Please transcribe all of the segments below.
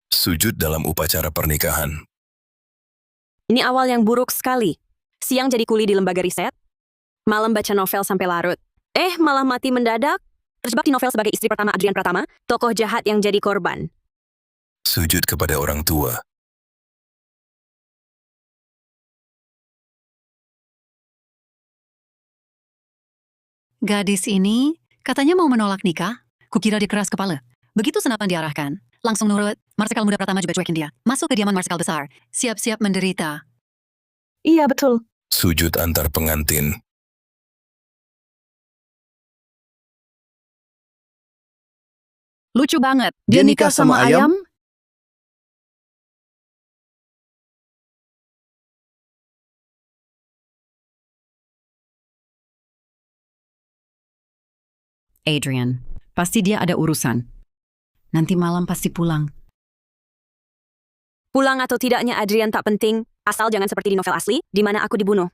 Sujud dalam upacara pernikahan. Ini awal yang buruk sekali. Siang jadi kuli di lembaga riset, malam baca novel sampai larut. Malah mati mendadak. Terjebak di novel sebagai istri pertama Adrian Pratama, tokoh jahat yang jadi korban. Sujud kepada orang tua. Gadis ini katanya mau menolak nikah. Kukira dia keras kepala. Begitu senapan diarahkan, langsung nurut. Marsikal muda Pratama juga cuekin dia. Masuk ke diaman Marsikal besar. Siap-siap menderita. Iya, betul. Sujud antar pengantin. Lucu banget. Dia nikah sama ayam? Adrian, pasti dia ada urusan. Nanti malam pasti pulang. Pulang atau tidaknya Adrian tak penting, asal jangan seperti di novel asli, di mana aku dibunuh.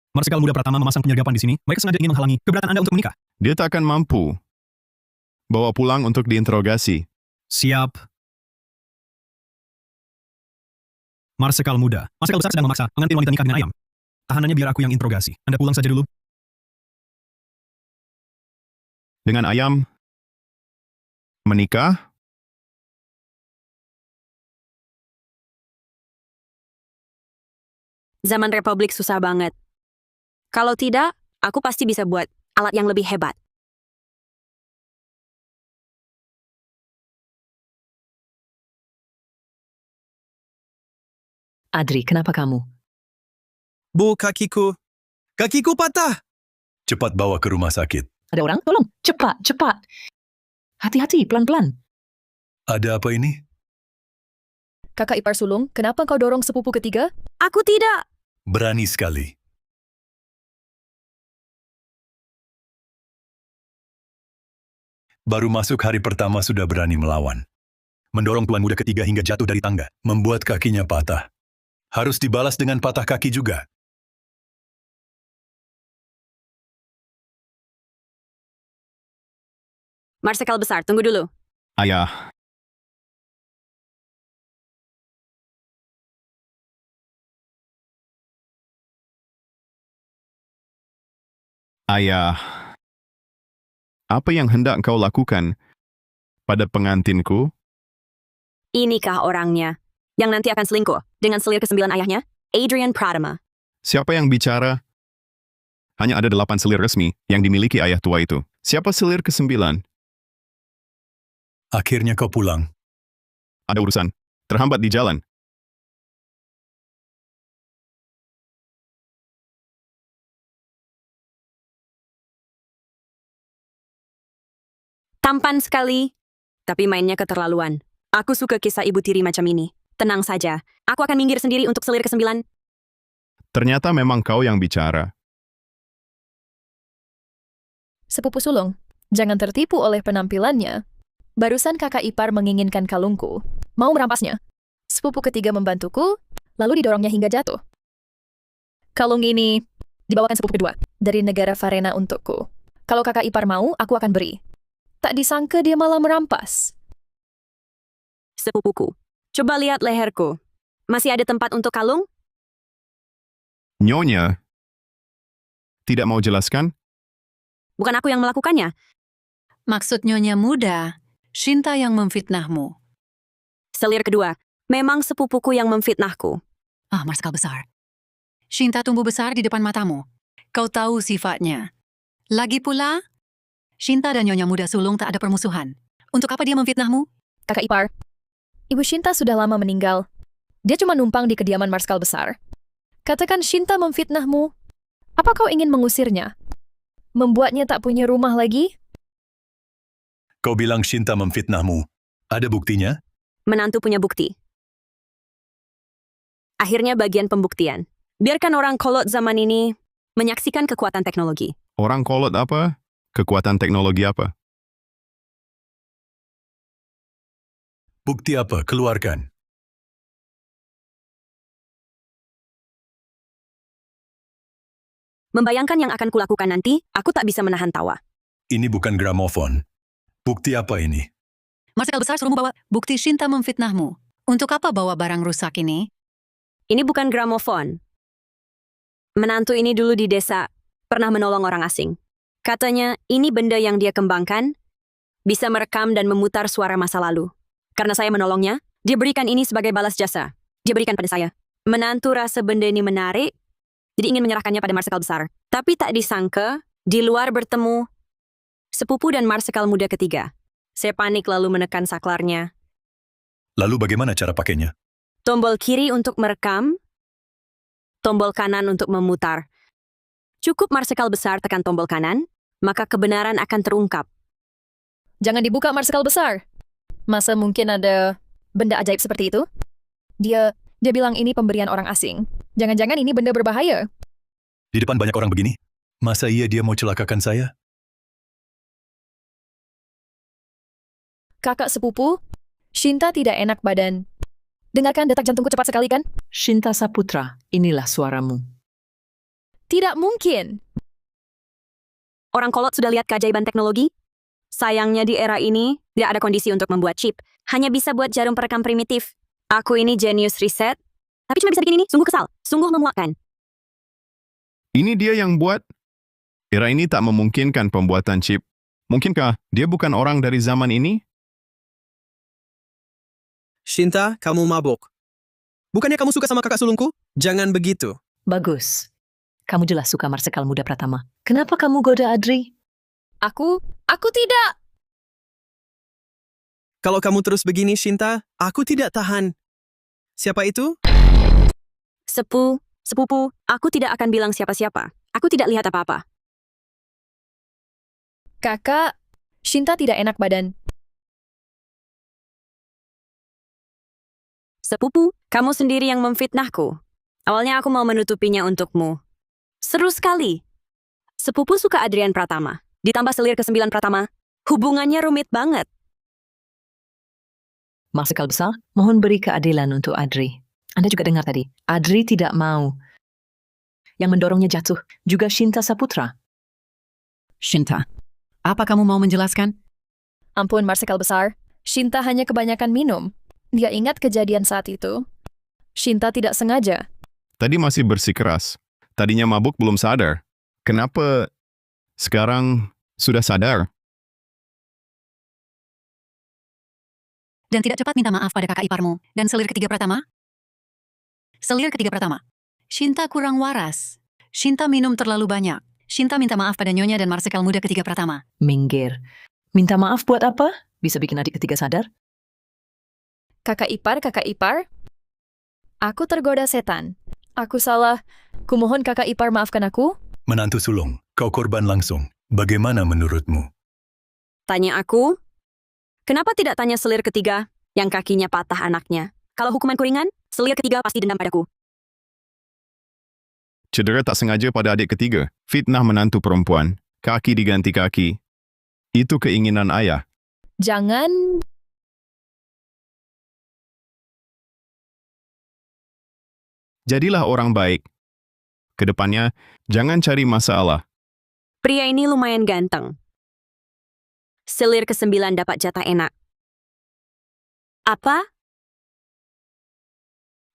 Marsikal muda Pratama memasang penyergapan di sini. Mereka sengaja ingin menghalangi keberatan Anda untuk menikah. Dia tak akan mampu bawa pulang untuk diinterogasi. Siap. Marsikal muda. Marsikal besar sedang memaksa pengantin wanita nikah dengan ayam. Tahanannya biar aku yang interogasi. Anda pulang saja dulu. Dengan ayam menikah? Zaman Republik susah banget. Kalau tidak, aku pasti bisa buat alat yang lebih hebat. Adri, kenapa kamu? Bu, kakiku. Kakiku patah. Cepat bawa ke rumah sakit. Ada orang? Tolong, cepat, cepat. Hati-hati, pelan-pelan. Ada apa ini? Kakak ipar sulung, kenapa kau dorong sepupu ketiga? Aku tidak. Berani sekali. Baru masuk hari pertama sudah berani melawan. Mendorong tuan muda ketiga hingga jatuh dari tangga, membuat kakinya patah. Harus dibalas dengan patah kaki juga. Marsikal besar, tunggu dulu. Ayah. Ayah. Apa yang hendak kau lakukan pada pengantinku? Inikah orangnya yang nanti akan selingkuh dengan selir ke-9 ayahnya, Adrian Pratama. Siapa yang bicara? Hanya ada 8 selir resmi yang dimiliki ayah tua itu. Siapa selir ke-9? Akhirnya kau pulang. Ada urusan. Terhambat di jalan. Tampan sekali, tapi mainnya keterlaluan. Aku suka kisah ibu tiri macam ini. Tenang saja, aku akan minggir sendiri untuk selir ke-9. Ternyata memang kau yang bicara. Sepupu sulung, jangan tertipu oleh penampilannya. Barusan kakak ipar menginginkan kalungku. Mau merampasnya. Sepupu ketiga membantuku, lalu didorongnya hingga jatuh. Kalung ini dibawakan sepupu kedua dari negara Varena untukku. Kalau kakak ipar mau, aku akan beri. Tak disangka dia malah merampas. Sepupuku, coba lihat leherku. Masih ada tempat untuk kalung? Nyonya. Tidak mau jelaskan? Bukan aku yang melakukannya. Maksud Nyonya muda, Shinta yang memfitnahmu. Selir kedua, memang sepupuku yang memfitnahku. Ah, Marsikal besar. Shinta tumbuh besar di depan matamu. Kau tahu sifatnya. Lagi pula, Shinta dan Nyonya muda sulung tak ada permusuhan. Untuk apa dia memfitnahmu? Kakak ipar, Ibu Shinta sudah lama meninggal. Dia cuma numpang di kediaman Marskal Besar. Katakan Shinta memfitnahmu. Apa kau ingin mengusirnya? Membuatnya tak punya rumah lagi? Kau bilang Shinta memfitnahmu. Ada buktinya? Menantu punya bukti. Akhirnya bagian pembuktian. Biarkan orang kolot zaman ini menyaksikan kekuatan teknologi. Orang kolot apa? Kekuatan teknologi apa? Bukti apa? Keluarkan. Membayangkan yang akan kulakukan nanti, aku tak bisa menahan tawa. Ini bukan gramofon. Bukti apa ini? Marsikal Besar suruhmu bawa bukti Shinta memfitnahmu. Untuk apa bawa barang rusak ini? Ini bukan gramofon. Menantu ini dulu di desa pernah menolong orang asing. Katanya ini benda yang dia kembangkan bisa merekam dan memutar suara masa lalu. Karena saya menolongnya, dia berikan ini sebagai balas jasa. Dia berikan pada saya. Menantu rasa benda ini menarik, jadi ingin menyerahkannya pada Marsikal Besar. Tapi tak disangka, di luar bertemu sepupu dan Marsikal muda ketiga. Saya panik lalu menekan saklarnya. Lalu bagaimana cara pakainya? Tombol kiri untuk merekam, tombol kanan untuk memutar. Cukup Marsikal Besar tekan tombol kanan, maka kebenaran akan terungkap. Jangan dibuka Marsikal Besar. Masa mungkin ada benda ajaib seperti itu? Dia bilang ini pemberian orang asing. Jangan-jangan ini benda berbahaya. Di depan banyak orang begini? Masa iya dia mau celakakan saya? Kakak sepupu, Shinta tidak enak badan. Dengarkan detak jantungku cepat sekali kan? Shinta Saputra, inilah suaramu. Tidak mungkin. Orang kolot sudah lihat keajaiban teknologi? Sayangnya di era ini, tidak ada kondisi untuk membuat chip. Hanya bisa buat jarum perekam primitif. Aku ini jenius riset, tapi cuma bisa bikin ini. Sungguh kesal. Sungguh memuakkan. Ini dia yang buat? Era ini tak memungkinkan pembuatan chip. Mungkinkah dia bukan orang dari zaman ini? Shinta, kamu mabuk. Bukannya kamu suka sama kakak sulungku? Jangan begitu. Bagus. Kamu jelas suka Marsikal Muda Pratama. Kenapa kamu goda Adri? Aku tidak. Kalau kamu terus begini, Shinta, aku tidak tahan. Siapa itu? Sepupu, aku tidak akan bilang siapa-siapa. Aku tidak lihat apa-apa. Kakak, Shinta tidak enak badan. Sepupu, kamu sendiri yang memfitnahku. Awalnya aku mau menutupinya untukmu. Seru sekali. Sepupu suka Adrian Pratama. Ditambah selir ke-9 Pratama. Hubungannya rumit banget. Marsikal Besar, mohon beri keadilan untuk Adri. Anda juga dengar tadi, Adri tidak mau. Yang mendorongnya jatuh, juga Shinta Saputra. Shinta, apa kamu mau menjelaskan? Ampun Marsikal Besar, Shinta hanya kebanyakan minum. Dia ingat kejadian saat itu. Shinta tidak sengaja. Tadi masih bersikeras. Tadinya mabuk belum sadar. Kenapa sekarang sudah sadar? Dan tidak cepat minta maaf pada kakak iparmu. Dan selir ketiga Pratama? Selir ketiga Pratama. Shinta kurang waras. Shinta minum terlalu banyak. Shinta minta maaf pada Nyonya dan Marsikal Muda ketiga Pratama. Minggir. Minta maaf buat apa? Bisa bikin adik ketiga sadar? Kakak ipar. Aku tergoda setan. Aku salah. Kumohon kakak ipar maafkan aku. Menantu sulung, kau korban langsung. Bagaimana menurutmu? Tanya aku, kenapa tidak tanya selir ketiga yang kakinya patah anaknya? Kalau hukumanku ringan, selir ketiga pasti dendam padaku. Cedera tak sengaja pada adik ketiga. Fitnah menantu perempuan. Kaki diganti kaki. Itu keinginan ayah. Jangan. Jadilah orang baik. Kedepannya, jangan cari masalah. Pria ini lumayan ganteng. Selir ke-9 dapat jatah enak. Apa?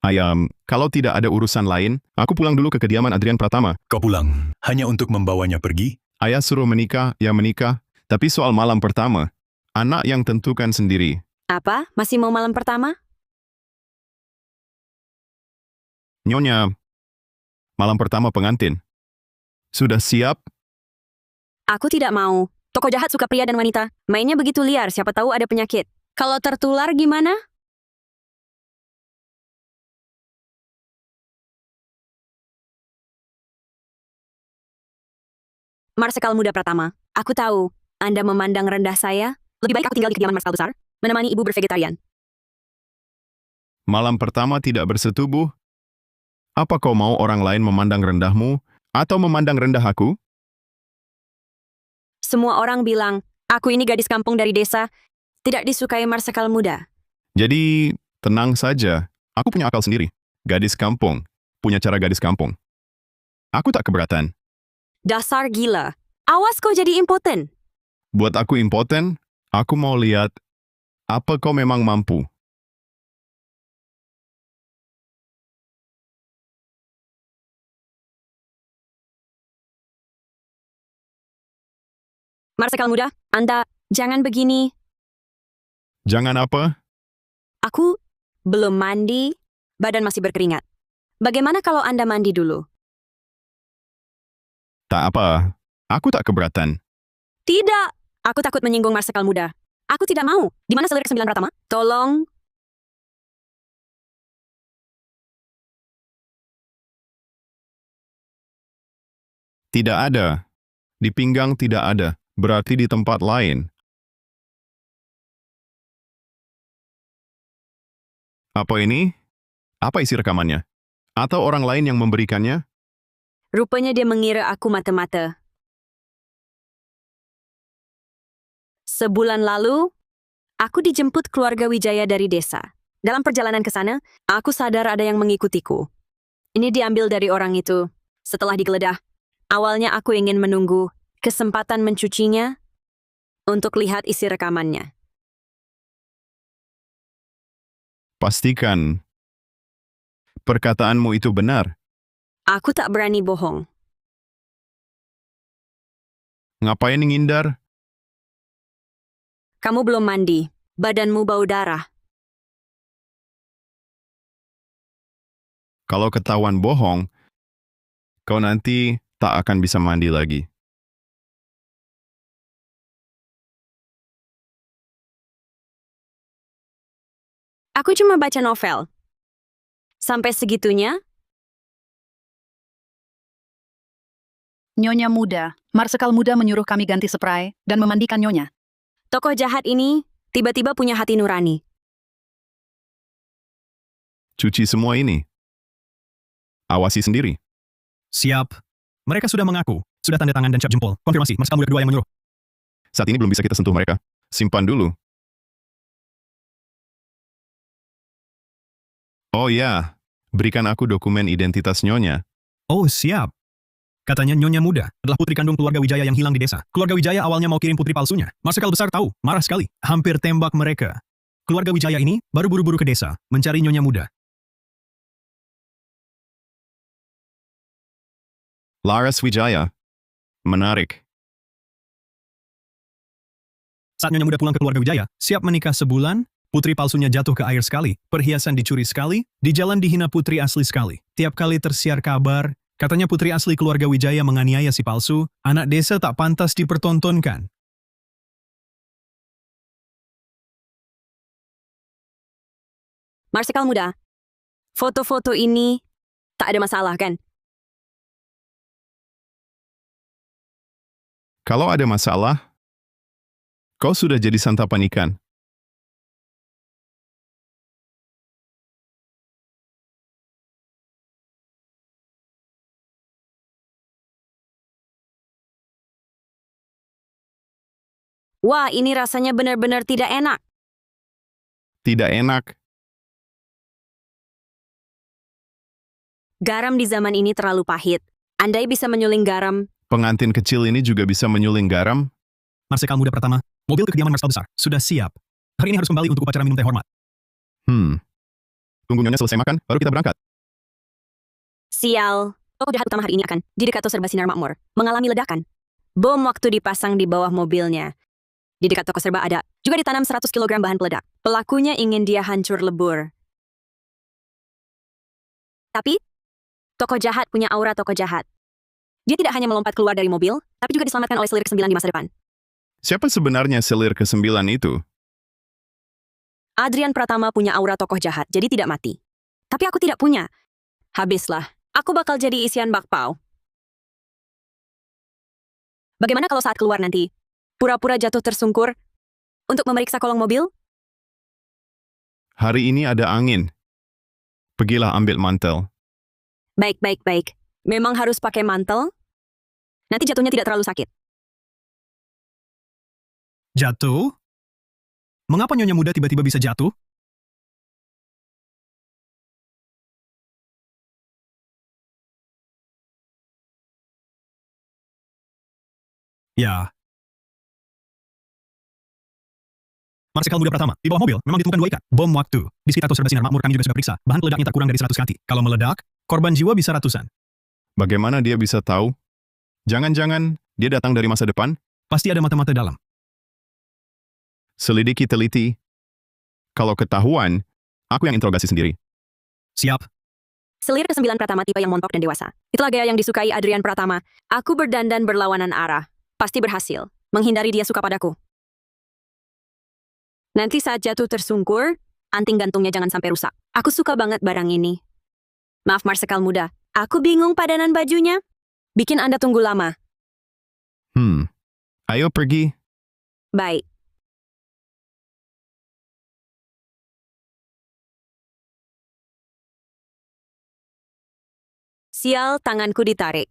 Ayam, kalau tidak ada urusan lain, aku pulang dulu ke kediaman Adrian Pratama. Kau pulang hanya untuk membawanya pergi? Ayah suruh menikah, ya menikah. Tapi soal malam pertama, anak yang tentukan sendiri. Apa? Masih mau malam pertama? Nyonya, malam pertama pengantin. Sudah siap? Aku tidak mau. Tokoh jahat suka pria dan wanita. Mainnya begitu liar, siapa tahu ada penyakit. Kalau tertular gimana? Marsekal Muda Pratama, aku tahu Anda memandang rendah saya. Lebih baik aku tinggal di kediaman Marsekal Besar, menemani ibu bervegetarian. Malam pertama tidak bersetubuh? Apa kau mau orang lain memandang rendahmu atau memandang rendah aku? Semua orang bilang, aku ini gadis kampung dari desa, tidak disukai Marsekal Muda. Jadi, tenang saja. Aku punya akal sendiri. Gadis kampung. Punya cara gadis kampung. Aku tak keberatan. Dasar gila. Awas kau jadi impoten. Buat aku impoten, aku mau lihat apa kau memang mampu. Marsekal Muda, Anda jangan begini. Jangan apa? Aku belum mandi, badan masih berkeringat. Bagaimana kalau Anda mandi dulu? Tak apa. Aku tak keberatan. Tidak, aku takut menyinggung Marsekal Muda. Aku tidak mau. Di mana selirik 9 Pratama? Tolong. Tidak ada. Di pinggang tidak ada. Berarti di tempat lain. Apa ini? Apa isi rekamannya? Atau orang lain yang memberikannya? Rupanya dia mengira aku mata-mata. Sebulan lalu, aku dijemput keluarga Wijaya dari desa. Dalam perjalanan ke sana, aku sadar ada yang mengikutiku. Ini diambil dari orang itu. Setelah digeledah, awalnya aku ingin menunggu kesempatan mencucinya untuk lihat isi rekamannya. Pastikan perkataanmu itu benar. Aku tak berani bohong. Ngapain ngindar? Kamu belum mandi. Badanmu bau darah. Kalau ketahuan bohong, kau nanti tak akan bisa mandi lagi. Aku cuma baca novel. Sampai segitunya, Nyonya Muda, Marsekal Muda menyuruh kami ganti spray dan memandikan Nyonya. tokoh jahat ini tiba-tiba punya hati nurani. Cuci semua ini. Awasi sendiri. Siap. Mereka sudah mengaku, sudah tanda tangan dan cap jempol. Konfirmasi, Marsekal Muda kedua yang menyuruh. Saat ini belum bisa kita sentuh mereka. Simpan dulu. Oh ya, berikan aku dokumen identitas Nyonya. Oh, siap. Katanya Nyonya Muda adalah putri kandung keluarga Wijaya yang hilang di desa. Keluarga Wijaya awalnya mau kirim putri palsunya. Marsekal Besar tahu, marah sekali. Hampir tembak mereka. Keluarga Wijaya ini baru buru-buru ke desa, mencari Nyonya Muda. Laras Wijaya. Menarik. Saat Nyonya Muda pulang ke keluarga Wijaya, siap menikah sebulan, putri palsunya jatuh ke air sekali, perhiasan dicuri sekali, di jalan dihina putri asli sekali. Tiap kali tersiar kabar, katanya putri asli keluarga Wijaya menganiaya si palsu, anak desa tak pantas dipertontonkan. Marsekal Muda, foto-foto ini tak ada masalah kan? Kalau ada masalah, kau sudah jadi santapan ikan. Wah, ini rasanya benar-benar tidak enak. Tidak enak. Garam di zaman ini terlalu pahit. Andai bisa menyuling garam, Pengantin kecil ini juga bisa menyuling garam. Marsekal Muda Pratama, mobil ke kediaman Marsekal Besar, sudah siap. Hari ini harus kembali untuk upacara minum teh hormat. Tunggu Nyonya selesai makan, baru kita berangkat. sial. Tokoh jahat utama hari ini akan di dekat serba sinar makmur, mengalami ledakan. Bom waktu dipasang di bawah mobilnya. Di dekat toko serba ada juga ditanam 100 kg bahan peledak. Pelakunya ingin dia hancur lebur. Tapi, tokoh jahat punya aura tokoh jahat. Dia tidak hanya melompat keluar dari mobil, tapi juga diselamatkan oleh selirik 9 di masa depan. Siapa sebenarnya selir ke-9 itu? Adrian Pratama punya aura tokoh jahat, jadi tidak mati. Tapi aku tidak punya. Habislah. Aku bakal jadi isian bakpao. Bagaimana kalau saat keluar nanti, pura-pura jatuh tersungkur untuk memeriksa kolong mobil? Hari ini ada angin. Pergilah ambil mantel. Baik, baik, baik. Memang harus pakai mantel? Nanti jatuhnya tidak terlalu sakit. Jatuh? Mengapa Nyonya Muda tiba-tiba bisa jatuh? Ya. Marsikal Muda Pratama, di bawah mobil, memang ditemukan 2 ikat. Bom waktu. Di sekitar serba sinar makmur kami juga sudah periksa. Bahan peledaknya tak kurang dari 100 kaki. Kalau meledak, korban jiwa bisa ratusan. Bagaimana dia bisa tahu? Jangan-jangan dia datang dari masa depan? Pasti ada mata-mata dalam. Selidiki teliti. Kalau ketahuan, aku yang interogasi sendiri. Siap. Selir ke-9 Pratama tipe yang montok dan dewasa. Itulah gaya yang disukai Adrian Pratama. Aku berdandan berlawanan arah. Pasti berhasil. Menghindari dia suka padaku. Nanti saat jatuh tersungkur, anting gantungnya jangan sampai rusak. Aku suka banget barang ini. Maaf Marsikal Muda, aku bingung padanan bajunya. Bikin Anda tunggu lama. Ayo pergi. Baik. Sial, tanganku ditarik.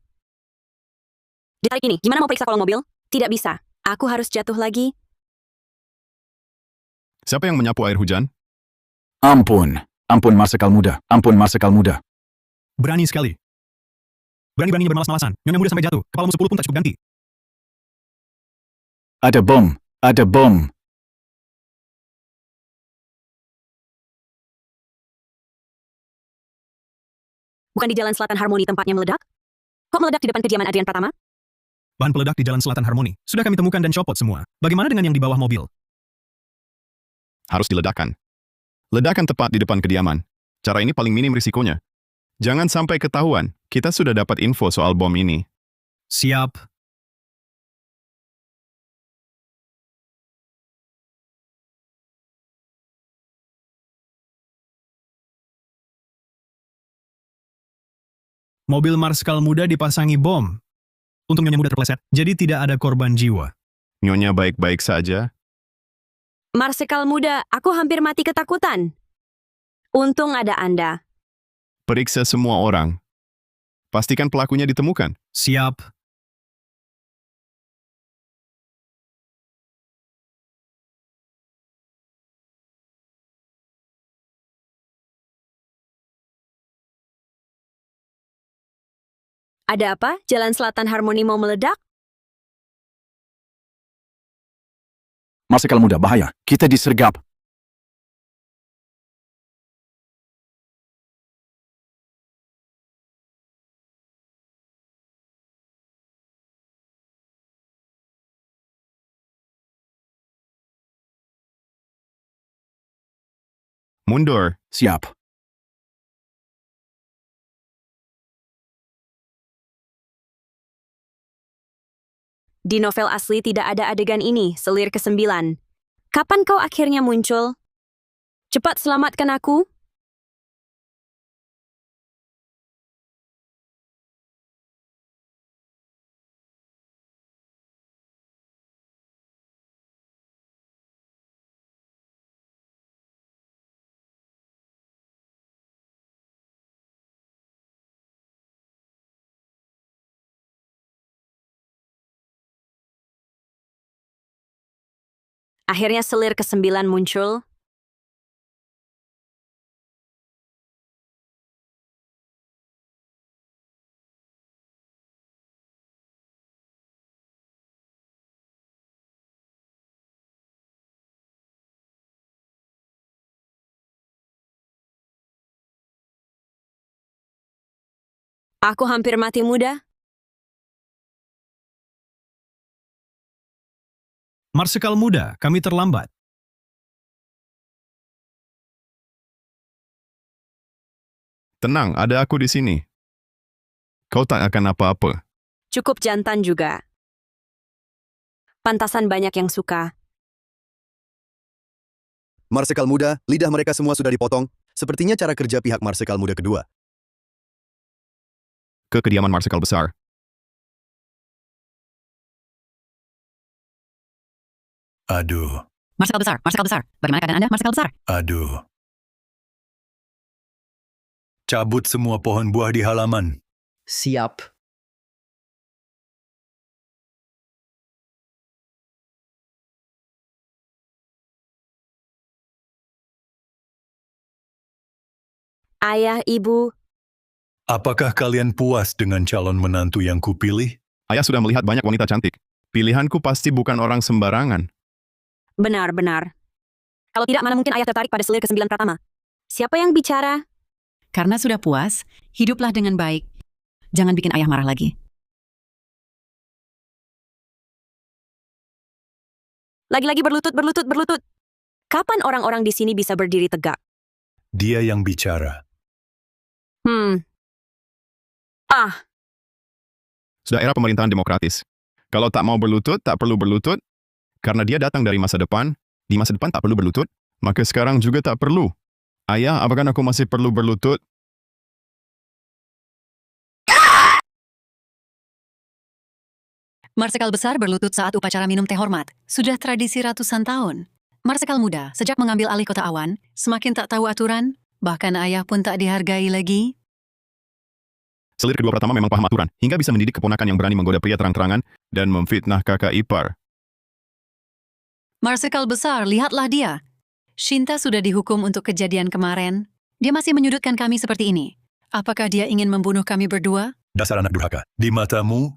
Ditarik ini, gimana mau periksa kolong mobil? Tidak bisa. Aku harus jatuh lagi. Siapa yang menyapu air hujan? Ampun Marsikal Muda, ampun Marsikal Muda. Berani sekali. Berani-beraninya bermalas-malasan. Nyonya Muda sampai jatuh. Kepalamu 10 pun tak cukup ganti. Ada bom. Bukan di Jalan Selatan Harmoni tempatnya meledak? Kok meledak di depan kediaman Adrian Pratama? Bahan peledak di Jalan Selatan Harmoni. Sudah kami temukan dan copot semua. Bagaimana dengan yang di bawah mobil? Harus diledakkan. Ledakan tepat di depan kediaman. Cara ini paling minim risikonya. Jangan sampai ketahuan, kita sudah dapat info soal bom ini. Siap. Mobil Marsikal Muda dipasangi bom. Untuk Nyonya Muda terpeleset, jadi tidak ada korban jiwa. Nyonya baik-baik saja. Marsikal Muda, aku hampir mati ketakutan. Untung ada Anda. Periksa semua orang. Pastikan pelakunya ditemukan. Siap. Ada apa? Jalan Selatan Harmoni mau meledak? Marsikal Muda, bahaya. Kita disergap. Mundur. Siap. Di novel asli tidak ada adegan ini, selir ke-9. Kapan kau akhirnya muncul? Cepat selamatkan aku. Akhirnya selir ke-9 muncul. Aku hampir mati muda. Marsikal Muda, kami terlambat. Tenang, ada aku di sini. Kau tak akan apa-apa. Cukup jantan juga. Pantasan banyak yang suka. Marsekal muda, lidah mereka semua sudah dipotong. Sepertinya cara kerja pihak Marsekal muda kedua. Ke kediaman Marsekal besar. Aduh, Marsekal besar. Bagaimana keadaan Anda, Marsekal besar? aduh. Cabut semua pohon buah di halaman. Siap. Ayah, ibu, Apakah kalian puas dengan calon menantu yang kupilih? Ayah sudah melihat banyak wanita cantik. Pilihanku pasti bukan orang sembarangan. benar. Kalau tidak, mana mungkin ayah tertarik pada selir ke-9 Pratama? Siapa yang bicara? Karena sudah puas, hiduplah dengan baik. Jangan bikin ayah marah lagi. Lagi-lagi berlutut. Kapan orang-orang di sini bisa berdiri tegak? Dia yang bicara. Sudah era pemerintahan demokratis. Kalau tak mau berlutut, tak perlu berlutut. Karena dia datang dari masa depan, di masa depan tak perlu berlutut, maka sekarang juga tak perlu. Ayah, apakah aku masih perlu berlutut? Marsekal besar berlutut saat upacara minum teh hormat. Sudah tradisi ratusan tahun. Marsekal muda, sejak mengambil alih kota awan, semakin tak tahu aturan, bahkan ayah pun tak dihargai lagi. Selir kedua Pratama memang paham aturan, hingga bisa mendidik keponakan yang berani menggoda pria terang-terangan dan memfitnah kakak ipar. Marsekal besar, lihatlah dia. Shinta sudah dihukum untuk kejadian kemarin. Dia masih menyudutkan kami seperti ini. Apakah dia ingin membunuh kami berdua? Dasar anak durhaka. Di matamu,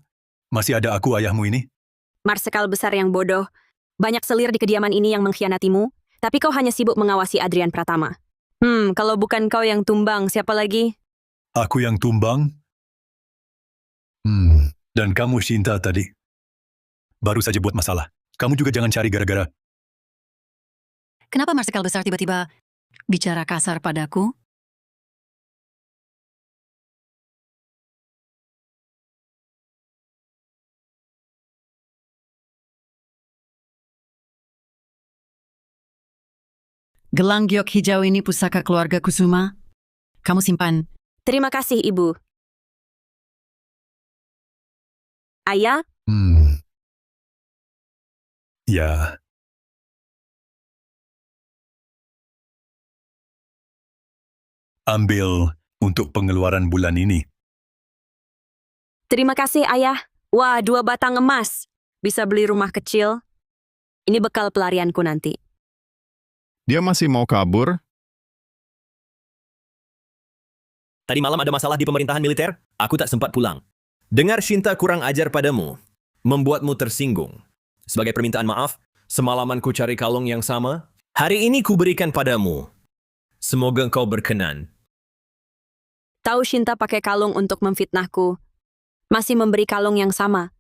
masih ada aku ayahmu ini? Marsekal besar yang bodoh. Banyak selir di kediaman ini yang mengkhianatimu, tapi kau hanya sibuk mengawasi Adrian Pratama. Kalau bukan kau yang tumbang, siapa lagi? Aku yang tumbang? Dan kamu Shinta tadi? Baru saja buat masalah. Kamu juga jangan cari gara-gara. Kenapa Marsekal besar tiba-tiba bicara kasar padaku? Gelang giok hijau ini pusaka keluarga Kusuma. Kamu simpan. Terima kasih, Ibu. Ayah, Ya, ambil untuk pengeluaran bulan ini. terima kasih, Ayah. Wah, 2 batang emas. Bisa beli rumah kecil. Ini bekal pelarianku nanti. Dia masih mau kabur? Tadi malam ada masalah di pemerintahan militer, aku tak sempat pulang. Dengar Shinta kurang ajar padamu, membuatmu tersinggung. Sebagai permintaan maaf, semalaman ku cari kalung yang sama, hari ini ku berikan padamu. Semoga engkau berkenan. Tahu Shinta pakai kalung untuk memfitnahku. Masih memberi kalung yang sama.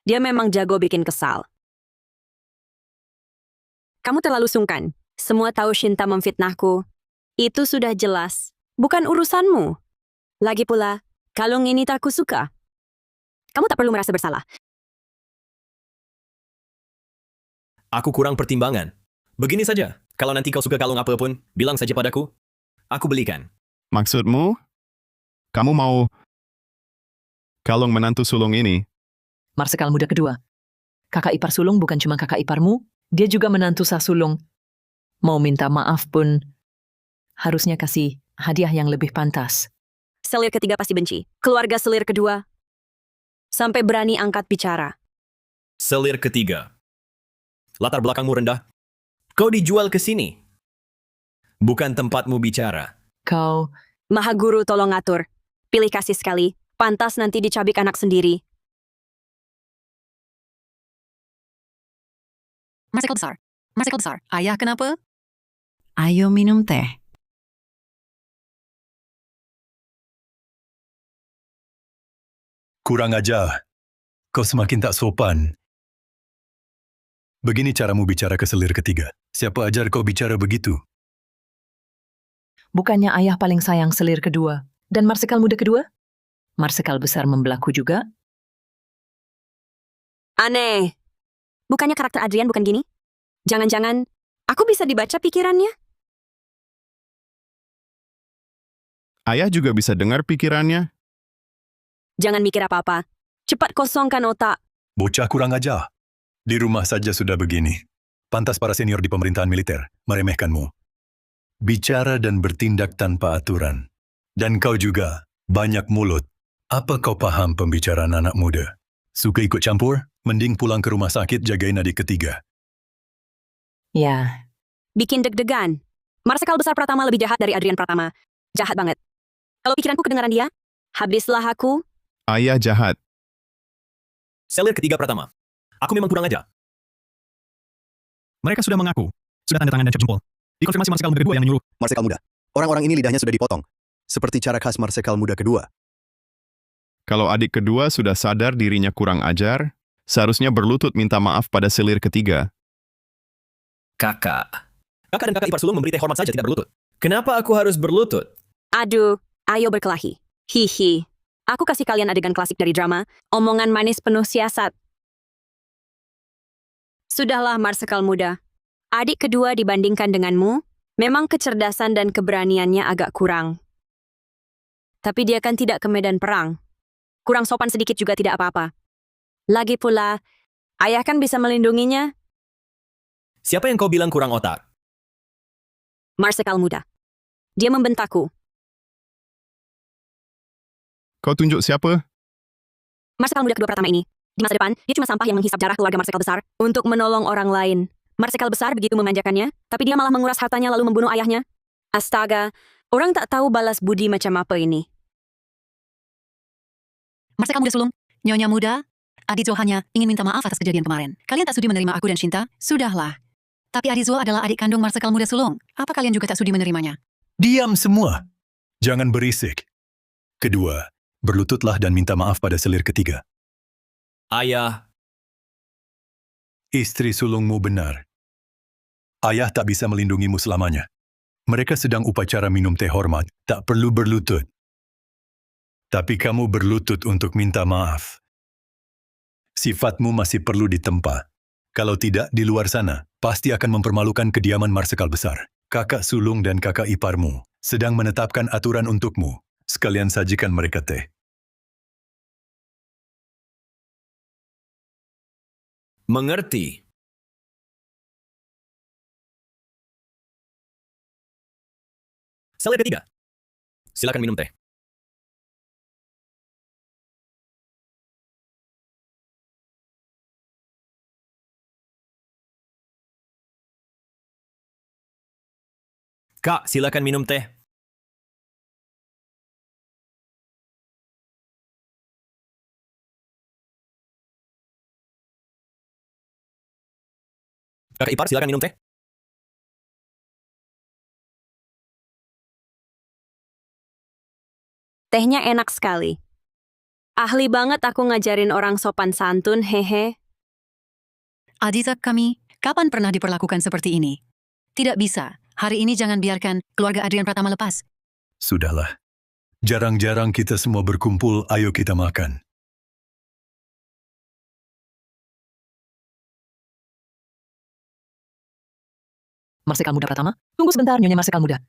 Dia memang jago bikin kesal. Kamu terlalu sungkan. Semua tahu Shinta memfitnahku. Itu sudah jelas. Bukan urusanmu. Lagi pula, kalung ini tak kusuka. Kamu tak perlu merasa bersalah. Aku kurang pertimbangan. Begini saja, kalau nanti kau suka kalung apapun, bilang saja padaku. Aku belikan. Maksudmu? Kamu mau kalung menantu sulung ini? Marsekal muda kedua. Kakak ipar sulung bukan cuma kakak iparmu, dia juga menantu sah sulung. Mau minta maaf pun, harusnya kasih hadiah yang lebih pantas. Selir ketiga pasti benci. Keluarga selir kedua. Sampai berani angkat bicara. Selir ketiga. Latar belakangmu rendah. Kau dijual ke sini. Bukan tempatmu bicara. Kau, Maha Guru tolong atur. Pilih kasih sekali. Pantas nanti dicabik anak sendiri. Marsekal besar. Ayah kenapa? Ayo minum teh. Kurang ajar. Kau semakin tak sopan. Begini caramu bicara ke selir ketiga. Siapa ajar kau bicara begitu? bukannya ayah paling sayang selir kedua? Dan Marsekal muda kedua? Marsekal besar membelaku juga? Aneh. Bukannya karakter Adrian bukan gini? Jangan-jangan aku bisa dibaca pikirannya? Ayah juga bisa dengar pikirannya. Jangan mikir apa-apa. Cepat kosongkan otak. Bocah kurang ajar. Di rumah saja sudah begini. Pantas para senior di pemerintahan militer meremehkanmu. Bicara dan bertindak tanpa aturan. Dan kau juga banyak mulut. Apa kau paham pembicaraan anak muda? Suka ikut campur? Mending pulang ke rumah sakit jagain adik ketiga. Ya, Bikin deg-degan. Marsekal Besar Pratama lebih jahat dari Adrian Pratama. Jahat banget. Kalau pikiranku kedengaran dia, habislah aku. Ayah jahat. Selir ketiga Pratama. Aku memang kurang ajar. Mereka sudah mengaku. Sudah tanda tangan dan cap jempol. Dikonfirmasi Marsekal Muda kedua yang menyuruh. Marsekal Muda. Orang-orang ini lidahnya sudah dipotong. Seperti cara khas Marsekal Muda kedua. Kalau adik kedua sudah sadar dirinya kurang ajar, seharusnya berlutut minta maaf pada selir ketiga. Kakak dan kakak ipar sulung memberi teh hormat saja tidak berlutut. Kenapa aku harus berlutut? Aduh, ayo berkelahi. Hihi. Aku kasih kalian adegan klasik dari drama, omongan manis penuh siasat. Sudahlah Marsekal Muda. Adik kedua dibandingkan denganmu, memang kecerdasan dan keberaniannya agak kurang. Tapi dia kan tidak ke medan perang. Kurang sopan sedikit juga tidak apa-apa. Lagi pula, ayah kan bisa melindunginya. Siapa yang kau bilang kurang otak? Marsekal Muda. Dia membentakku. Kau tunjuk siapa? Marsekal Muda kedua Pratama ini. Di masa depan, dia cuma sampah yang menghisap darah keluarga Marsekal Besar untuk menolong orang lain. Marsekal Besar begitu memanjakannya, tapi dia malah menguras hartanya lalu membunuh ayahnya. Astaga, orang tak tahu balas budi macam apa ini. Marsekal Muda sulung, Nyonya Muda, Adizul hanya ingin minta maaf atas kejadian kemarin. Kalian tak sudi menerima aku dan Shinta? Sudahlah. Tapi Adizul adalah adik kandung Marsekal Muda sulung. Apa kalian juga tak sudi menerimanya? Diam semua. Jangan berisik. Kedua, berlututlah dan minta maaf pada selir ketiga. Ayah, Istri sulungmu benar. Ayah tak bisa melindungimu selamanya. Mereka sedang upacara minum teh hormat, tak perlu berlutut. Tapi kamu berlutut untuk minta maaf. Sifatmu masih perlu ditempa. Kalau tidak, di luar sana, pasti akan mempermalukan kediaman Marsekal Besar. Kakak sulung dan kakak iparmu sedang menetapkan aturan untukmu. Sekalian sajikan mereka teh. mengerti. Selir ketiga. Silakan minum teh. Kak, silakan minum teh. Kakak ipar, silakan minum teh. Tehnya enak sekali. Ahli banget aku ngajarin orang sopan santun, hehe. Aziza kami, kapan pernah diperlakukan seperti ini? Tidak bisa. Hari ini jangan biarkan keluarga Adrian Pratama lepas. Sudahlah. Jarang-jarang kita semua berkumpul, ayo kita makan. Marsekal Muda Pratama, tunggu sebentar Nyonya Marsekal Muda.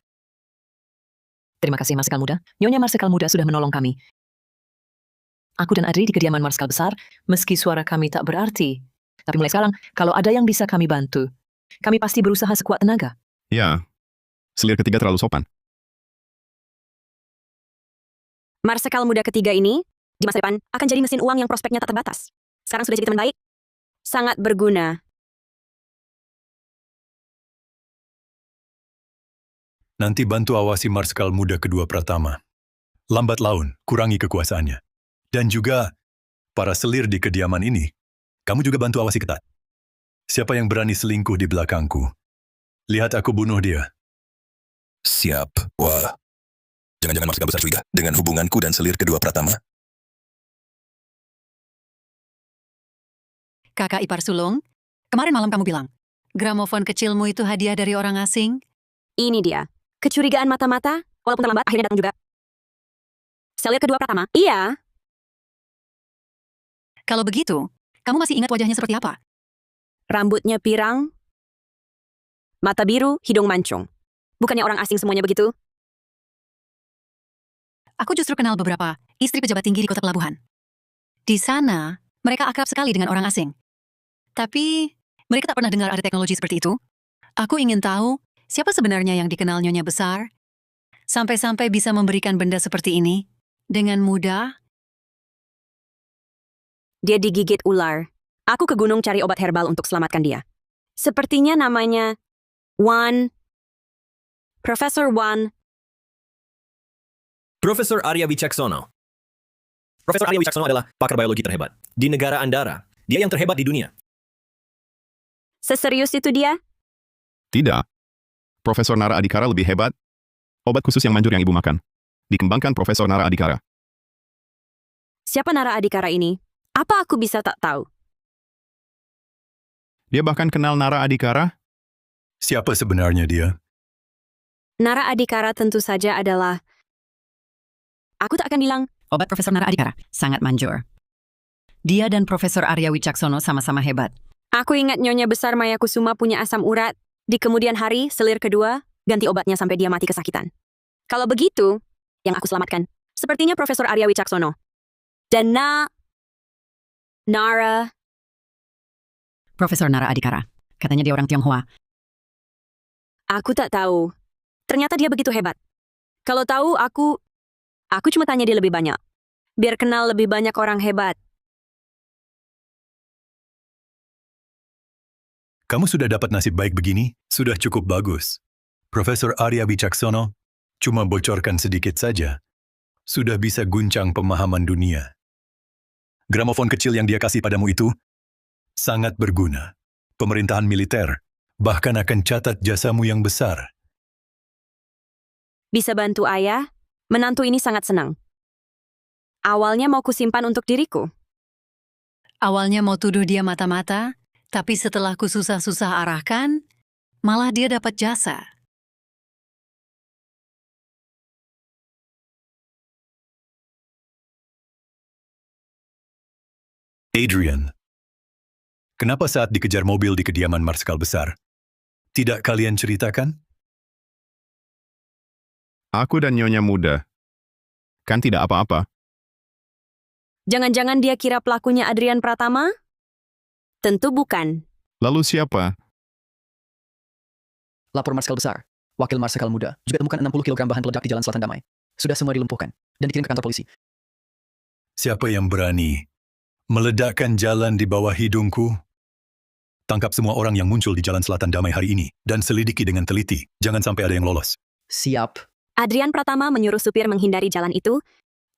Terima kasih Marsekal Muda. Nyonya Marsekal Muda sudah menolong kami. Aku dan Adri di kediaman Marsekal Besar, meski suara kami tak berarti. Tapi mulai sekarang, kalau ada yang bisa kami bantu, kami pasti berusaha sekuat tenaga. Ya, selir ketiga terlalu sopan. Marsekal Muda ketiga ini, di masa depan, akan jadi mesin uang yang prospeknya tak terbatas. Sekarang sudah jadi teman baik. Sangat berguna. Nanti bantu awasi Marsekal Muda kedua Pratama. Lambat laun, kurangi kekuasaannya. Dan juga, para selir di kediaman ini, kamu juga bantu awasi ketat. Siapa yang berani selingkuh di belakangku? Lihat aku bunuh dia. Siap. Wah. Jangan-jangan Marsekal Besar curiga dengan hubunganku dan selir kedua Pratama. Kakak ipar sulung, kemarin malam kamu bilang, gramofon kecilmu itu hadiah dari orang asing? Ini dia. Kecurigaan mata-mata, walaupun terlambat, akhirnya datang juga. Selir kedua Pratama, iya. Kalau begitu, kamu masih ingat wajahnya seperti apa? Rambutnya pirang, mata biru, hidung mancung. Bukannya orang asing semuanya begitu? Aku justru kenal beberapa istri pejabat tinggi di kota pelabuhan. Di sana, mereka akrab sekali dengan orang asing. Tapi, mereka tak pernah dengar ada teknologi seperti itu. Aku ingin tahu, siapa sebenarnya yang dikenal Nyonya Besar? Sampai-sampai bisa memberikan benda seperti ini dengan mudah. Dia digigit ular. Aku ke gunung cari obat herbal untuk selamatkan dia. Sepertinya namanya Wan. Profesor Wan. Profesor Arya Wicaksono. Profesor Arya Wicaksono adalah pakar biologi terhebat di negara Andara. Dia yang terhebat di dunia. Seserius itu dia? Tidak. Profesor Nara Adhikara lebih hebat. Obat khusus yang manjur yang ibu makan. Dikembangkan Profesor Nara Adhikara. Siapa Nara Adhikara ini? Apa aku bisa tak tahu? Dia bahkan kenal Nara Adhikara. Siapa sebenarnya dia? Nara Adhikara tentu saja adalah... Aku tak akan bilang. Obat Profesor Nara Adhikara sangat manjur. Dia dan Profesor Arya Wicaksono sama-sama hebat. Aku ingat Nyonya Besar Maya Kusuma punya asam urat. Di kemudian hari, selir kedua, ganti obatnya sampai dia mati kesakitan. Kalau begitu, yang aku selamatkan, sepertinya Profesor Arya Wicaksono. Dan Nara... Profesor Nara Adhikara. Katanya dia orang Tionghoa. Aku tak tahu. Ternyata dia begitu hebat. Kalau tahu, aku cuma tanya dia lebih banyak. Biar kenal lebih banyak orang hebat. Kamu sudah dapat nasib baik begini? Sudah cukup bagus. Profesor Arya Wicaksono cuma bocorkan sedikit saja. Sudah bisa guncang pemahaman dunia. Gramofon kecil yang dia kasih padamu itu sangat berguna. Pemerintahan militer bahkan akan catat jasamu yang besar. Bisa bantu ayah? Menantu ini sangat senang. Awalnya mau kusimpan untuk diriku. Awalnya mau tuduh dia mata-mata, tapi setelah ku susah-susah arahkan, malah dia dapat jasa. Adrian, kenapa saat dikejar mobil di kediaman Marskal Besar, tidak kalian ceritakan? Aku dan Nyonya Muda. Kan tidak apa-apa. Jangan-jangan dia kira pelakunya Adrian Pratama? Tentu bukan. Lalu siapa? Lapor Marskal Besar. Wakil Marskal Muda juga temukan 60 kg bahan peledak di Jalan Selatan Damai. Sudah semua dilumpuhkan dan dikirim ke kantor polisi. Siapa yang berani meledakkan jalan di bawah hidungku? Tangkap semua orang yang muncul di Jalan Selatan Damai hari ini dan selidiki dengan teliti. Jangan sampai ada yang lolos. Siap. Adrian Pratama menyuruh supir menghindari jalan itu,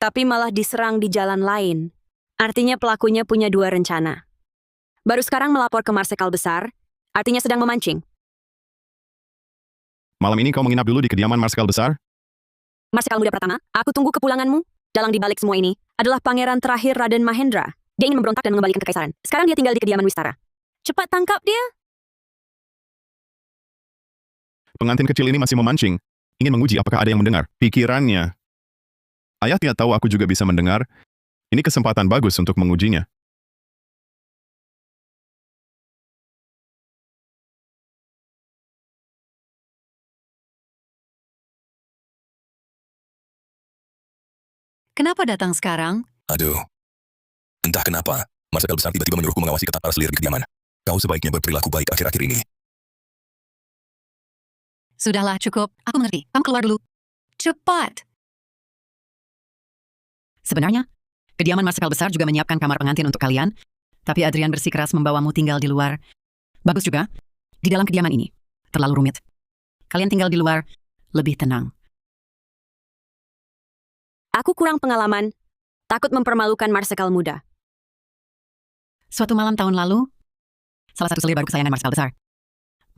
tapi malah diserang di jalan lain. Artinya pelakunya punya dua rencana. Baru sekarang melapor ke Marsekal Besar, artinya sedang memancing. Malam ini kau menginap dulu di kediaman Marskal Besar? Marsekal Muda Pratama, aku tunggu kepulanganmu. Dalang di balik semua ini adalah pangeran terakhir Raden Mahendra. Dia ingin memberontak dan mengembalikan kekaisaran. Sekarang dia tinggal di kediaman Wistara. Cepat tangkap dia. Pengantin kecil ini masih memancing. Ingin menguji apakah ada yang mendengar. Pikirannya. Ayah tidak tahu aku juga bisa mendengar. Ini kesempatan bagus untuk mengujinya. Kenapa datang sekarang? Aduh. Entah kenapa, Marsekal Besar tiba-tiba menyuruhku mengawasi ketat para selir di kediaman. Kau sebaiknya berperilaku baik akhir-akhir ini. Sudahlah, cukup. Aku mengerti. Kamu keluar dulu. Cepat. Sebenarnya, kediaman Marsekal Besar juga menyiapkan kamar pengantin untuk kalian, tapi Adrian bersikeras membawamu tinggal di luar. Bagus juga, di dalam kediaman ini. Terlalu rumit. Kalian tinggal di luar, lebih tenang. Aku kurang pengalaman, takut mempermalukan Marsekal Muda. Suatu malam tahun lalu, salah satu selir baru kesayangan Marsekal Besar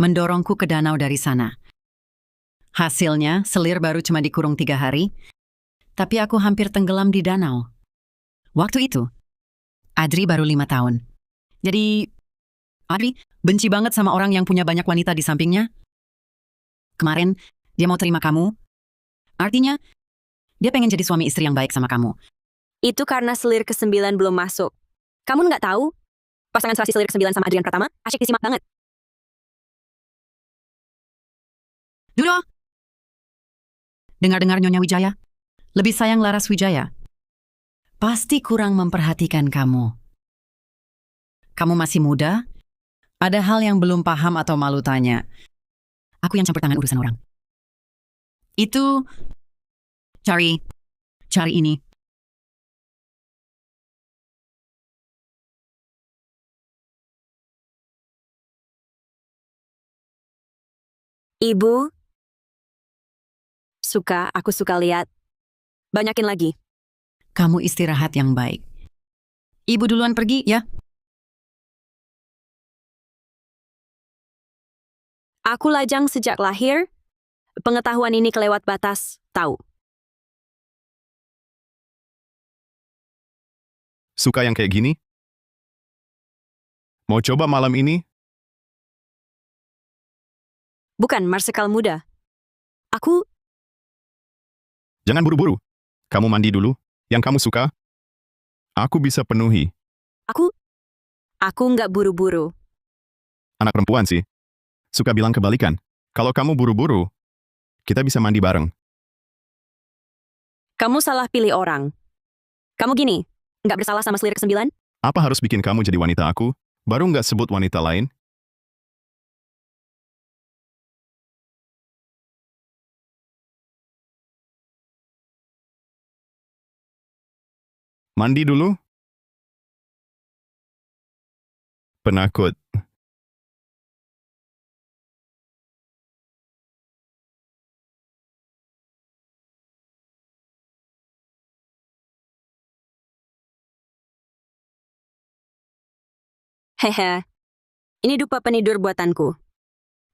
mendorongku ke danau dari sana. Hasilnya, selir baru cuma dikurung 3 hari, tapi aku hampir tenggelam di danau. Waktu itu, Adri baru 5 tahun. Jadi, Adri benci banget sama orang yang punya banyak wanita di sampingnya. Kemarin, dia mau terima kamu. Artinya, dia pengen jadi suami istri yang baik sama kamu. Itu karena selir ke-9 belum masuk. Kamu nggak tahu? Pasangan serasi selir ke-9 sama Adrian Pratama, asyik disimak banget. Dudo! Dengar-dengar Nyonya Wijaya? Lebih sayang Laras Wijaya. Pasti kurang memperhatikan kamu. Kamu masih muda? Ada hal yang belum paham atau malu tanya. Aku yang campur tangan urusan orang. Itu... Cari ini. Ibu, aku suka lihat. Banyakin lagi. Kamu istirahat yang baik. Ibu duluan pergi, ya? Aku lajang sejak lahir. Pengetahuan ini kelewat batas, tahu. Suka yang kayak gini? Mau coba malam ini? Bukan marsikal muda. Aku, Jangan buru-buru. Kamu mandi dulu. Yang kamu suka, aku bisa penuhi. aku nggak buru-buru. Anak perempuan sih. Suka bilang kebalikan. Kalau kamu buru-buru, kita bisa mandi bareng. Kamu salah pilih orang. Kamu gini, nggak bersalah sama selir ke-9? Apa harus bikin kamu jadi wanita aku? Baru nggak sebut wanita lain? Mandi dulu? Penakut. Hehe. Ini dupa penidur buatanku.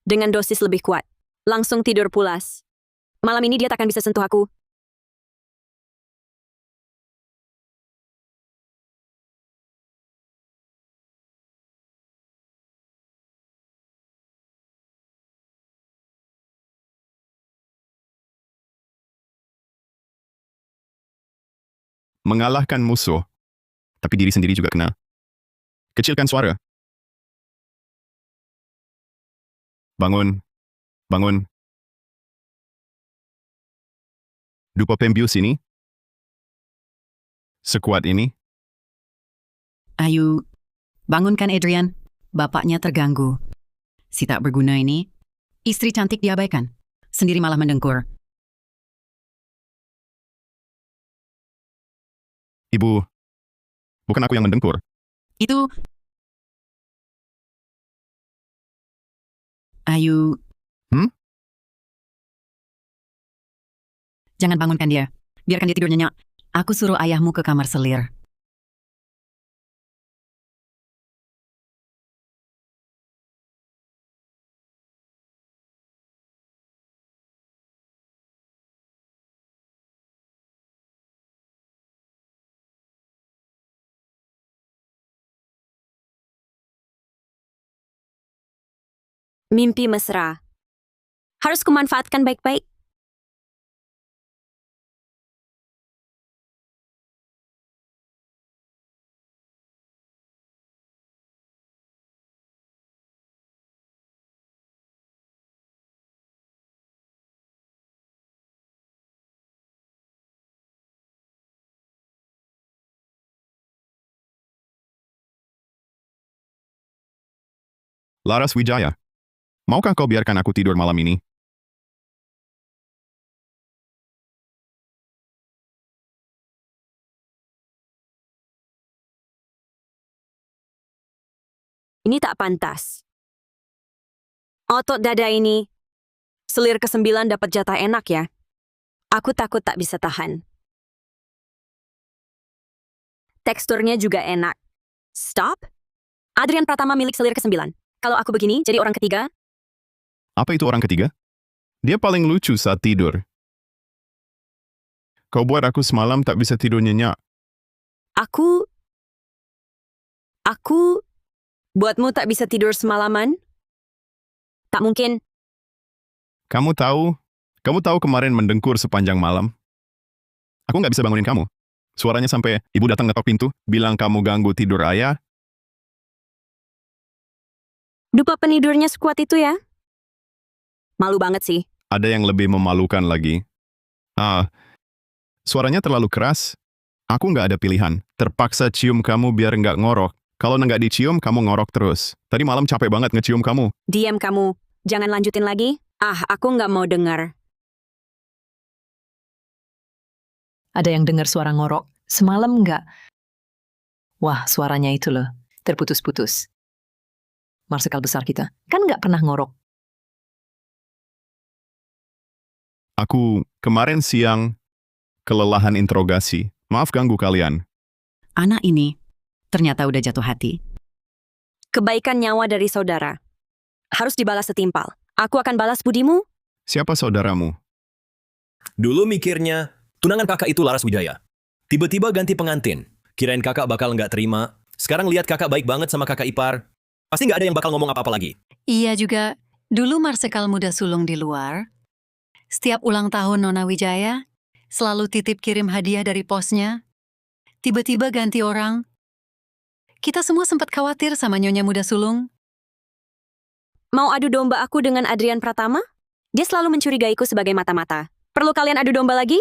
Dengan dosis lebih kuat. Langsung tidur pulas. Malam ini dia takkan bisa sentuh aku. Mengalahkan musuh. Tapi diri sendiri juga kena. Kecilkan suara. Bangun. Bangun. Dupa pembius ini? Sekuat ini? Ayo, bangunkan Adrian. Bapaknya terganggu. Si tak berguna ini, istri cantik diabaikan. Sendiri malah mendengkur. Ibu, bukan aku yang mendengkur. Itu... Ayo... Jangan bangunkan dia. Biarkan dia tidur nyenyak. Aku suruh ayahmu ke kamar selir. Mimpi mesra. Harus kumanfaatkan baik-baik. Laras Wijaya, maukah kau biarkan aku tidur malam ini? Ini tak pantas. Otot dada ini, selir ke-9 dapat jatah enak ya. Aku takut tak bisa tahan. Teksturnya juga enak. Stop. Adrian Pratama milik selir ke-9. Kalau aku begini, jadi orang ketiga? Apa itu orang ketiga? Dia paling lucu saat tidur. Kau buat aku semalam tak bisa tidur nyenyak. Aku... Buatmu tak bisa tidur semalaman? Tak mungkin. Kamu tahu kemarin mendengkur sepanjang malam? Aku nggak bisa bangunin kamu. Suaranya sampai ibu datang ngetok pintu, bilang kamu ganggu tidur ayah. Dupa penidurnya sekuat itu ya? Malu banget sih. Ada yang lebih memalukan lagi. Suaranya terlalu keras. Aku nggak ada pilihan. Terpaksa cium kamu biar nggak ngorok. Kalau nggak dicium, kamu ngorok terus. Tadi malam capek banget ngecium kamu. Diam kamu. Jangan lanjutin lagi. Aku nggak mau dengar. Ada yang dengar suara ngorok? Semalam nggak? Wah, suaranya itu loh. Terputus-putus. Marsekal besar kita. Kan nggak pernah ngorok. Aku kemarin siang kelelahan interogasi. Maaf ganggu kalian. Anak ini ternyata udah jatuh hati. Kebaikan nyawa dari saudara harus dibalas setimpal. Aku akan balas budimu. Siapa saudaramu? Dulu mikirnya, tunangan kakak itu Laras Wijaya. Tiba-tiba ganti pengantin. Kirain kakak bakal nggak terima. Sekarang lihat kakak baik banget sama kakak ipar. Pasti nggak ada yang bakal ngomong apa-apa lagi. Iya juga, dulu Marsekal muda sulung di luar. Setiap ulang tahun Nona Wijaya, selalu titip kirim hadiah dari posnya. Tiba-tiba ganti orang. Kita semua sempat khawatir sama Nyonya muda sulung. Mau adu domba aku dengan Adrian Pratama? Dia selalu mencurigaiku sebagai mata-mata. Perlu kalian adu domba lagi?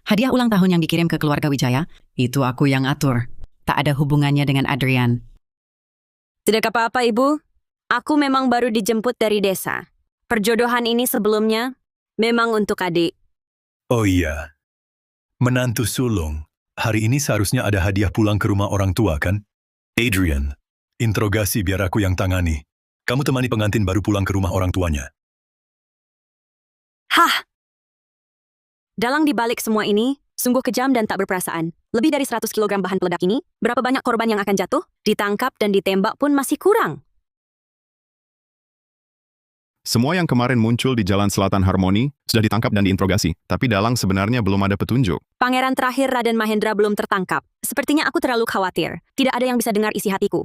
Hadiah ulang tahun yang dikirim ke keluarga Wijaya, itu aku yang atur. Tak ada hubungannya dengan Adrian. Tidak apa-apa, Ibu. Aku memang baru dijemput dari desa. Perjodohan ini sebelumnya memang untuk adik. Oh iya. Menantu sulung. Hari ini seharusnya ada hadiah pulang ke rumah orang tua, kan? Adrian, interogasi biar aku yang tangani. Kamu temani pengantin baru pulang ke rumah orang tuanya. Hah! Dalang dibalik semua ini, sungguh kejam dan tak berperasaan. Lebih dari 100 kg bahan peledak ini, berapa banyak korban yang akan jatuh, ditangkap dan ditembak pun masih kurang. Semua yang kemarin muncul di Jalan Selatan Harmoni sudah ditangkap dan diinterogasi. Tapi dalang sebenarnya belum ada petunjuk. Pangeran terakhir Raden Mahendra belum tertangkap. Sepertinya aku terlalu khawatir. Tidak ada yang bisa dengar isi hatiku.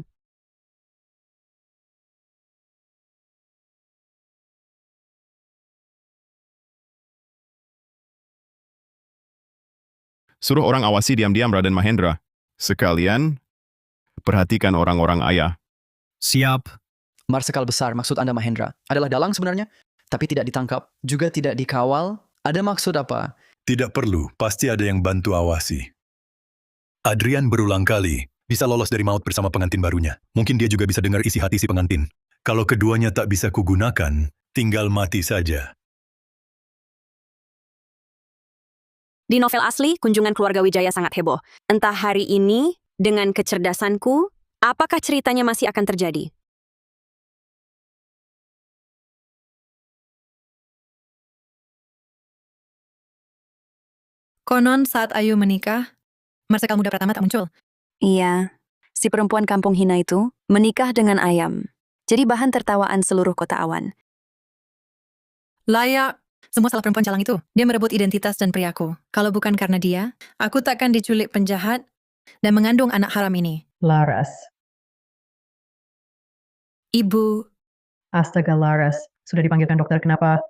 Suruh orang awasi diam-diam Raden Mahendra. Sekalian, perhatikan orang-orang ayah. Siap. Marsekal besar, maksud Anda Mahendra, adalah dalang sebenarnya? Tapi tidak ditangkap, juga tidak dikawal. Ada maksud apa? Tidak perlu, pasti ada yang bantu awasi. Adrian berulang kali bisa lolos dari maut bersama pengantin barunya. Mungkin dia juga bisa dengar isi hati si pengantin. Kalau keduanya tak bisa kugunakan, tinggal mati saja. Di novel asli, kunjungan keluarga Wijaya sangat heboh. Entah hari ini, dengan kecerdasanku, apakah ceritanya masih akan terjadi? Konon saat Ayu menikah, Marsekal muda Pratama tak muncul. Iya, si perempuan kampung hina itu menikah dengan ayam. Jadi bahan tertawaan seluruh kota awan. Layak. Semua salah perempuan calang itu. Dia merebut identitas dan priaku. Kalau bukan karena dia, aku takkan diculik penjahat dan mengandung anak haram ini. Laras. Ibu. Astaga Laras, sudah dipanggilkan dokter kenapa?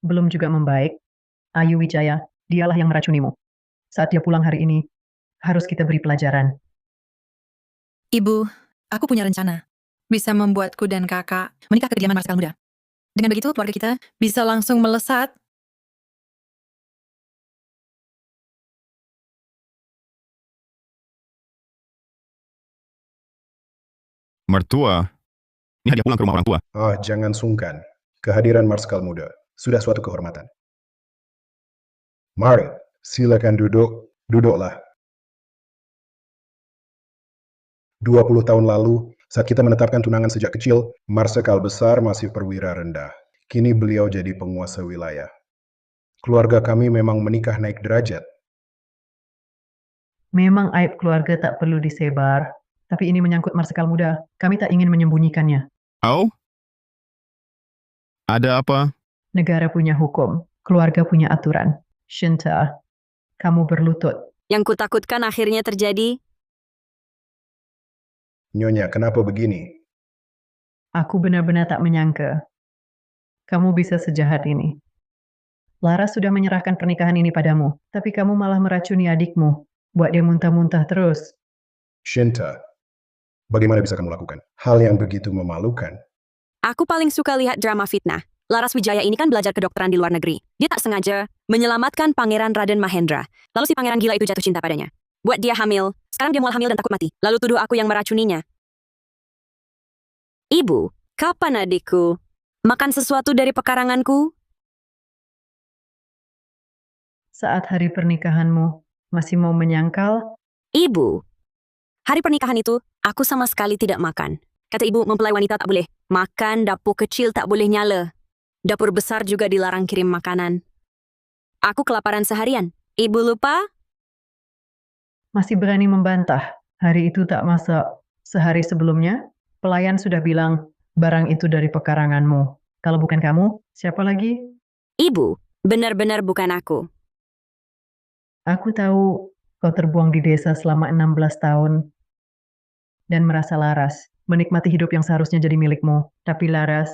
Belum juga membaik. Ayu Wijaya, dialah yang meracunimu. Saat dia pulang hari ini, harus kita beri pelajaran. Ibu, aku punya rencana. Bisa membuatku dan kakak menikah ke kediaman Marsekal muda. Dengan begitu, keluarga kita bisa langsung melesat. Mertua? Ini hadiah pulang ke rumah orang tua. Jangan sungkan. Kehadiran Marsekal muda sudah suatu kehormatan. Mari, silakan duduk. Duduklah. 20 tahun lalu, saat kita menetapkan tunangan sejak kecil, Marsekal besar masih perwira rendah. Kini beliau jadi penguasa wilayah. Keluarga kami memang menikah naik derajat. Memang aib keluarga tak perlu disebar, tapi ini menyangkut Marsekal muda. Kami tak ingin menyembunyikannya. Oh? Ada apa? Negara punya hukum, keluarga punya aturan. Shinta, kamu berlutut. Yang kutakutkan akhirnya terjadi. Nyonya, kenapa begini? Aku benar-benar tak menyangka kamu bisa sejahat ini. Laras sudah menyerahkan pernikahan ini padamu, tapi kamu malah meracuni adikmu, buat dia muntah-muntah terus. Shinta, Bagaimana bisa kamu lakukan hal yang begitu memalukan? Aku paling suka lihat drama fitnah. Laras Wijaya ini kan belajar kedokteran di luar negeri. Dia tak sengaja menyelamatkan Pangeran Raden Mahendra. Lalu si pangeran gila itu jatuh cinta padanya. Buat dia hamil. Sekarang dia mual hamil dan takut mati. Lalu tuduh aku yang meracuninya. Ibu, kapan adikku makan sesuatu dari pekaranganku? Saat hari pernikahanmu, masih mau menyangkal? Ibu, hari pernikahan itu aku sama sekali tidak makan. Kata ibu, mempelai wanita tak boleh makan, dapur kecil tak boleh nyala. Dapur besar juga dilarang kirim makanan. Aku kelaparan seharian. Ibu lupa? Masih berani membantah. Hari itu tak masak. Sehari sebelumnya, pelayan sudah bilang, barang itu dari pekaranganmu. Kalau bukan kamu, siapa lagi? Ibu, benar-benar bukan aku. Aku tahu kau terbuang di desa selama 16 tahun dan merasa laras, menikmati hidup yang seharusnya jadi milikmu. Tapi Laras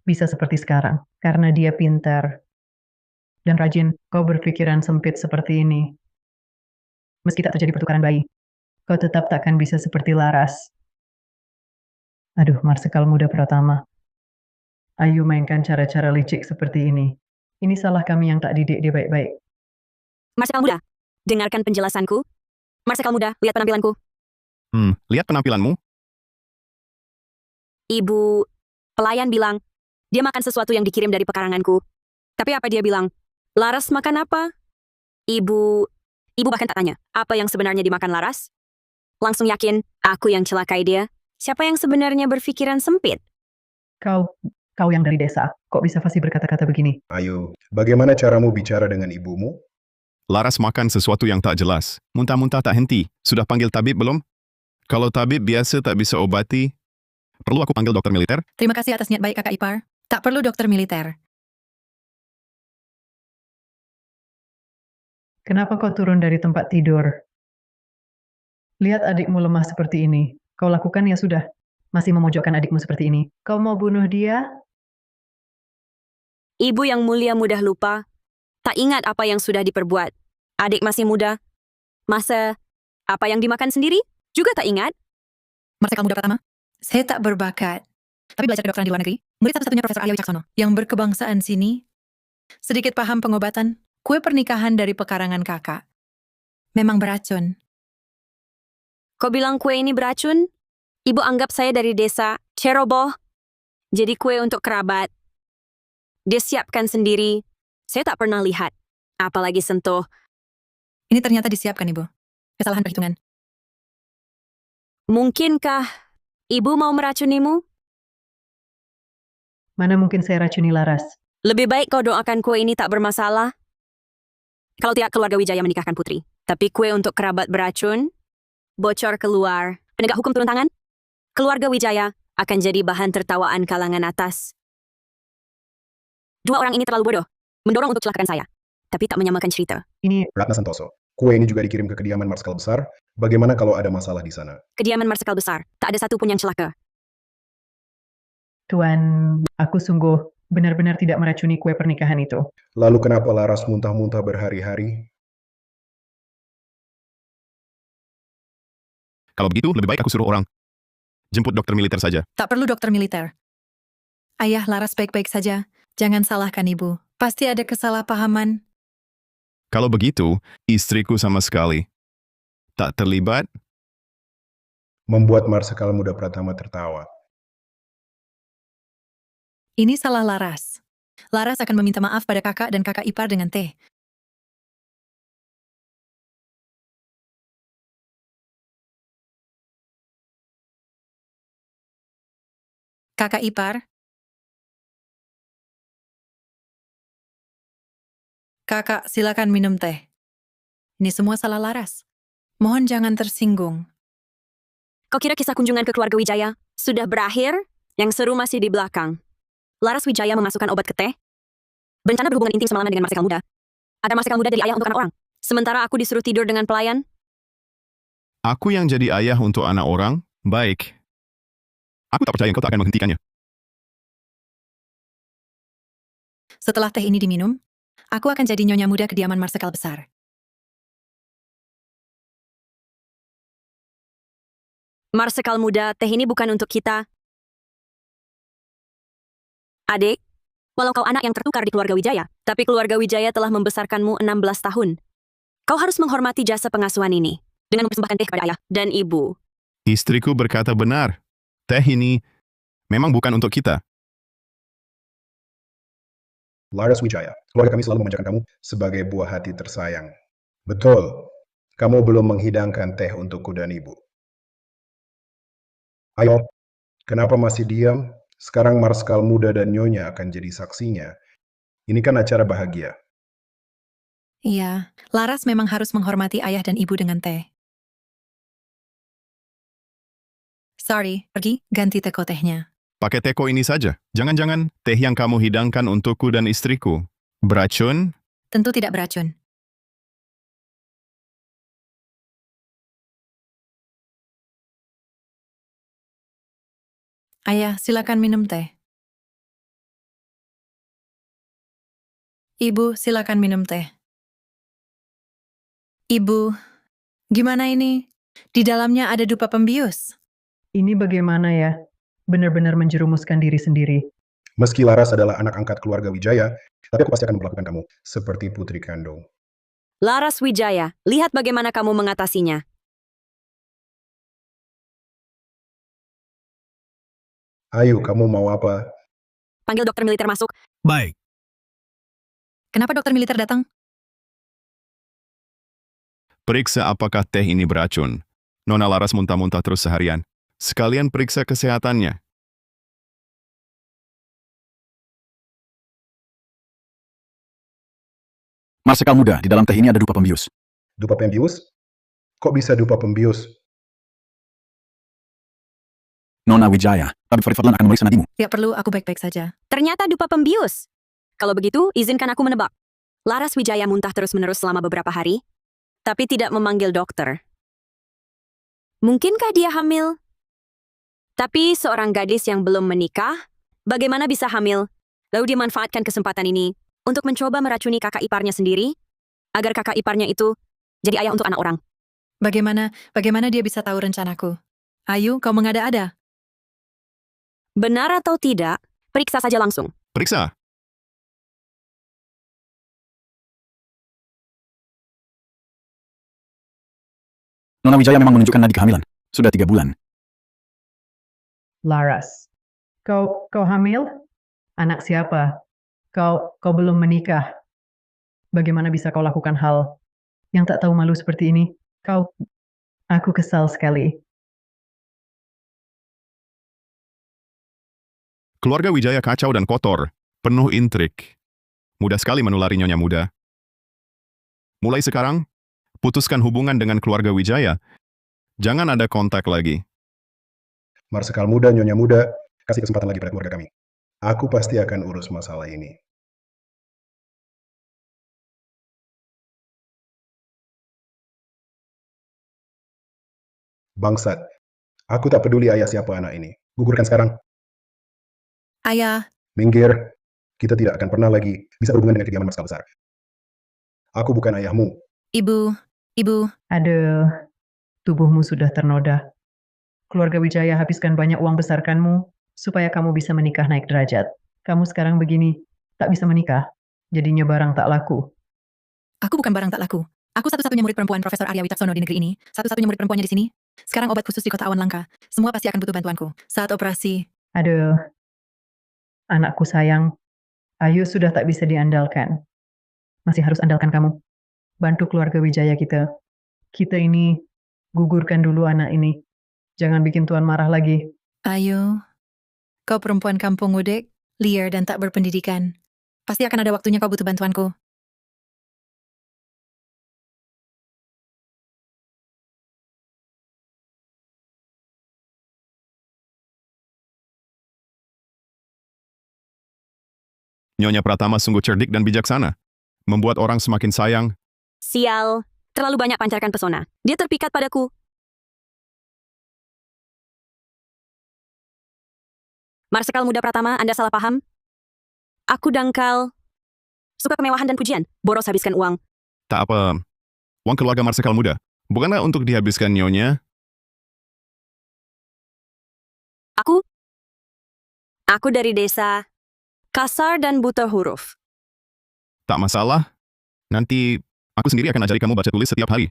bisa seperti sekarang karena dia pintar dan rajin. Kau berpikiran sempit seperti ini. Meski tak terjadi pertukaran bayi, kau tetap takkan bisa seperti Laras. Aduh, Marsekal muda Pratama. Ayu mainkan cara-cara licik seperti ini. Ini salah kami yang tak didik dia baik-baik. Marsekal muda, dengarkan penjelasanku. Marsekal muda, lihat penampilanku. Lihat penampilanmu. Ibu, pelayan bilang, dia makan sesuatu yang dikirim dari pekaranganku. Tapi apa dia bilang? Laras makan apa? Ibu bahkan tak tanya, apa yang sebenarnya dimakan Laras? Langsung yakin, aku yang celakai dia. Siapa yang sebenarnya berpikiran sempit? Kau yang dari desa, kok bisa fasih berkata-kata begini? Ayu, bagaimana caramu bicara dengan ibumu? Laras makan sesuatu yang tak jelas. Muntah-muntah tak henti. Sudah panggil tabib belum? Kalau tabib biasa tak bisa obati, perlu aku panggil dokter militer? Terima kasih atas niat baik kakak ipar. Tak perlu dokter militer. Kenapa kau turun dari tempat tidur? Lihat adikmu lemah seperti ini. Kau lakukan ya sudah. Masih memojokkan adikmu seperti ini. Kau mau bunuh dia? Ibu yang mulia mudah lupa. Tak ingat apa yang sudah diperbuat. Adik masih muda. Masa apa yang dimakan sendiri juga tak ingat. Marsekal muda Pratama, saya tak berbakat. Tapi belajar kedokteran di luar negeri. Murid satu-satunya Profesor Arya Wicaksono yang berkebangsaan sini. Sedikit paham pengobatan. Kue pernikahan dari pekarangan kakak. Memang beracun. Kau bilang kue ini beracun? Ibu anggap saya dari desa Ceroboh. Jadi kue untuk kerabat. Dia siapkan sendiri. Saya tak pernah lihat. Apalagi sentuh. Ini ternyata disiapkan, Ibu. Kesalahan perhitungan. Mungkinkah ibu mau meracunimu? Mana mungkin saya racuni Laras? Lebih baik kau doakan kue ini tak bermasalah. Kalau tidak, keluarga Wijaya menikahkan putri. Tapi kue untuk kerabat beracun, bocor keluar. Penegak hukum turun tangan. Keluarga Wijaya akan jadi bahan tertawaan kalangan atas. Dua orang ini terlalu bodoh. Mendorong untuk celakakan saya. Tapi tak menyamakan cerita. Ini Ratna Santoso, kue ini juga dikirim ke kediaman Marskal Besar. Bagaimana kalau ada masalah di sana? Kediaman Marsekal Besar. Tak ada satupun yang celaka. Tuan, aku sungguh benar-benar tidak meracuni kue pernikahan itu. Lalu kenapa Laras muntah-muntah berhari-hari? Kalau begitu, lebih baik aku suruh orang jemput dokter militer saja. Tak perlu dokter militer. Ayah Laras baik-baik saja. Jangan salahkan ibu. Pasti ada kesalahpahaman. Kalau begitu, istriku sama sekali tak terlibat. Membuat Marsekal muda Pratama tertawa. Ini salah Laras. Laras akan meminta maaf pada kakak dan kakak ipar dengan teh. Kakak ipar. Kakak, silakan minum teh. Ini semua salah Laras. Mohon jangan tersinggung. Kau kira kisah kunjungan ke keluarga Wijaya sudah berakhir? Yang seru masih di belakang. Laras Wijaya memasukkan obat ke teh. Berencana berhubungan intim semalaman dengan Marsekal muda. Ada Marsekal muda jadi ayah untuk anak orang. Sementara aku disuruh tidur dengan pelayan. Aku yang jadi ayah untuk anak orang? Baik. Aku tak percaya kau tak akan menghentikannya. Setelah teh ini diminum, aku akan jadi nyonya muda kediaman Marsekal Besar. Marsekal muda, teh ini bukan untuk kita. Adik, walau kau anak yang tertukar di keluarga Wijaya, tapi keluarga Wijaya telah membesarkanmu 16 tahun. Kau harus menghormati jasa pengasuhan ini dengan mempersembahkan teh kepada ayah dan ibu. Istriku berkata benar. Teh ini memang bukan untuk kita. Laras Wijaya, keluarga kami selalu memanjakan kamu sebagai buah hati tersayang. Betul, kamu belum menghidangkan teh untukku dan ibu. Ayo, kenapa masih diam? Sekarang Marskal muda dan Nyonya akan jadi saksinya. Ini kan acara bahagia. Iya, Laras memang harus menghormati ayah dan ibu dengan teh. Sorry, pergi, ganti teko tehnya. Pakai teko ini saja. Jangan-jangan teh yang kamu hidangkan untukku dan istriku beracun? Tentu tidak beracun. Ayah, silakan minum teh. Ibu, silakan minum teh. Ibu, gimana ini? Di dalamnya ada dupa pembius. Ini bagaimana ya? Benar-benar menjerumuskan diri sendiri. Meski Laras adalah anak angkat keluarga Wijaya, tapi aku pasti akan memperlakukan kamu seperti putri kandung. Laras Wijaya, lihat bagaimana kamu mengatasinya. Ayo, kamu mau apa? Panggil dokter militer masuk. Baik. Kenapa dokter militer datang? Periksa apakah teh ini beracun. Nona Laras muntah-muntah terus seharian. Sekalian periksa kesehatannya. Marsekal muda, di dalam teh ini ada dupa pembius. Dupa pembius? Kok bisa dupa pembius? Nona Wijaya, Tabib Farid Fadlan akan memeriksa nadimu. Tidak perlu, aku baik-baik saja. Ternyata dupa pembius. Kalau begitu, izinkan aku menebak. Laras Wijaya muntah terus-menerus selama beberapa hari, tapi tidak memanggil dokter. Mungkinkah dia hamil? Tapi seorang gadis yang belum menikah, bagaimana bisa hamil? Lalu dia manfaatkan kesempatan ini untuk mencoba meracuni kakak iparnya sendiri, agar kakak iparnya itu jadi ayah untuk anak orang. Bagaimana dia bisa tahu rencanaku? Ayu, kau mengada-ada. Benar atau tidak, periksa saja langsung. Periksa. Nona Wijaya memang menunjukkan nadi kehamilan. Sudah 3 bulan. Laras, kau hamil? Anak siapa? Kau belum menikah. Bagaimana bisa kau lakukan hal yang tak tahu malu seperti ini? Aku kesal sekali. Keluarga Wijaya kacau dan kotor, penuh intrik. Mudah sekali menulari Nyonya muda. Mulai sekarang, putuskan hubungan dengan keluarga Wijaya. Jangan ada kontak lagi. Marsekal muda, Nyonya muda, kasih kesempatan lagi pada keluarga kami. Aku pasti akan urus masalah ini. Bangsat, aku tak peduli ayah siapa anak ini. Gugurkan sekarang. Ayah, Minggir, kita tidak akan pernah lagi bisa berhubungan dengan kediaman Marskal besar. Aku bukan ayahmu. ibu. Aduh, tubuhmu sudah ternoda. Keluarga Wijaya habiskan banyak uang besarkanmu supaya kamu bisa menikah naik derajat. Kamu sekarang begini, tak bisa menikah, jadinya barang tak laku. Aku bukan barang tak laku. Aku satu-satunya murid perempuan Profesor Arya Wicaksono di negeri ini. Satu-satunya murid perempuannya di sini. Sekarang obat khusus di kota awan langka. Semua pasti akan butuh bantuanku. Saat operasi. Aduh, anakku sayang, Ayu sudah tak bisa diandalkan. Masih harus andalkan kamu. Bantu keluarga Wijaya kita. Kita ini, gugurkan dulu anak ini. Jangan bikin Tuan marah lagi. Ayu, kau perempuan kampung udek, liar dan tak berpendidikan. Pasti akan ada waktunya kau butuh bantuanku. Nyonya Pratama sungguh cerdik dan bijaksana. Membuat orang semakin sayang. Sial, terlalu banyak pancarkan pesona. Dia terpikat padaku. Marsekal muda Pratama, Anda salah paham. Aku dangkal. Suka kemewahan dan pujian. Boros habiskan uang. Tak apa. Uang keluarga Marsekal muda. Bukanlah untuk dihabiskan Nyonya. Aku dari desa, kasar dan buta huruf. Tak masalah. Nanti aku sendiri akan ajari kamu baca tulis setiap hari.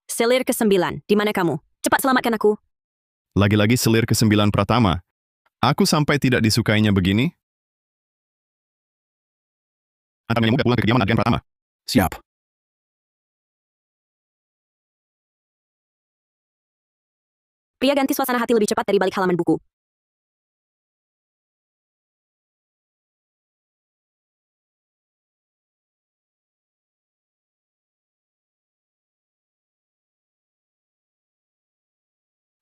Selir ke-9, di mana kamu? Cepat selamatkan aku. Lagi-lagi selir ke-9 Pratama. Aku sampai tidak disukainya begini. Antar Nyonya Muda pulang ke kediaman Adrian Pratama. Siap. Pria ganti suasana hati lebih cepat dari balik halaman buku.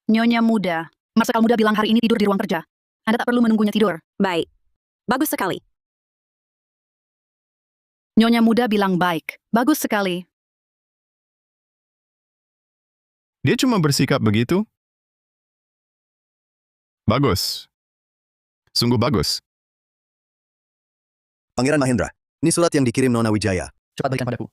Nyonya Muda, Marsekal Muda bilang hari ini tidur di ruang kerja. Anda tak perlu menunggunya tidur. Baik. Bagus sekali. Nyonya Muda bilang baik. Bagus sekali. Dia cuma bersikap begitu. Bagus. Sungguh bagus. Pangeran Mahendra, ini surat yang dikirim Nona Wijaya. Cepat berikan padaku.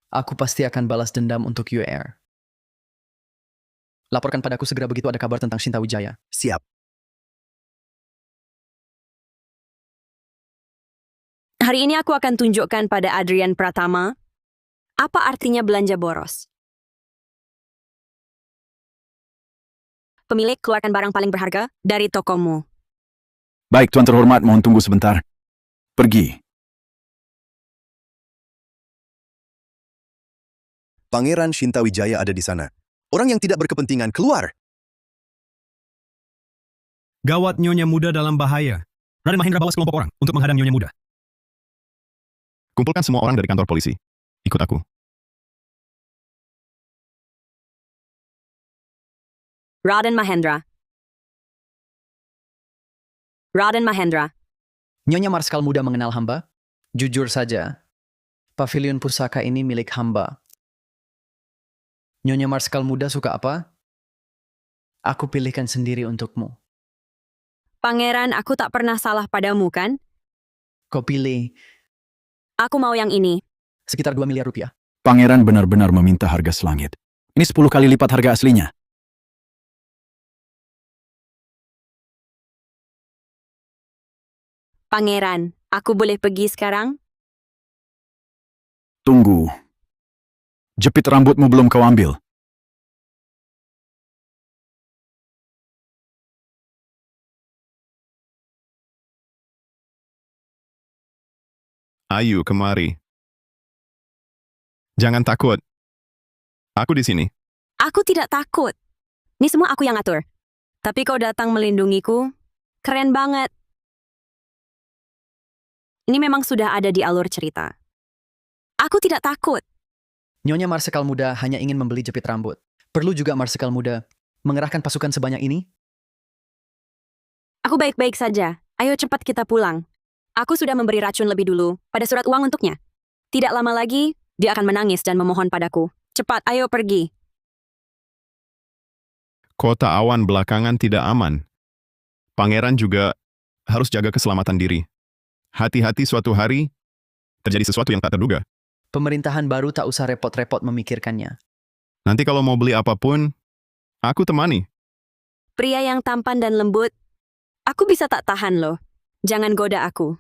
Aku pasti akan balas dendam untuk UAR. Laporkan padaku segera begitu ada kabar tentang Shinta Wijaya. Siap. Hari ini aku akan tunjukkan pada Adrian Pratama apa artinya belanja boros. Pemilik, keluarkan barang paling berharga dari tokomu. Baik, Tuan terhormat, mohon tunggu sebentar. Pergi. Pangeran Shinta Wijaya ada di sana. Orang yang tidak berkepentingan, keluar! Gawat, Nyonya Muda dalam bahaya. Raden Mahendra bawa sekelompok orang untuk menghadang Nyonya Muda. Kumpulkan semua orang dari kantor polisi. Ikut aku. Raden Mahendra. Raden Mahendra. Nyonya Marskal Muda mengenal hamba? Jujur saja, pavilion pusaka ini milik hamba. Nyonya Marskal Muda suka apa? Aku pilihkan sendiri untukmu. Pangeran, aku tak pernah salah padamu, kan? Kau pilih Aku mau yang ini. sekitar 2 miliar rupiah. Pangeran benar-benar meminta harga selangit. Ini 10 kali lipat harga aslinya. Pangeran, aku boleh pergi sekarang? Tunggu. Jepit rambutmu belum kau ambil. Ayo kemari. Jangan takut. Aku di sini. Aku tidak takut. Ini semua aku yang atur. Tapi kau datang melindungiku. Keren banget. Ini memang sudah ada di alur cerita. Aku tidak takut. Nyonya Marsekal Muda hanya ingin membeli jepit rambut. Perlu juga Marsekal Muda mengerahkan pasukan sebanyak ini? Aku baik-baik saja. Ayo cepat kita pulang. Aku sudah memberi racun lebih dulu pada surat uang untuknya. Tidak lama lagi, dia akan menangis dan memohon padaku. Cepat, ayo pergi. Kota awan belakangan tidak aman. Pangeran juga harus jaga keselamatan diri. Hati-hati suatu hari terjadi sesuatu yang tak terduga. Pemerintahan baru tak usah repot-repot memikirkannya. Nanti kalau mau beli apapun, aku temani. Pria yang tampan dan lembut, aku bisa tak tahan loh. Jangan goda aku.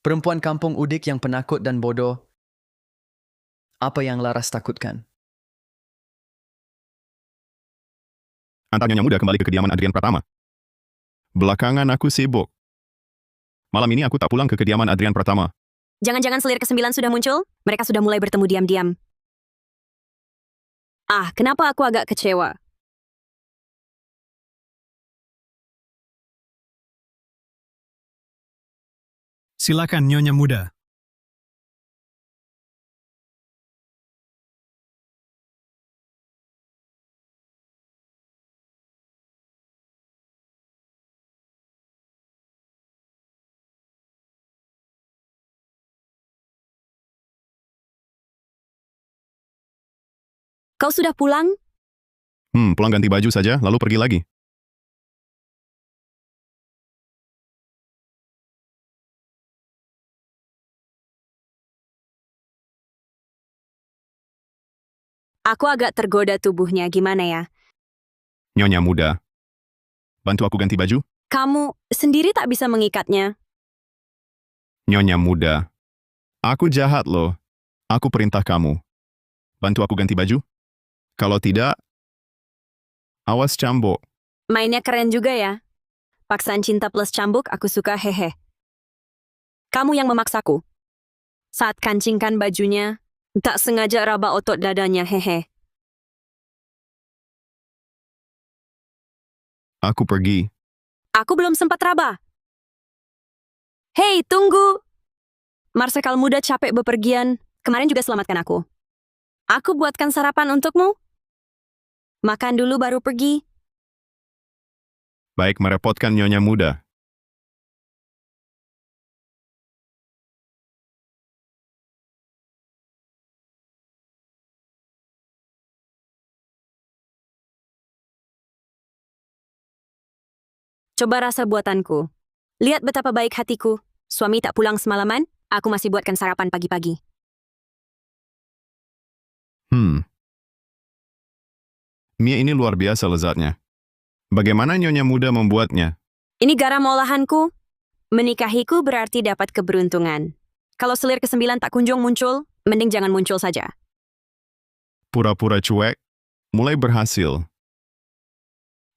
Perempuan kampung Udik yang penakut dan bodoh. Apa yang Laras takutkan? Antar Nyonya Muda kembali ke kediaman Adrian Pratama. Belakangan aku sibuk. Malam ini aku tak pulang ke kediaman Adrian Pratama. Jangan-jangan selir ke-9 sudah muncul? Mereka sudah mulai bertemu diam-diam. Kenapa aku agak kecewa? Silakan, Nyonya Muda. Kau sudah pulang? Pulang ganti baju saja, lalu pergi lagi. Aku agak tergoda tubuhnya, gimana ya? Nyonya muda, bantu aku ganti baju? Kamu sendiri tak bisa mengikatnya. Nyonya muda, aku jahat loh. Aku perintah kamu. Bantu aku ganti baju? Kalau tidak, awas cambuk. Mainnya keren juga ya. Paksaan cinta plus cambuk, aku suka hehe. Kamu yang memaksaku. Saat kancingkan bajunya, tak sengaja raba otot dadanya, hehe. Aku pergi. Aku belum sempat raba. Hei, tunggu! Marsekal muda capek bepergian. Kemarin juga selamatkan aku. Aku buatkan sarapan untukmu. Makan dulu baru pergi. Baik merepotkan nyonya muda. Coba rasa buatanku. Lihat betapa baik hatiku. Suami tak pulang semalaman, aku masih buatkan sarapan pagi-pagi. Mie ini luar biasa lezatnya. Bagaimana nyonya muda membuatnya? Ini garam olahanku. Menikahiku berarti dapat keberuntungan. Kalau selir ke-9 tak kunjung muncul, mending jangan muncul saja. Pura-pura cuek, mulai berhasil.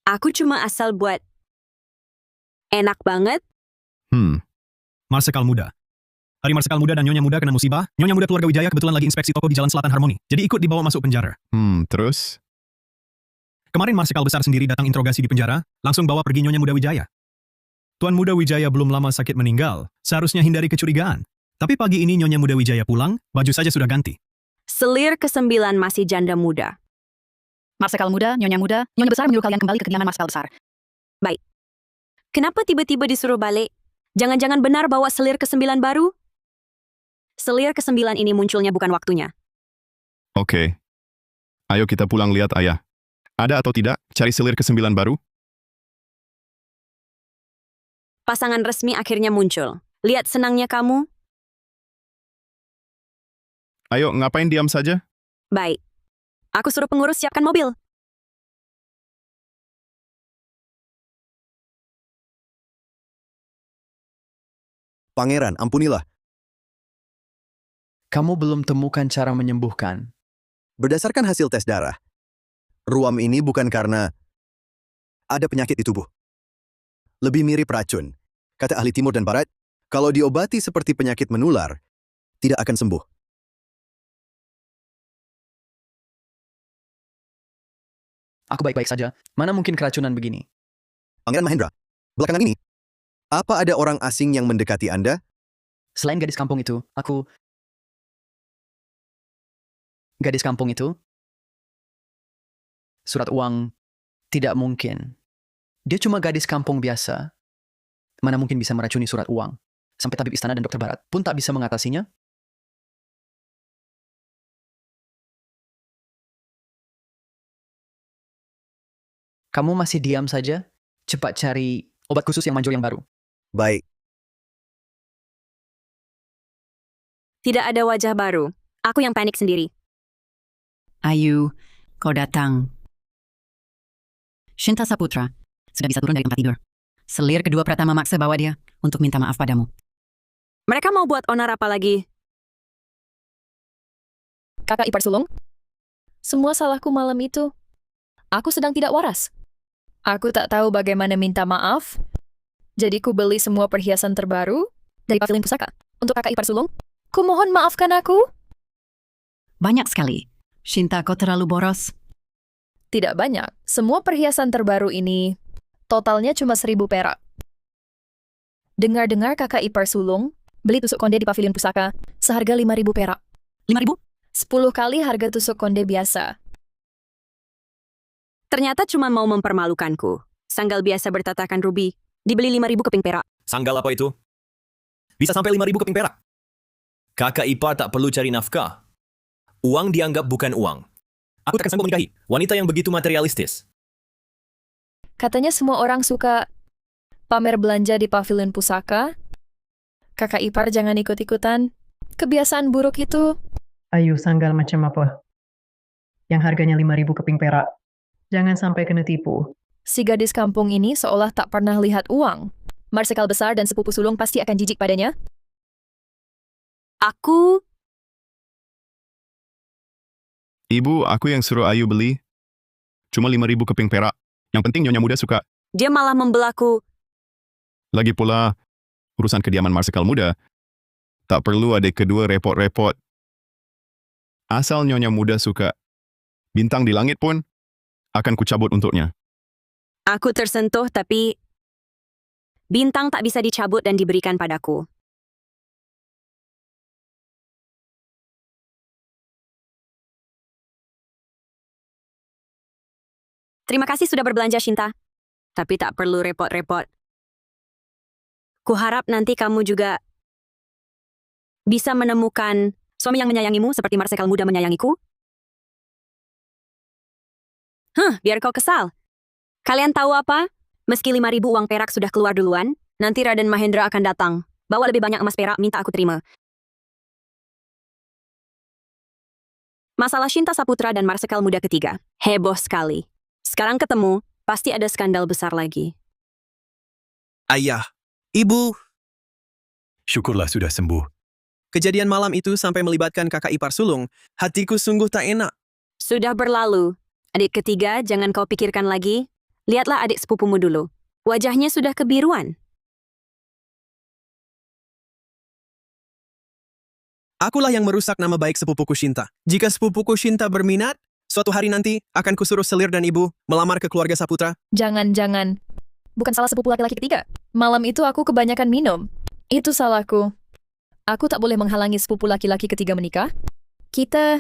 Aku cuma asal buat. Enak banget. Marsekal muda. Hari Marsekal muda dan Nyonya muda kena musibah. Nyonya muda keluarga Wijaya kebetulan lagi inspeksi toko di Jalan Selatan Harmoni. Jadi ikut dibawa masuk penjara. Terus? Kemarin Marsekal besar sendiri datang interogasi di penjara, langsung bawa pergi Nyonya muda Wijaya. Tuan muda Wijaya belum lama sakit meninggal, seharusnya hindari kecurigaan. Tapi pagi ini Nyonya muda Wijaya pulang, baju saja sudah ganti. Selir ke-9 masih janda muda. Marsekal muda, Nyonya besar menyuruh kalian kembali ke kediaman Marsekal besar. Baik. Kenapa tiba-tiba disuruh balik? Jangan-jangan benar bawa selir ke-9 baru? Selir ke-9 ini munculnya bukan waktunya. Oke. Ayo kita pulang lihat ayah. Ada atau tidak, cari selir ke-9 baru? Pasangan resmi akhirnya muncul. Lihat senangnya kamu. Ayo, ngapain diam saja? Baik. Aku suruh pengurus siapkan mobil. Pangeran, ampunilah. Kamu belum temukan cara menyembuhkan. Berdasarkan hasil tes darah, ruam ini bukan karena ada penyakit di tubuh. Lebih mirip racun. Kata ahli timur dan barat, kalau diobati seperti penyakit menular, tidak akan sembuh. Aku baik-baik saja. Mana mungkin keracunan begini? Pangeran Mahendra, belakangan ini, apa ada orang asing yang mendekati Anda? Selain gadis kampung itu, gadis kampung itu? Surat uang? Tidak mungkin. Dia cuma gadis kampung biasa. Mana mungkin bisa meracuni surat uang? Sampai tabib istana dan dokter barat pun tak bisa mengatasinya? Kamu masih diam saja? Cepat cari obat khusus yang manjur yang baru. Baik. Tidak ada wajah baru. Aku yang panik sendiri. Ayu, kau datang. Shinta Saputra, sudah bisa turun dari tempat tidur. Selir kedua Pratama maksa bawa dia untuk minta maaf padamu. Mereka mau buat onar apa lagi? Kakak ipar sulung? Semua salahku malam itu. Aku sedang tidak waras. Aku tak tahu bagaimana minta maaf. Jadi ku beli semua perhiasan terbaru dari pavilion pusaka. Untuk kakak ipar sulung, ku mohon maafkan aku. Banyak sekali. Shinta, kau terlalu boros. Tidak banyak. Semua perhiasan terbaru ini totalnya cuma 1.000 perak. Dengar-dengar kakak ipar sulung beli tusuk konde di pavilion pusaka seharga 5.000 perak. 5.000? 10 kali harga tusuk konde biasa. Ternyata cuma mau mempermalukanku. Sanggal biasa bertatakan rubi, dibeli 5.000 keping perak. Sanggal apa itu? Bisa sampai 5.000 keping perak. Kakak ipar tak perlu cari nafkah. Uang dianggap bukan uang. Aku takkan sanggup menikahi wanita yang begitu materialistis. Katanya semua orang suka pamer belanja di pavilion pusaka. Kakak ipar jangan ikut-ikutan. Kebiasaan buruk itu. Ayu, sanggal macam apa? yang harganya 5.000 keping perak. Jangan sampai kena tipu. Si gadis kampung ini seolah tak pernah lihat uang. Marsekal besar dan sepupu sulung pasti akan jijik padanya. Aku Ibu, aku yang suruh Ayu beli. Cuma 5.000 keping perak. Yang penting Nyonya Muda suka. dia malah membelaku. Lagi pula, urusan kediaman Marsekal Muda, tak perlu adik kedua repot-repot. Asal Nyonya Muda suka, bintang di langit pun akan kucabut untuknya. Aku tersentuh tapi bintang tak bisa dicabut dan diberikan padaku. Terima kasih sudah berbelanja, Shinta. Tapi tak perlu repot-repot. Kuharap nanti kamu juga bisa menemukan suami yang menyayangimu seperti Marsekal Muda menyayangiku. Biar kau kesal. Kalian tahu apa? Meski 5.000 uang perak sudah keluar duluan, nanti Raden Mahendra akan datang. Bawa lebih banyak emas perak, minta aku terima. Masalah Shinta Saputra dan Marsekal Muda ketiga. Heboh sekali. Sekarang ketemu, pasti ada skandal besar lagi. Ayah, Ibu, Syukurlah sudah sembuh. kejadian malam itu sampai melibatkan kakak ipar sulung. Hatiku sungguh tak enak. Sudah berlalu. Adik ketiga, jangan kau pikirkan lagi. Lihatlah adik sepupumu dulu. Wajahnya sudah kebiruan. Akulah yang merusak nama baik sepupuku Shinta. Jika sepupuku Shinta berminat, suatu hari nanti akan kusuruh selir dan ibu melamar ke keluarga Saputra. Jangan. Bukan salah sepupu laki-laki ketiga. Malam itu aku kebanyakan minum. Itu salahku. Aku tak boleh menghalangi sepupu laki-laki ketiga menikah. Kita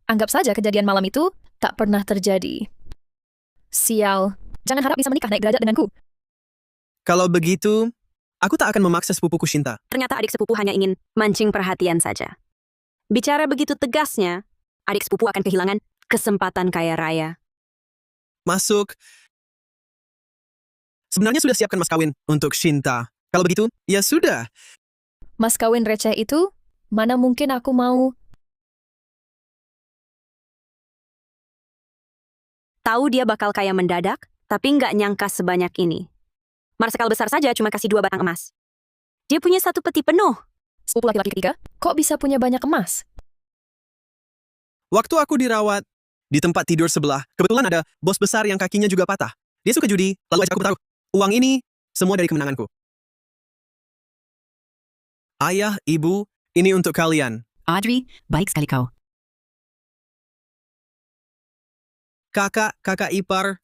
anggap saja kejadian malam itu tak pernah terjadi. Sial. Jangan harap bisa menikah naik derajat denganku. Kalau begitu, aku tak akan memaksa sepupuku Shinta. Ternyata adik sepupu hanya ingin mancing perhatian saja. Bicara begitu tegasnya, adik sepupu akan kehilangan kesempatan kaya raya. Masuk. Sebenarnya sudah siapkan mas kawin untuk Shinta. Kalau begitu, ya sudah. Mas kawin receh itu, mana mungkin aku mau. Tahu dia bakal kaya mendadak, tapi nggak nyangka sebanyak ini. Marsekal besar saja cuma kasih 2 batang emas. Dia punya 1 peti penuh. Sepupu laki-laki ketiga, kok bisa punya banyak emas? Waktu aku dirawat di tempat tidur sebelah, kebetulan ada bos besar yang kakinya juga patah. Dia suka judi, lalu ajak aku bertaruh. Uang ini semua dari kemenanganku. Ayah, ibu, ini untuk kalian. Adri, baik sekali kau. Kakak ipar.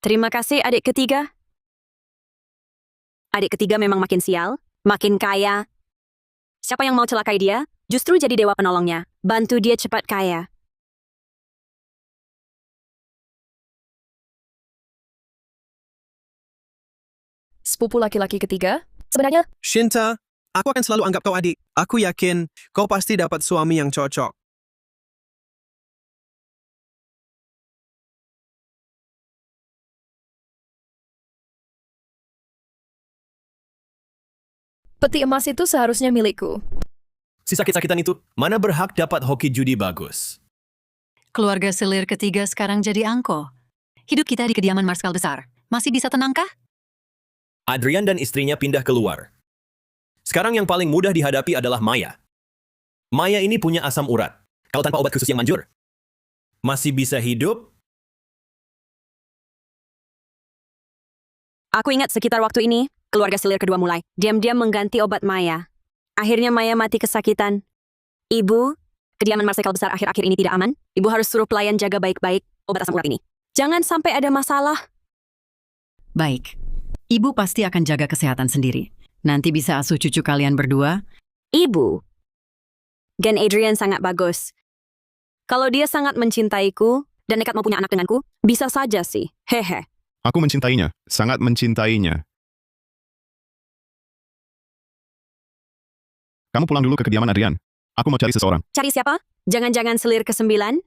Terima kasih adik ketiga. Adik ketiga memang makin sial, makin kaya. Siapa yang mau celakai dia, justru jadi dewa penolongnya. Bantu dia cepat kaya. Sepupu laki-laki ketiga, sebenarnya Shinta, aku akan selalu anggap kau adik. Aku yakin kau pasti dapat suami yang cocok. peti emas itu seharusnya milikku. Si sakit-sakitan itu, mana berhak dapat hoki judi bagus? Keluarga selir ketiga sekarang jadi angko. Hidup kita di kediaman Marsekal besar. Masih bisa tenangkah? Adrian dan istrinya pindah keluar. Sekarang yang paling mudah dihadapi adalah Maya. Maya ini punya asam urat. Kalau tanpa obat khusus yang manjur, masih bisa hidup? Aku ingat sekitar waktu ini, keluarga selir kedua mulai diam-diam mengganti obat Maya. Akhirnya Maya mati kesakitan. Ibu, kediaman Marsekal besar akhir-akhir ini tidak aman. Ibu harus suruh pelayan jaga baik-baik obat asam urat ini. Jangan sampai ada masalah. Baik. Ibu pasti akan jaga kesehatan sendiri. Nanti bisa asuh cucu kalian berdua. Ibu, Gen Adrian sangat bagus. Kalau dia sangat mencintaiku dan nekat mau punya anak denganku, bisa saja sih. Hehe. Aku mencintainya, sangat mencintainya. Kamu pulang dulu ke kediaman Adrian. Aku mau cari seseorang. Cari siapa? Jangan-jangan selir ke-9?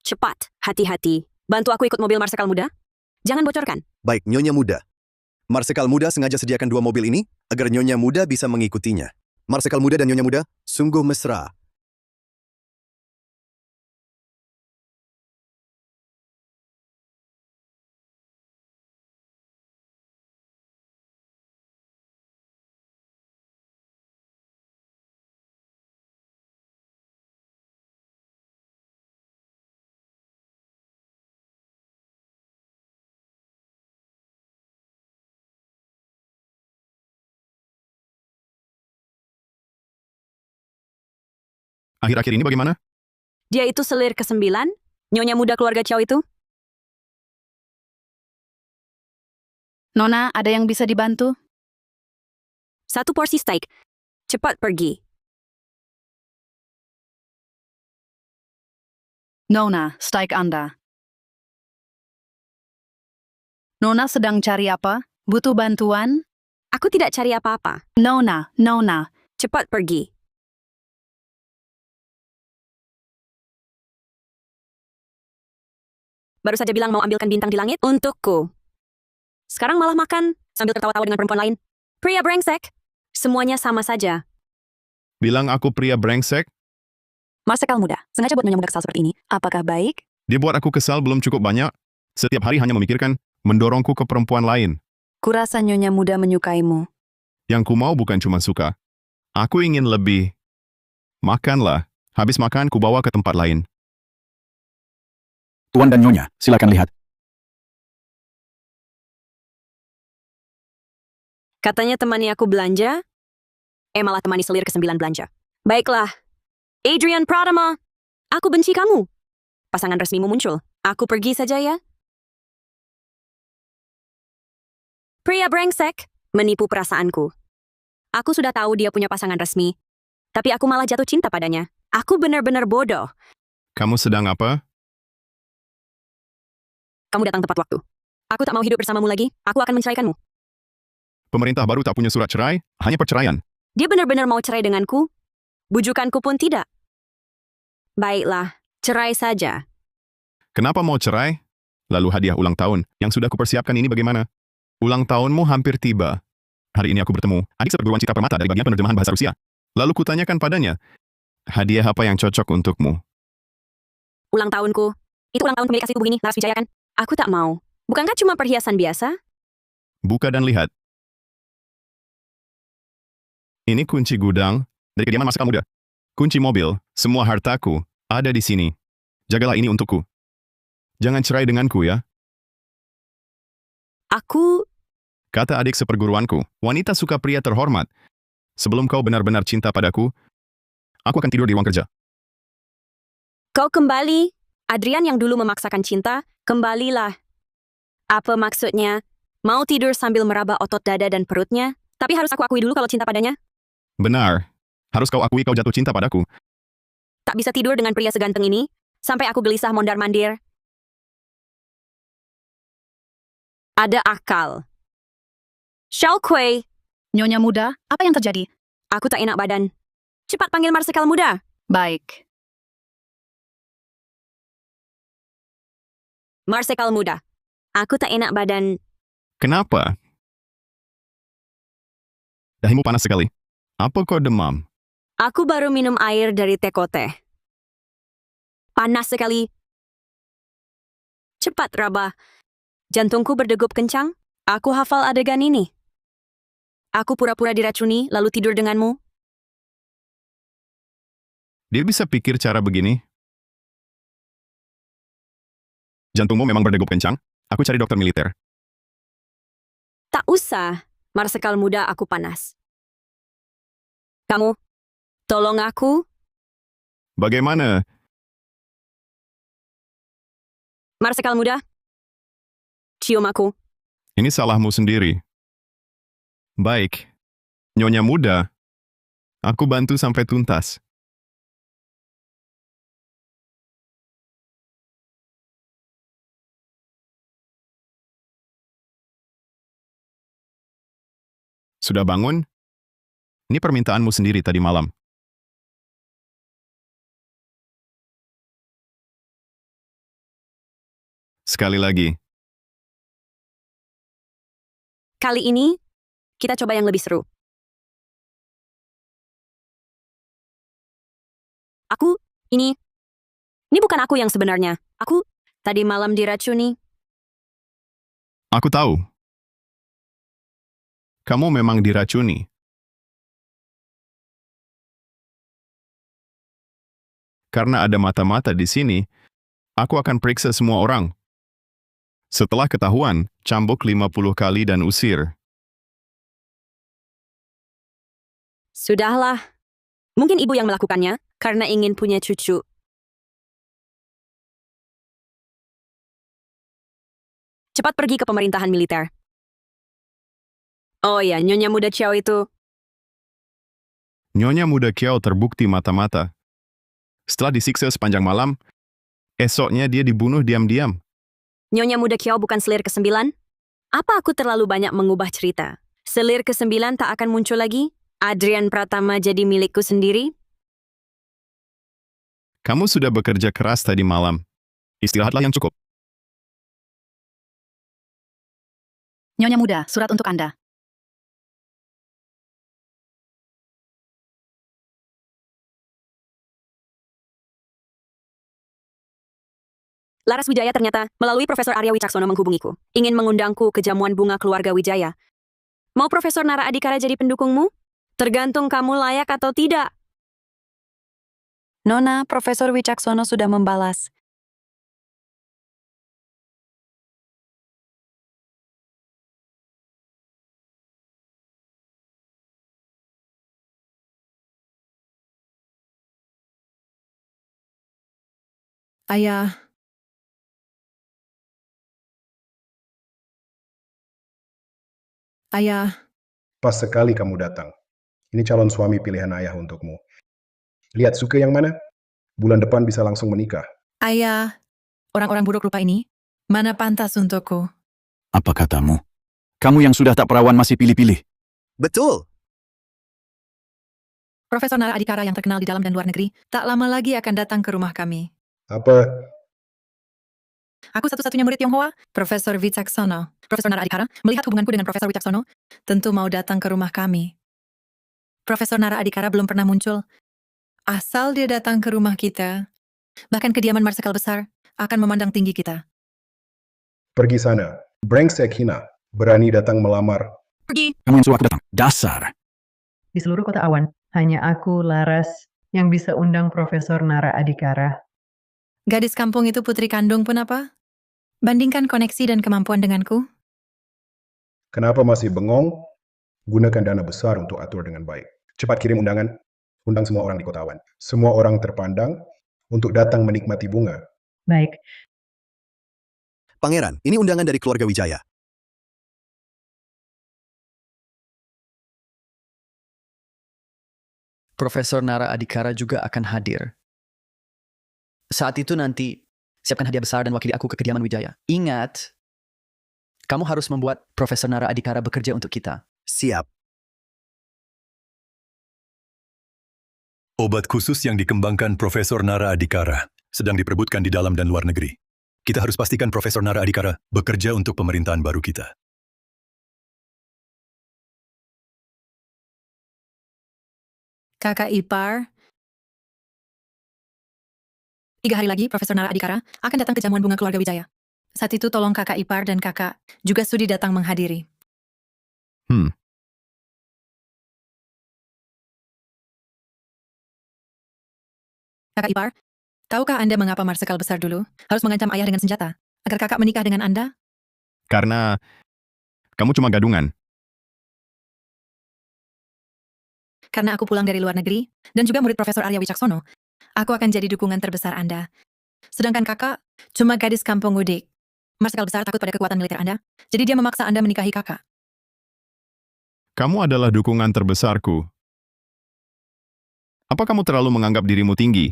Cepat, hati-hati. Bantu aku ikut mobil Marsekal Muda. Jangan bocorkan. Baik, Nyonya Muda. Marsekal muda sengaja sediakan 2 mobil ini agar Nyonya muda bisa mengikutinya. Marsekal muda dan Nyonya muda sungguh mesra. Akhir-akhir ini bagaimana? Dia itu selir ke-9, nyonya muda keluarga Chow itu. Nona, ada yang bisa dibantu? 1 porsi steak. Cepat pergi. Nona, steak Anda. Nona sedang cari apa? Butuh bantuan? Aku tidak cari apa-apa. Nona, Nona. Cepat pergi. Baru saja bilang mau ambilkan bintang di langit untukku. Sekarang malah makan sambil tertawa-tawa dengan perempuan lain. Pria brengsek. Semuanya sama saja. Bilang aku pria brengsek? Marsekal muda, sengaja buat nyonya muda kesal seperti ini. Apakah baik? Dia buat aku kesal belum cukup banyak. Setiap hari hanya memikirkan mendorongku ke perempuan lain. Kurasa nyonya muda menyukaimu. Yang ku mau bukan cuma suka. Aku ingin lebih. Makanlah. Habis makan, ku bawa ke tempat lain. Tuan dan Nyonya, silakan lihat. Katanya temani aku belanja, malah temani selir ke-9 belanja. Baiklah. Adrian Pratama, aku benci kamu. Pasangan resmimu muncul. Aku pergi saja ya. Pria brengsek, menipu perasaanku. Aku sudah tahu dia punya pasangan resmi, tapi aku malah jatuh cinta padanya. Aku benar-benar bodoh. Kamu sedang apa? Kamu datang tepat waktu. Aku tak mau hidup bersamamu lagi, aku akan menceraikanmu. Pemerintah baru tak punya surat cerai, hanya perceraian. Dia benar-benar mau cerai denganku? Bujukanku pun tidak. Baiklah, cerai saja. Kenapa mau cerai? Lalu hadiah ulang tahun yang sudah kupersiapkan ini bagaimana? Ulang tahunmu hampir tiba. Hari ini aku bertemu adik seperguruan Citra Permata dari bagian penerjemahan bahasa Rusia. Lalu kutanyakan padanya, hadiah apa yang cocok untukmu? Ulang tahunku. Itu ulang tahun pemilik asliku begini, Laras Wijaya kan? Aku tak mau. Bukankah cuma perhiasan biasa? Buka dan lihat. Ini kunci gudang dari kediaman Marsekal muda. Kunci mobil, semua hartaku, ada di sini. Jagalah ini untukku. Jangan cerai denganku ya. Aku... Kata adik seperguruanku, wanita suka pria terhormat. Sebelum kau benar-benar cinta padaku, aku akan tidur di ruang kerja. Kau kembali. Adrian yang dulu memaksakan cinta, kembalilah. Apa maksudnya? Mau tidur sambil meraba otot dada dan perutnya? Tapi harus aku akui dulu kalau cinta padanya? Benar. Harus kau akui kau jatuh cinta padaku. Tak bisa tidur dengan pria seganteng ini, sampai aku gelisah mondar-mandir. Ada akal. Xiao Kui. Nyonya muda, apa yang terjadi? Aku tak enak badan. Cepat panggil Marsekal muda. Baik. Marsekal muda. Aku tak enak badan. Kenapa? Dahimu panas sekali. Apa kau demam? Aku baru minum air dari teko teh. Panas sekali. Cepat, Raba. Jantungku berdegup kencang. Aku hafal adegan ini. Aku pura-pura diracuni, lalu tidur denganmu. Dia bisa pikir cara begini. Jantungmu memang berdegup kencang. Aku cari dokter militer. Tak usah. Marsekal muda, aku panas. Kamu, tolong aku. Bagaimana? Marsekal muda. Cium aku. Ini salahmu sendiri. Baik. Nyonya muda. Aku bantu sampai tuntas. Sudah bangun? Ini permintaanmu sendiri tadi malam. Sekali lagi. Kali ini, kita coba yang lebih seru. Ini bukan aku yang sebenarnya. Aku tadi malam diracuni. Aku tahu. Kamu memang diracuni. Karena ada mata-mata di sini, aku akan periksa semua orang. Setelah ketahuan, cambuk 50 kali dan usir. Sudahlah. Mungkin ibu yang melakukannya karena ingin punya cucu. Cepat pergi ke pemerintahan militer. Oh ya, Nyonya Muda Chiao itu. Nyonya Muda Kiao terbukti mata-mata. Setelah disiksa sepanjang malam, esoknya dia dibunuh diam-diam. Nyonya Muda Kiao bukan selir ke-9? Apa aku terlalu banyak mengubah cerita? Selir ke-9 tak akan muncul lagi? Adrian Pratama jadi milikku sendiri? Kamu sudah bekerja keras tadi malam. Istirahatlah yang cukup. Nyonya Muda, surat untuk Anda. Laras Wijaya ternyata melalui Profesor Arya Wicaksono menghubungiku. Ingin mengundangku ke jamuan bunga keluarga Wijaya. Mau Profesor Nara Adhikara jadi pendukungmu? Tergantung kamu layak atau tidak. Nona, Profesor Wicaksono sudah membalas. Ayah, Ayah, Pas sekali kamu datang. Ini calon suami pilihan ayah untukmu. Lihat suka yang mana? Bulan depan bisa langsung menikah. Ayah, orang-orang buruk rupa ini, mana pantas untukku? Apa katamu? Kamu yang sudah tak perawan masih pilih-pilih. Betul. Profesor Nara Adhikara yang terkenal di dalam dan luar negeri, tak lama lagi akan datang ke rumah kami. Apa? Aku satu-satunya murid Tionghoa, Profesor Wicaksono. Profesor Nara Adhikara melihat hubunganku dengan Profesor Wicaksono, tentu mau datang ke rumah kami. Profesor Nara Adhikara belum pernah muncul. Asal dia datang ke rumah kita, bahkan kediaman Marsikal Besar akan memandang tinggi kita. Pergi sana. Brengsek hina. Berani datang melamar. Pergi. Kamu yang suruh aku datang. Dasar. Di seluruh kota awan, hanya aku, Laras, yang bisa undang Profesor Nara Adhikara. Gadis kampung itu putri kandung pun apa? Bandingkan koneksi dan kemampuan denganku. Kenapa masih bengong? Gunakan dana besar untuk atur dengan baik. Cepat kirim undangan. Undang semua orang di kota awan. Semua orang terpandang untuk datang menikmati bunga. Baik. Pangeran, ini undangan dari keluarga Wijaya. Profesor Nara Adhikara juga akan hadir. Saat itu nanti, siapkan hadiah besar dan wakili aku ke kediaman Wijaya. Ingat, kamu harus membuat Profesor Nara Adhikara bekerja untuk kita. Siap. Obat khusus yang dikembangkan Profesor Nara Adhikara sedang diperebutkan di dalam dan luar negeri. Kita harus pastikan Profesor Nara Adhikara bekerja untuk pemerintahan baru kita. Kakak ipar, 3 hari lagi Profesor Nara Adhikara akan datang ke jamuan bunga keluarga Wijaya. Saat itu tolong kakak ipar dan kakak juga sudi datang menghadiri. Kakak ipar, tahukah Anda mengapa Marsikal Besar dulu harus mengancam ayah dengan senjata agar kakak menikah dengan Anda? Karena kamu cuma gadungan. Karena aku pulang dari luar negeri dan juga murid Profesor Arya Wicaksono, aku akan jadi dukungan terbesar Anda. Sedangkan kakak cuma gadis kampung udik. Marsikal Besar takut pada kekuatan militer Anda, jadi dia memaksa Anda menikahi kakak. Kamu adalah dukungan terbesarku. Apa kamu terlalu menganggap dirimu tinggi?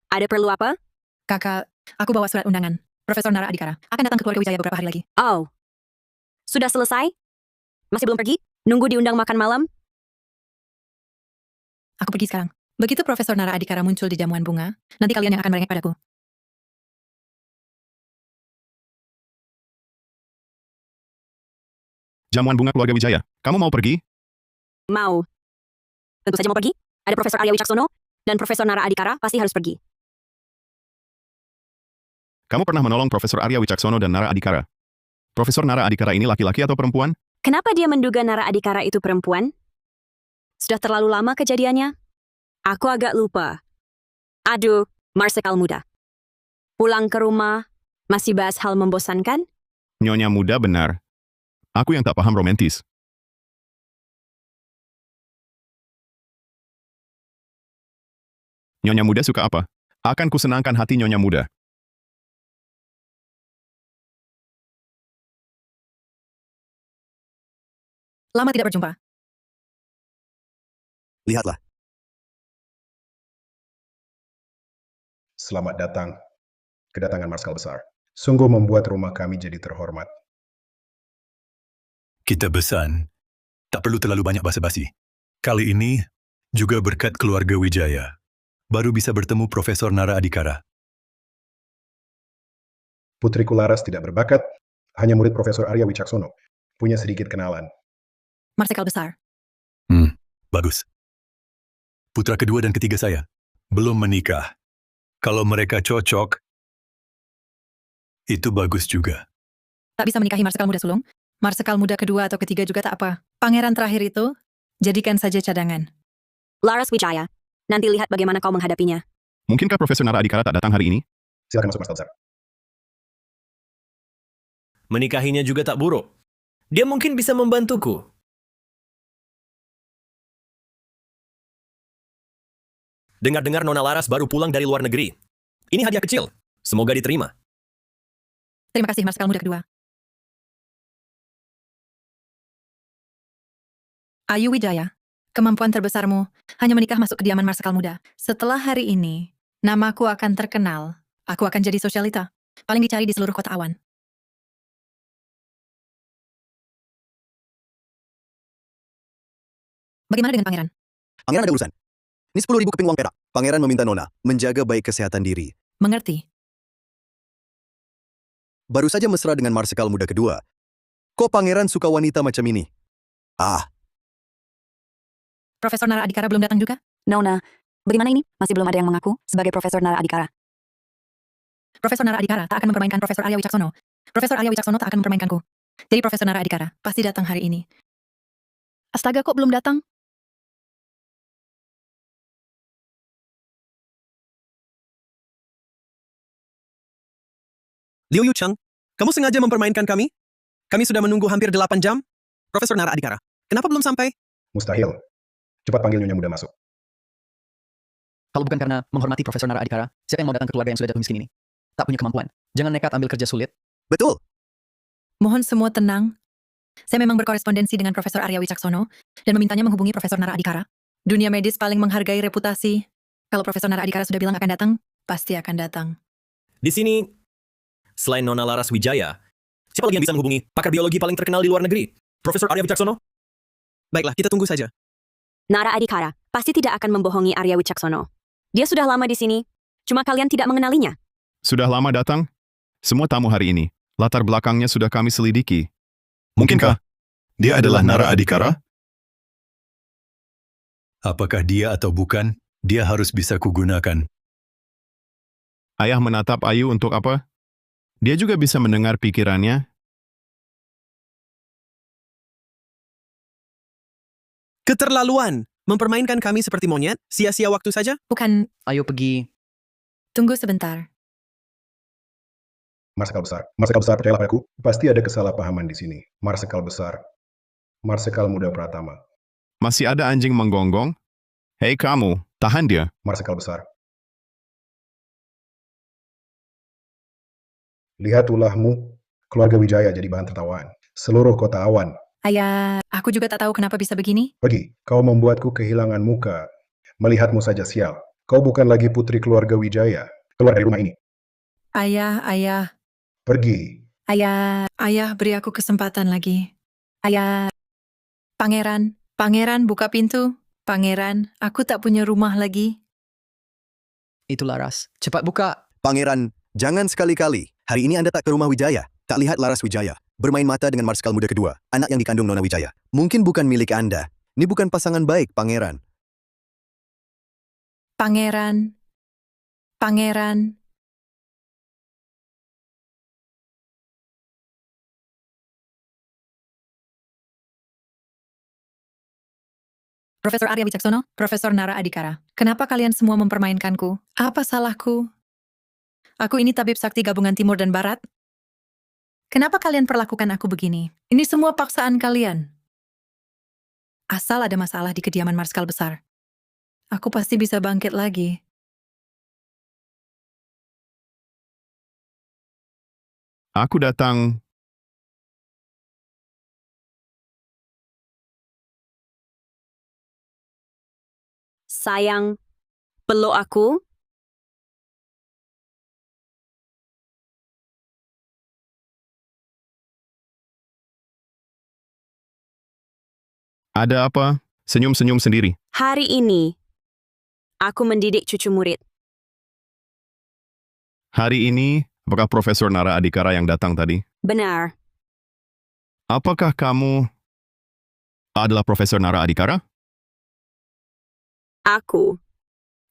Ada perlu apa? Kakak, aku bawa surat undangan. Profesor Nara Adhikara akan datang ke keluarga Wijaya beberapa hari lagi. Oh. Sudah selesai? Masih belum pergi? Nunggu diundang makan malam? Aku pergi sekarang. Begitu Profesor Nara Adhikara muncul di jamuan bunga, nanti kalian yang akan merengek padaku. Jamuan bunga keluarga Wijaya. Kamu mau pergi? Mau. Tentu saja mau pergi. Ada Profesor Arya Wicaksono dan Profesor Nara Adhikara pasti harus pergi. Kamu pernah menolong Profesor Arya Wicaksono dan Nara Adhikara. Profesor Nara Adhikara ini laki-laki atau perempuan? Kenapa dia menduga Nara Adhikara itu perempuan? Sudah terlalu lama kejadiannya? Aku agak lupa. Aduh, Marsekal muda. Pulang ke rumah, masih bahas hal membosankan? Nyonya muda benar. Aku yang tak paham romantis. Nyonya muda suka apa? Akan kusenangkan hati Nyonya muda. Lama tidak berjumpa. Lihatlah. Selamat datang. Kedatangan Marskal Besar. Sungguh membuat rumah kami jadi terhormat. Kita besan. Tak perlu terlalu banyak basa-basi. Kali ini, juga berkat keluarga Wijaya, baru bisa bertemu Profesor Nara Adhikara. Putriku Laras tidak berbakat, hanya murid Profesor Arya Wicaksono. Punya sedikit kenalan. Marsekal Besar. Bagus. Putra kedua dan ketiga saya belum menikah. Kalau mereka cocok, itu bagus juga. Tak bisa menikahi Marsekal muda sulung. Marsekal muda kedua atau ketiga juga tak apa. Pangeran terakhir itu, jadikan saja cadangan. Laras Wijaya, nanti lihat bagaimana kau menghadapinya. Mungkinkah Profesor Nara Adhikara tak datang hari ini? Silakan masuk Marskal Besar. Menikahinya juga tak buruk. Dia mungkin bisa membantuku. Dengar-dengar Nona Laras baru pulang dari luar negeri. Ini hadiah kecil. Semoga diterima. Terima kasih Marsekal muda kedua. Ayu Wijaya, kemampuan terbesarmu hanya menikah masuk kediaman Marsekal muda. Setelah hari ini, namaku akan terkenal. Aku akan jadi sosialita. Paling dicari di seluruh kota awan. Bagaimana dengan pangeran? Pangeran ada urusan. Ini 10.000 keping uang perak. Pangeran meminta Nona menjaga baik kesehatan diri. Mengerti. Baru saja mesra dengan Marsekal muda kedua. Kok pangeran suka wanita macam ini? Profesor Nara Adhikara belum datang juga? Nona, bagaimana ini? Masih belum ada yang mengaku sebagai Profesor Nara Adhikara. Profesor Nara Adhikara tak akan mempermainkan Profesor Arya Wicaksono. Profesor Arya Wicaksono tak akan mempermainkanku. Jadi Profesor Nara Adhikara pasti datang hari ini. Astaga, kok belum datang? Liu Yucheng, kamu sengaja mempermainkan kami? Kami sudah menunggu hampir 8 jam. Profesor Nara Adhikara, kenapa belum sampai? Mustahil. Cepat panggil Nyonya muda masuk. Kalau bukan karena menghormati Profesor Nara Adhikara, siapa yang mau datang ke keluarga yang sudah jatuh miskin ini? Tak punya kemampuan. Jangan nekat ambil kerja sulit. Betul. Mohon semua tenang. Saya memang berkorespondensi dengan Profesor Arya Wicaksono dan memintanya menghubungi Profesor Nara Adhikara. Dunia medis paling menghargai reputasi. Kalau Profesor Nara Adhikara sudah bilang akan datang, pasti akan datang. Di sini, selain Nona Laras Wijaya, siapa lagi yang bisa menghubungi pakar biologi paling terkenal di luar negeri? Profesor Arya Wicaksono? Baiklah, kita tunggu saja. Nara Adhikara pasti tidak akan membohongi Arya Wicaksono. Dia sudah lama di sini, cuma kalian tidak mengenalinya. Sudah lama datang? Semua tamu hari ini. Latar belakangnya sudah kami selidiki. Mungkinkah dia adalah Nara Adhikara? Apakah dia atau bukan, dia harus bisa kugunakan. Ayah menatap Ayu untuk apa? Dia juga bisa mendengar pikirannya. Keterlaluan! Mempermainkan kami seperti monyet, sia-sia waktu saja? Bukan. Ayo pergi. Tunggu sebentar. Marsekal Besar, percayalah padaku, pasti ada kesalahpahaman di sini. Marsekal Besar, Marsekal muda Pratama. Masih ada anjing menggonggong? Hei kamu, tahan dia. Marsekal Besar. Lihat ulahmu, keluarga Wijaya jadi bahan tertawaan. Seluruh kota awan. Ayah, aku juga tak tahu kenapa bisa begini. Pergi, kau membuatku kehilangan muka. Melihatmu saja sial. Kau bukan lagi putri keluarga Wijaya. Keluar dari rumah ini. Ayah. Pergi. Ayah, beri aku kesempatan lagi. Ayah. Pangeran, buka pintu. Pangeran, aku tak punya rumah lagi. Itu Laras. Cepat buka. Pangeran, jangan sekali-kali. Hari ini Anda tak ke rumah Wijaya. Tak lihat Laras Wijaya. Bermain mata dengan Marskal muda kedua, anak yang dikandung Nona Wijaya. Mungkin bukan milik Anda. Ini bukan pasangan baik, Pangeran. Pangeran. Pangeran. Profesor Arya Wicaksono, Profesor Nara Adhikara. Kenapa kalian semua mempermainkanku? Apa salahku? Aku ini tabib sakti gabungan timur dan barat. Kenapa kalian perlakukan aku begini? Ini semua paksaan kalian. Asal ada masalah di kediaman Marskal besar, aku pasti bisa bangkit lagi. Aku datang. Sayang, peluk aku. Ada apa? Senyum-senyum sendiri. Hari ini, aku mendidik cucu murid. Hari ini, apakah Profesor Nara Adhikara yang datang tadi? Benar, Apakah kamu adalah Profesor Nara Adhikara?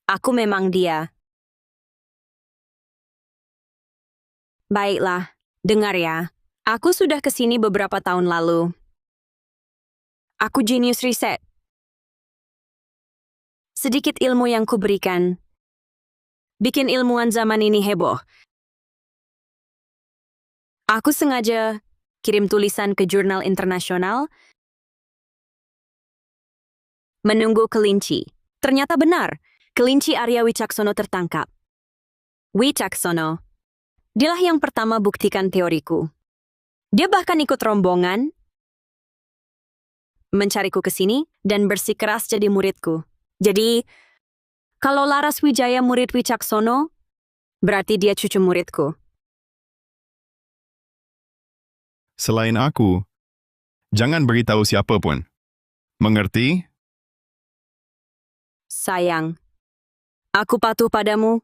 aku memang dia. Baiklah, dengar ya. Aku sudah kesini beberapa tahun lalu. Aku jenius riset. Sedikit ilmu yang kuberikan bikin ilmuwan zaman ini heboh. Aku sengaja kirim tulisan ke jurnal internasional menunggu kelinci. Ternyata benar, kelinci Arya Wicaksono tertangkap. Wicaksono, dialah yang pertama buktikan teoriku. Dia bahkan ikut rombongan mencariku ke sini dan bersikeras jadi muridku. Jadi, kalau Laras Wijaya murid Wicaksono, berarti dia cucu muridku. Selain aku, jangan beritahu siapa pun. Mengerti? Sayang, aku patuh padamu.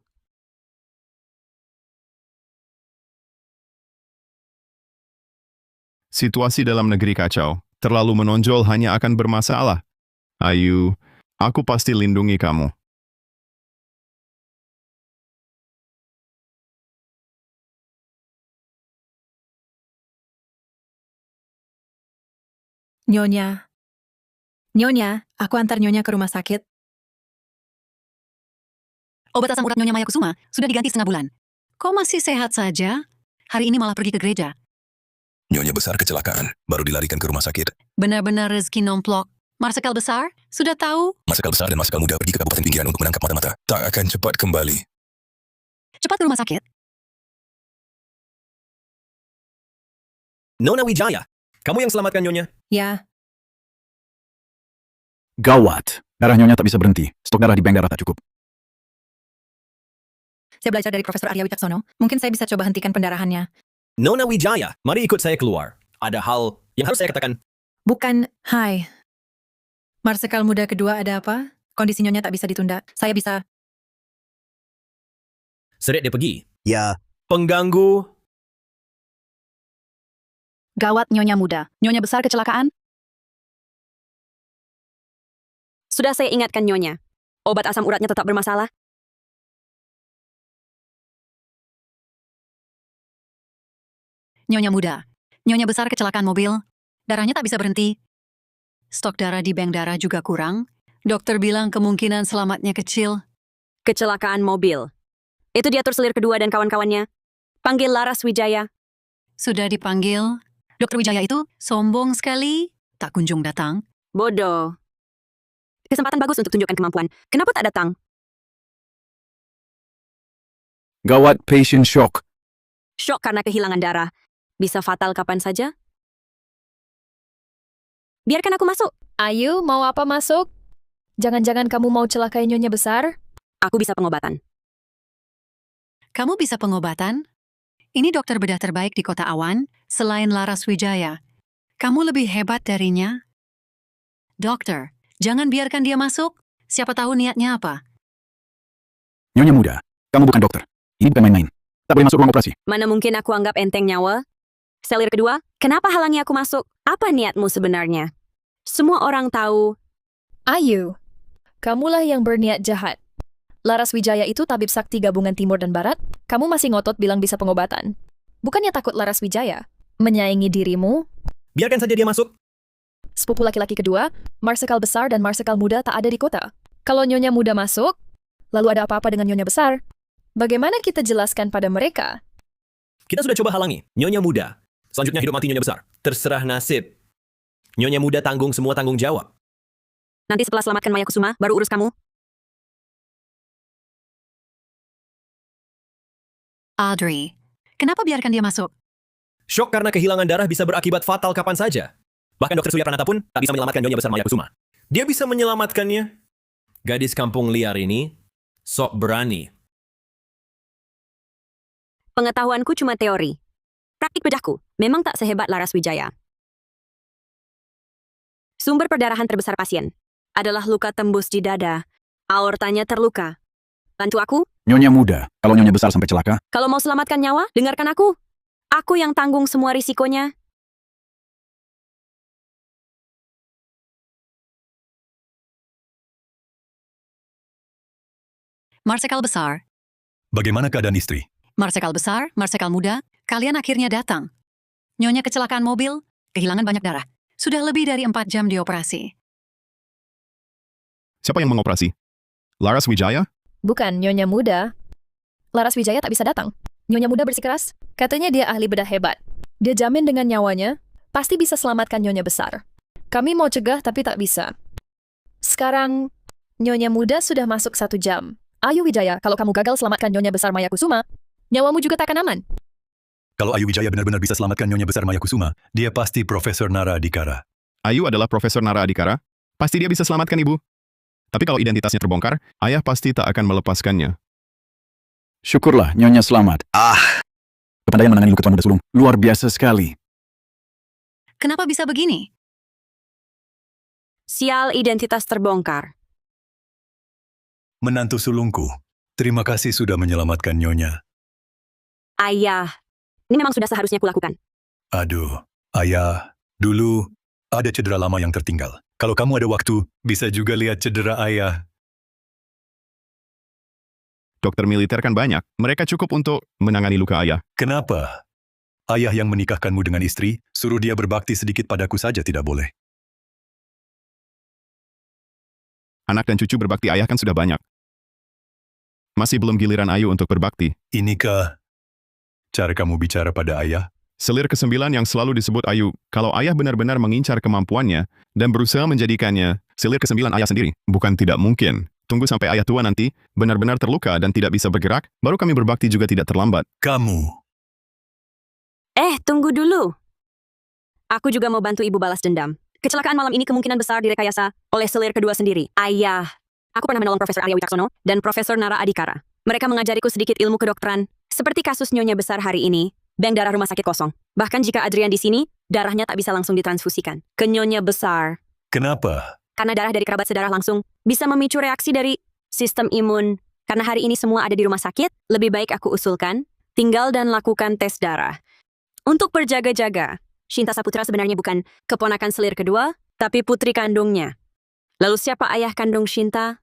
Situasi dalam negeri kacau. Terlalu menonjol hanya akan bermasalah. Ayu, aku pasti lindungi kamu. Nyonya. Nyonya, aku antar Nyonya ke rumah sakit. Obat asam urat Nyonya Maya Kusuma sudah diganti setengah bulan. Kok masih sehat saja? Hari ini malah pergi ke gereja. Nyonya besar kecelakaan, baru dilarikan ke rumah sakit. Benar-benar rezeki nomplok. Marsekal besar, sudah tahu? Marsekal besar dan marsekal muda pergi ke kabupaten pinggiran untuk menangkap mata-mata. Tak akan cepat kembali. Cepat ke rumah sakit. Nona Wijaya, kamu yang selamatkan Nyonya. Ya, Gawat. Darah Nyonya tak bisa berhenti. Stok darah di bank darah tak cukup. saya belajar dari Profesor Arya Wicaksono. Mungkin saya bisa coba hentikan pendarahannya. Nona Wijaya, mari ikut saya keluar. Ada hal yang harus saya katakan. Bukan, hai. Marsekal muda kedua ada apa? Kondisi Nyonya tak bisa ditunda. Saya bisa... Seret dia pergi. Ya, Pengganggu. Gawat Nyonya muda. Nyonya besar kecelakaan? Sudah saya ingatkan Nyonya. Obat asam uratnya tetap bermasalah. Nyonya muda. Nyonya besar kecelakaan mobil. Darahnya tak bisa berhenti. Stok darah di bank darah juga kurang. Dokter bilang kemungkinan selamatnya kecil. Kecelakaan mobil. Itu diatur selir kedua dan kawan-kawannya. Panggil Laras Wijaya. Sudah dipanggil. Dokter Wijaya itu sombong sekali. Tak kunjung datang. Bodoh. Kesempatan bagus untuk tunjukkan kemampuan. Kenapa tak datang? Gawat, patient shock. Syok karena kehilangan darah. Bisa fatal kapan saja. Biarkan aku masuk. Ayu, mau apa masuk? Jangan-jangan kamu mau celakai Nyonya besar? Aku bisa pengobatan. Kamu bisa pengobatan? Ini dokter bedah terbaik di kota Awan, selain Laras Wijaya. Kamu lebih hebat darinya? Dokter, Jangan biarkan dia masuk. Siapa tahu niatnya apa. Nyonya muda, kamu bukan dokter. Ini bukan main-main. Tak boleh masuk ruang operasi. Mana mungkin aku anggap enteng nyawa? Selir kedua, kenapa halangi aku masuk? Apa niatmu sebenarnya? Semua orang tahu. Ayu, kamulah yang berniat jahat. Laras Wijaya itu tabib sakti gabungan Timur dan Barat. Kamu masih ngotot bilang bisa pengobatan. Bukannya takut Laras Wijaya menyaingi dirimu? Biarkan saja dia masuk. Sepupu laki-laki kedua, Marsekal besar dan Marsekal muda tak ada di kota. Kalau Nyonya muda masuk, lalu ada apa-apa dengan Nyonya besar? Bagaimana kita jelaskan pada mereka? Kita sudah coba halangi. Nyonya muda. Selanjutnya hidup mati Nyonya besar. Terserah nasib. Nyonya muda tanggung semua tanggung jawab. Nanti setelah selamatkan Maya Kusuma, baru urus kamu. Audrey, kenapa biarkan dia masuk? Syok karena kehilangan darah bisa berakibat fatal kapan saja. Bahkan Dr. Surya Pranata pun tak bisa menyelamatkan Nyonya besar Maya Kusuma. Dia bisa menyelamatkannya. Gadis kampung liar ini sok berani. Pengetahuanku cuma teori. Praktik bedahku memang tak sehebat Laras Wijaya. Sumber perdarahan terbesar pasien adalah luka tembus di dada. Aortanya terluka. Bantu aku? Nyonya muda, kalau nyonya besar sampai celaka, Kalau mau selamatkan nyawa, dengarkan aku. Aku yang tanggung semua risikonya. Marsekal besar, Bagaimana keadaan istri? Marsekal besar, Marsekal muda, kalian akhirnya datang. Nyonya kecelakaan mobil, kehilangan banyak darah. Sudah lebih dari 4 jam dioperasi. Siapa yang mengoperasi? Laras Wijaya? Bukan Nyonya muda. Laras Wijaya tak bisa datang. Nyonya muda bersikeras. Katanya dia ahli bedah hebat. Dia jamin dengan nyawanya, pasti bisa selamatkan Nyonya besar. Kami mau cegah tapi tak bisa. Sekarang, Nyonya muda sudah masuk 1 jam. Ayu Wijaya, kalau kamu gagal selamatkan Nyonya besar Maya Kusuma, nyawamu juga tak akan aman. Kalau Ayu Wijaya benar-benar bisa selamatkan Nyonya besar Maya Kusuma, dia pasti Profesor Nara Adhikara. Ayu adalah Profesor Nara Adhikara? Pasti dia bisa selamatkan ibu. Tapi kalau identitasnya terbongkar, ayah pasti tak akan melepaskannya. syukurlah nyonya selamat. Kepandaian menangani luka tuan muda sulung, luar biasa sekali. Kenapa bisa begini? Sial, identitas terbongkar. Menantu sulungku, terima kasih sudah menyelamatkan Nyonya. Ayah, ini memang sudah seharusnya kulakukan. Aduh, ayah, dulu ada cedera lama yang tertinggal. Kalau kamu ada waktu, bisa juga lihat cedera ayah. Dokter militer kan banyak, mereka cukup untuk menangani luka ayah. Kenapa? Ayah yang menikahkanmu dengan istri, suruh dia berbakti sedikit padaku saja tidak boleh. Anak dan cucu berbakti ayah kan sudah banyak. Masih belum giliran Ayu untuk berbakti. Inikah cara kamu bicara pada ayah? Selir ke-9 yang selalu disebut Ayu, kalau ayah benar-benar mengincar kemampuannya dan berusaha menjadikannya selir ke-9 ayah sendiri, bukan tidak mungkin. Tunggu sampai ayah tua nanti, benar-benar terluka dan tidak bisa bergerak, baru kami berbakti juga tidak terlambat. Kamu. Tunggu dulu. Aku juga mau bantu ibu balas dendam. Kecelakaan malam ini kemungkinan besar direkayasa oleh selir kedua sendiri. Ayah, aku pernah menolong Profesor Arya Wicaksono dan Profesor Nara Adhikara. Mereka mengajariku sedikit ilmu kedokteran, seperti kasus Nyonya besar hari ini, bank darah rumah sakit kosong. Bahkan jika Adrian di sini, darahnya tak bisa langsung ditransfusikan ke Nyonya besar. Kenapa? Karena darah dari kerabat sedarah langsung bisa memicu reaksi dari sistem imun. Karena hari ini semua ada di rumah sakit, lebih baik aku usulkan, tinggal dan lakukan tes darah. Untuk berjaga-jaga, Shinta Saputra sebenarnya bukan keponakan selir kedua, tapi putri kandungnya. Lalu siapa ayah kandung Shinta?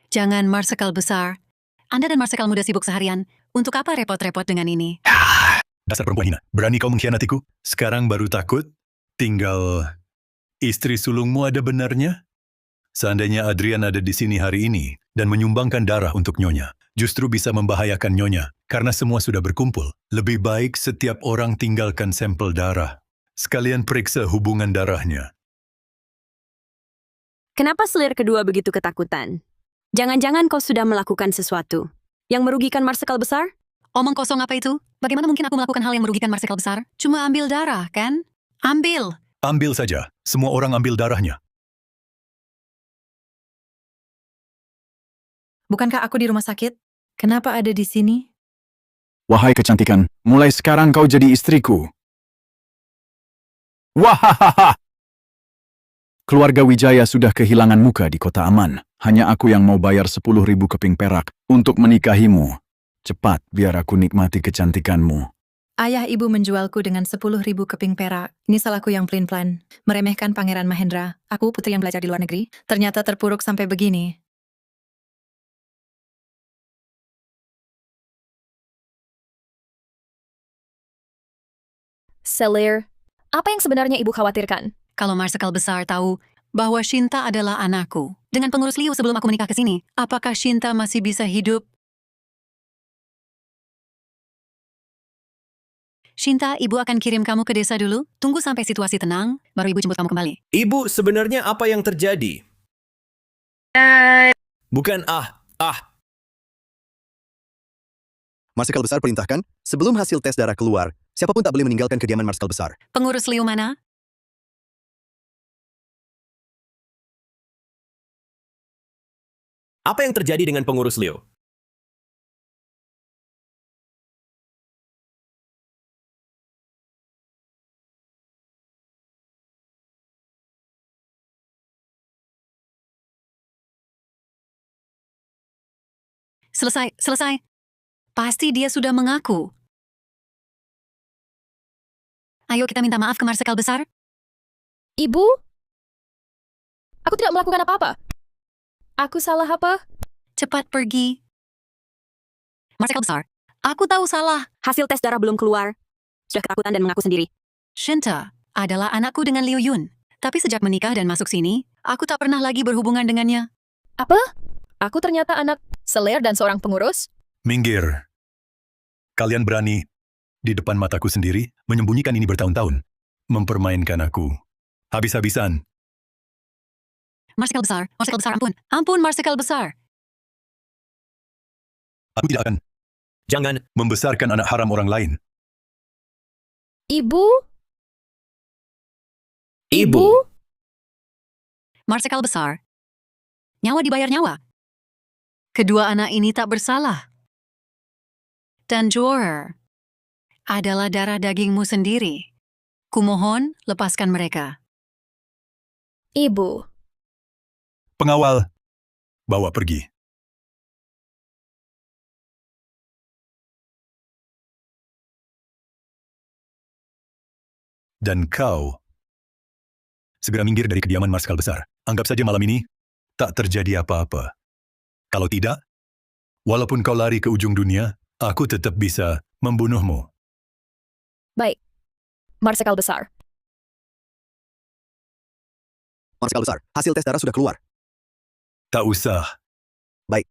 Jangan Marsekal besar. Anda dan Marsekal muda sibuk seharian. Untuk apa repot-repot dengan ini? Dasar perempuan hina. Berani kau mengkhianatiku? Sekarang baru takut? Tinggal istri sulungmu ada benarnya? Seandainya Adrian ada di sini hari ini dan menyumbangkan darah untuk Nyonya, justru bisa membahayakan Nyonya karena semua sudah berkumpul. Lebih baik setiap orang tinggalkan sampel darah. Sekalian periksa hubungan darahnya. Kenapa selir kedua begitu ketakutan? Jangan-jangan kau sudah melakukan sesuatu yang merugikan Marsekal besar? Omong kosong apa itu? Bagaimana mungkin aku melakukan hal yang merugikan Marsekal besar? Cuma ambil darah, kan? Ambil. Ambil saja. Semua orang ambil darahnya. Bukankah aku di rumah sakit? Kenapa ada di sini? Wahai kecantikan, mulai sekarang kau jadi istriku. Wahahaha! Keluarga Wijaya sudah kehilangan muka di kota aman. Hanya aku yang mau bayar 10.000 keping perak untuk menikahimu. Cepat, biar aku nikmati kecantikanmu. Ayah ibu menjualku dengan 10.000 keping perak. Ini salahku yang pelin-pelan. Meremehkan Pangeran Mahendra. Aku putri yang belajar di luar negeri. Ternyata terpuruk sampai begini. Selir, apa yang sebenarnya ibu khawatirkan? Kalau Marsekal besar tahu bahwa Shinta adalah anakku. Dengan pengurus Liu sebelum aku menikah ke sini, apakah Shinta masih bisa hidup? Shinta, ibu akan kirim kamu ke desa dulu. Tunggu sampai situasi tenang, baru ibu jemput kamu kembali. Ibu, sebenarnya apa yang terjadi? Bukan Marsekal Besar perintahkan, sebelum hasil tes darah keluar, siapapun tak boleh meninggalkan kediaman Marsekal Besar. Pengurus Liu mana? Apa yang terjadi dengan pengurus Leo? Selesai. Pasti dia sudah mengaku. Ayo kita minta maaf ke Marsekal besar. Ibu? Aku tidak melakukan apa-apa. Aku salah apa? Cepat pergi. Marsekal besar, aku tahu salah. Hasil tes darah belum keluar. Sudah ketakutan dan mengaku sendiri. Shinta adalah anakku dengan Liu Yun. Tapi sejak menikah dan masuk sini, aku tak pernah lagi berhubungan dengannya. Apa? Aku ternyata anak Selir dan seorang pengurus? Minggir. Kalian berani di depan mataku sendiri menyembunyikan ini bertahun-tahun. Mempermainkan aku. Habis-habisan. Marsekal besar, ampun Marsekal besar. Aku tidak akan Jangan membesarkan anak haram orang lain. Ibu? Marsekal besar. Nyawa dibayar nyawa. Kedua anak ini tak bersalah. Dan Jorer adalah darah dagingmu sendiri. Kumohon, lepaskan mereka. Ibu. Pengawal, bawa pergi. Dan kau, segera minggir dari kediaman Marsekal Besar. Anggap saja malam ini tak terjadi apa-apa. Kalau tidak, walaupun kau lari ke ujung dunia, aku tetap bisa membunuhmu. Baik. Marsekal besar. Marsekal Besar, hasil tes darah sudah keluar. Tak usah. Baik.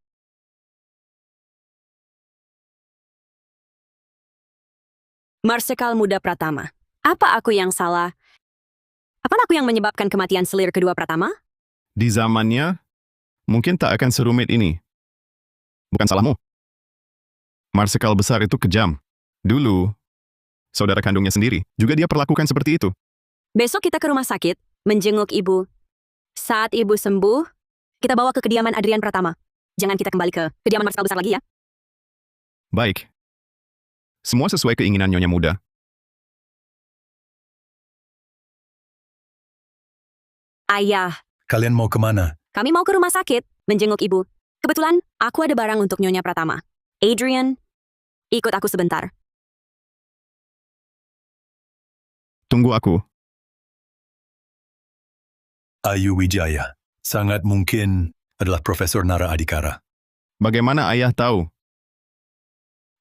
Marsekal Muda Pratama. Apa aku yang salah? Apa aku yang menyebabkan kematian Selir kedua Pratama? Di zamannya, mungkin tak akan serumit ini. Bukan salahmu. Marsekal besar itu kejam. Dulu, saudara kandungnya sendiri, juga dia perlakukan seperti itu. Besok kita ke rumah sakit, menjenguk ibu. Saat ibu sembuh, kita bawa ke kediaman Adrian Pratama. Jangan kita kembali ke kediaman Marsekal besar lagi ya. Baik. Semua sesuai keinginan Nyonya Muda. Ayah, Kalian mau kemana? kami mau ke rumah sakit, menjenguk ibu. Kebetulan, aku ada barang untuk Nyonya Pratama. Adrian, ikut aku sebentar. Tunggu aku. Ayu Wijaya. Sangat mungkin adalah Profesor Nara Adhikara. Bagaimana ayah tahu?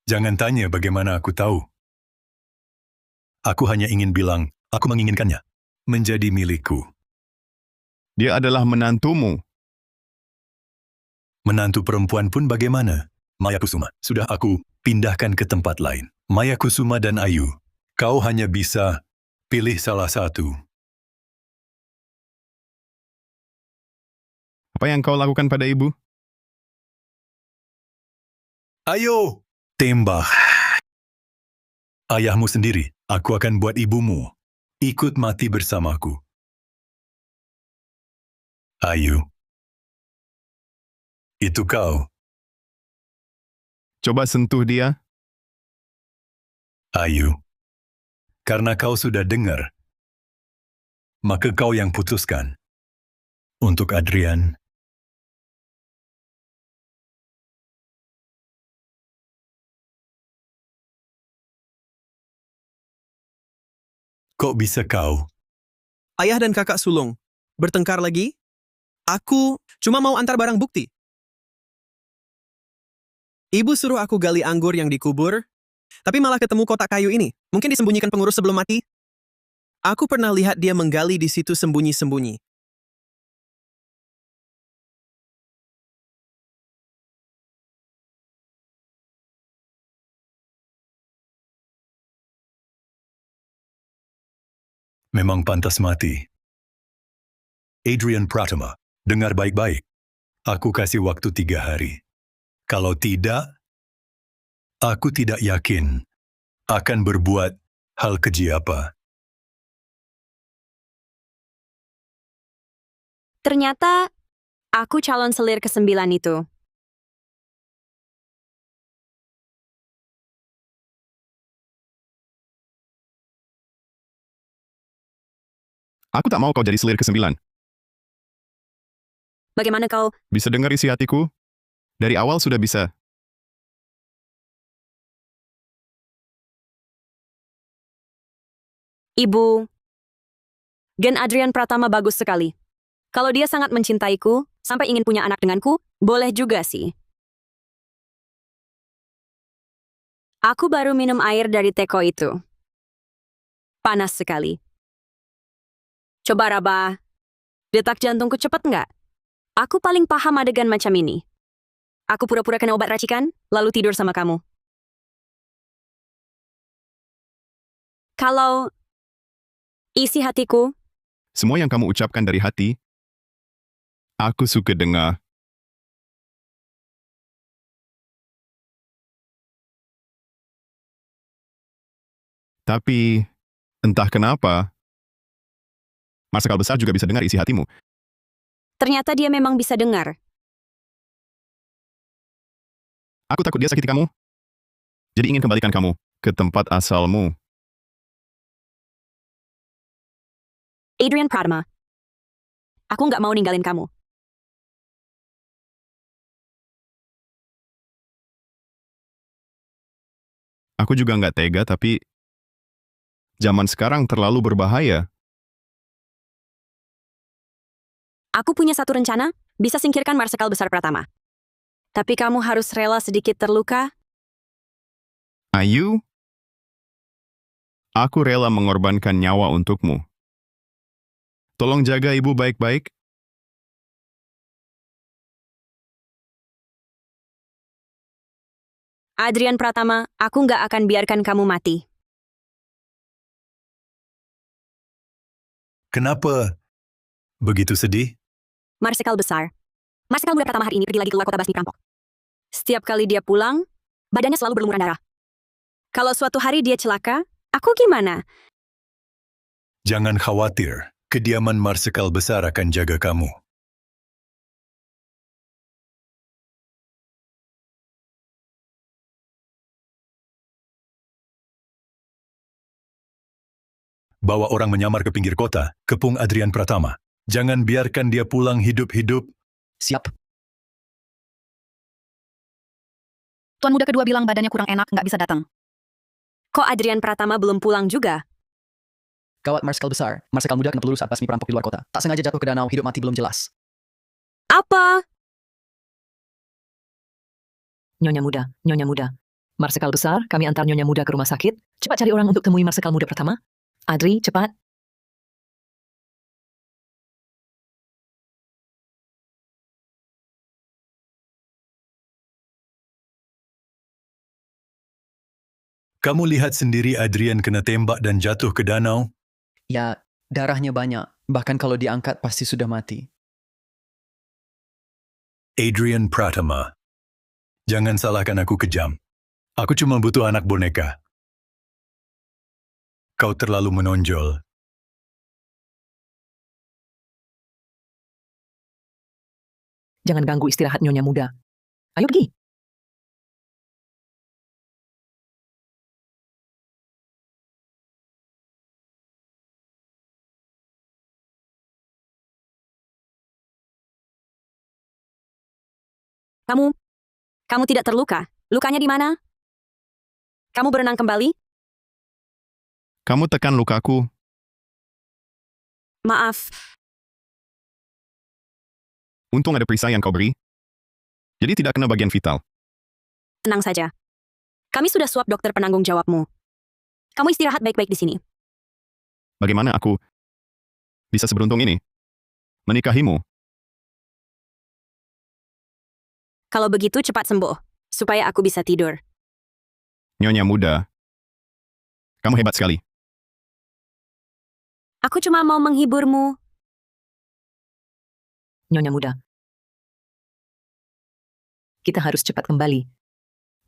Jangan tanya bagaimana aku tahu. Aku hanya ingin bilang, aku menginginkannya menjadi milikku. Dia adalah menantumu. Menantu perempuan pun bagaimana? Maya Kusuma, sudah aku pindahkan ke tempat lain. Maya Kusuma dan Ayu, kau hanya bisa pilih salah satu. Apa yang kau lakukan pada ibu? Ayo, tembak. Ayahmu sendiri, aku akan buat ibumu ikut mati bersamaku. Ayu. Itu kau. Coba sentuh dia. Ayu. Karena kau sudah dengar, maka kau yang putuskan. Untuk Adrian, kok bisa kau? Ayah dan kakak sulung. Bertengkar lagi? Aku cuma mau antar barang bukti. Ibu suruh aku gali anggur yang dikubur, tapi malah ketemu kotak kayu ini. Mungkin disembunyikan pengurus sebelum mati. Aku pernah lihat dia menggali di situ sembunyi-sembunyi. Memang pantas mati. Adrian Pratama, dengar baik-baik. Aku kasih waktu 3 hari. Kalau tidak, aku tidak yakin akan berbuat hal keji apa. Ternyata, aku calon selir ke-9 itu. Aku tak mau kau jadi selir ke-9. Bagaimana kau? Bisa dengar isi hatiku? Dari awal sudah bisa. Ibu, Gen Adrian Pratama bagus sekali. Kalau dia sangat mencintaiku, sampai ingin punya anak denganku, boleh juga sih. Aku baru minum air dari teko itu. Panas sekali. Coba Raba, detak jantungku cepat nggak? Aku paling paham adegan macam ini. Aku pura-pura kena obat racikan, lalu tidur sama kamu. Kalau isi hatiku, Semua yang kamu ucapkan dari hati, aku suka dengar. Tapi, entah kenapa, Marsekal besar juga bisa dengar isi hatimu. ternyata dia memang bisa dengar. Aku takut dia sakiti kamu. Jadi ingin kembalikan kamu ke tempat asalmu. Adrian Pratama, aku nggak mau ninggalin kamu. Aku juga nggak tega, tapi zaman sekarang terlalu berbahaya. Aku punya satu rencana, bisa singkirkan Marsekal besar Pratama. Tapi kamu harus rela sedikit terluka. Ayu, aku rela mengorbankan nyawa untukmu. Tolong jaga ibu baik-baik. Adrian Pratama, aku nggak akan biarkan kamu mati. Kenapa begitu sedih? Marsekal besar. Marsekal muda Pratama hari ini pergi lagi keluar kota basmi perampok. Setiap kali dia pulang, badannya selalu berlumuran darah. Kalau suatu hari dia celaka, aku gimana? Jangan khawatir, kediaman Marsekal besar akan jaga kamu. Bawa orang menyamar ke pinggir kota, kepung Adrian Pratama. Jangan biarkan dia pulang hidup-hidup. Siap. Tuan muda kedua bilang badannya kurang enak, nggak bisa datang. Kok Adrian Pratama belum pulang juga? Gawat Marsekal besar. Marsekal muda kena peluru saat basmi perampok di luar kota. Tak sengaja jatuh ke danau, hidup mati belum jelas. Apa? Nyonya muda. Marsekal besar, kami antar Nyonya muda ke rumah sakit. Cepat cari orang untuk temui Marsekal muda pertama. Adri, cepat. Kamu lihat sendiri Adrian kena tembak dan jatuh ke danau. Ya, darahnya banyak. Bahkan kalau diangkat pasti sudah mati. Adrian Pratama. Jangan salahkan aku kejam. Aku cuma butuh anak boneka. Kau terlalu menonjol. Jangan ganggu istirahat Nyonya muda. Ayo pergi. Kamu tidak terluka. Lukanya di mana? Kamu berenang kembali? Kamu tekan lukaku. Maaf, Untung ada perisai yang kau beri. Jadi tidak kena bagian vital. tenang saja. Kami sudah swab dokter penanggung jawabmu. Kamu istirahat baik-baik di sini. Bagaimana aku bisa seberuntung ini? Menikahimu. Kalau begitu cepat sembuh, supaya aku bisa tidur. Nyonya muda. Kamu hebat sekali. Aku cuma mau menghiburmu. Nyonya muda. Kita harus cepat kembali.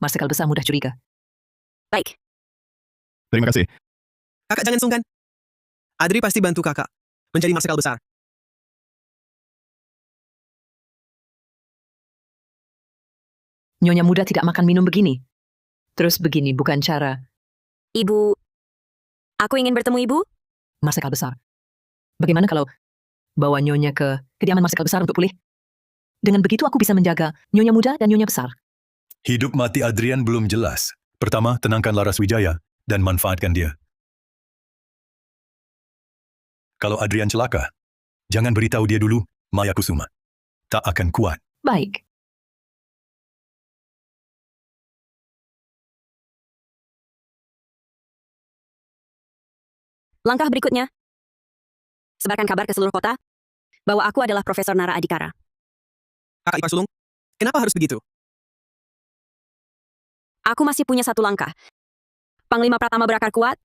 Marsekal besar mudah curiga. Baik, Terima kasih. Kakak jangan sungkan. Adri pasti bantu kakak menjadi marsekal besar. Nyonya muda tidak makan minum begini. Terus begini bukan cara. Ibu. Aku ingin bertemu Ibu. Marsekal besar. Bagaimana kalau bawa Nyonya ke kediaman marsekal besar untuk pulih? Dengan begitu aku bisa menjaga Nyonya muda dan Nyonya besar. Hidup mati Adrian belum jelas. Pertama, tenangkan Laras Wijaya dan manfaatkan dia. Kalau Adrian celaka, jangan beritahu dia dulu, Maya Kusuma. Tak akan kuat. Baik. Langkah berikutnya. Sebarkan kabar ke seluruh kota bahwa aku adalah Profesor Nara Adikara. Kakak Ipar Sulung, kenapa harus begitu? Aku masih punya satu langkah. Panglima Pratama berakar kuat,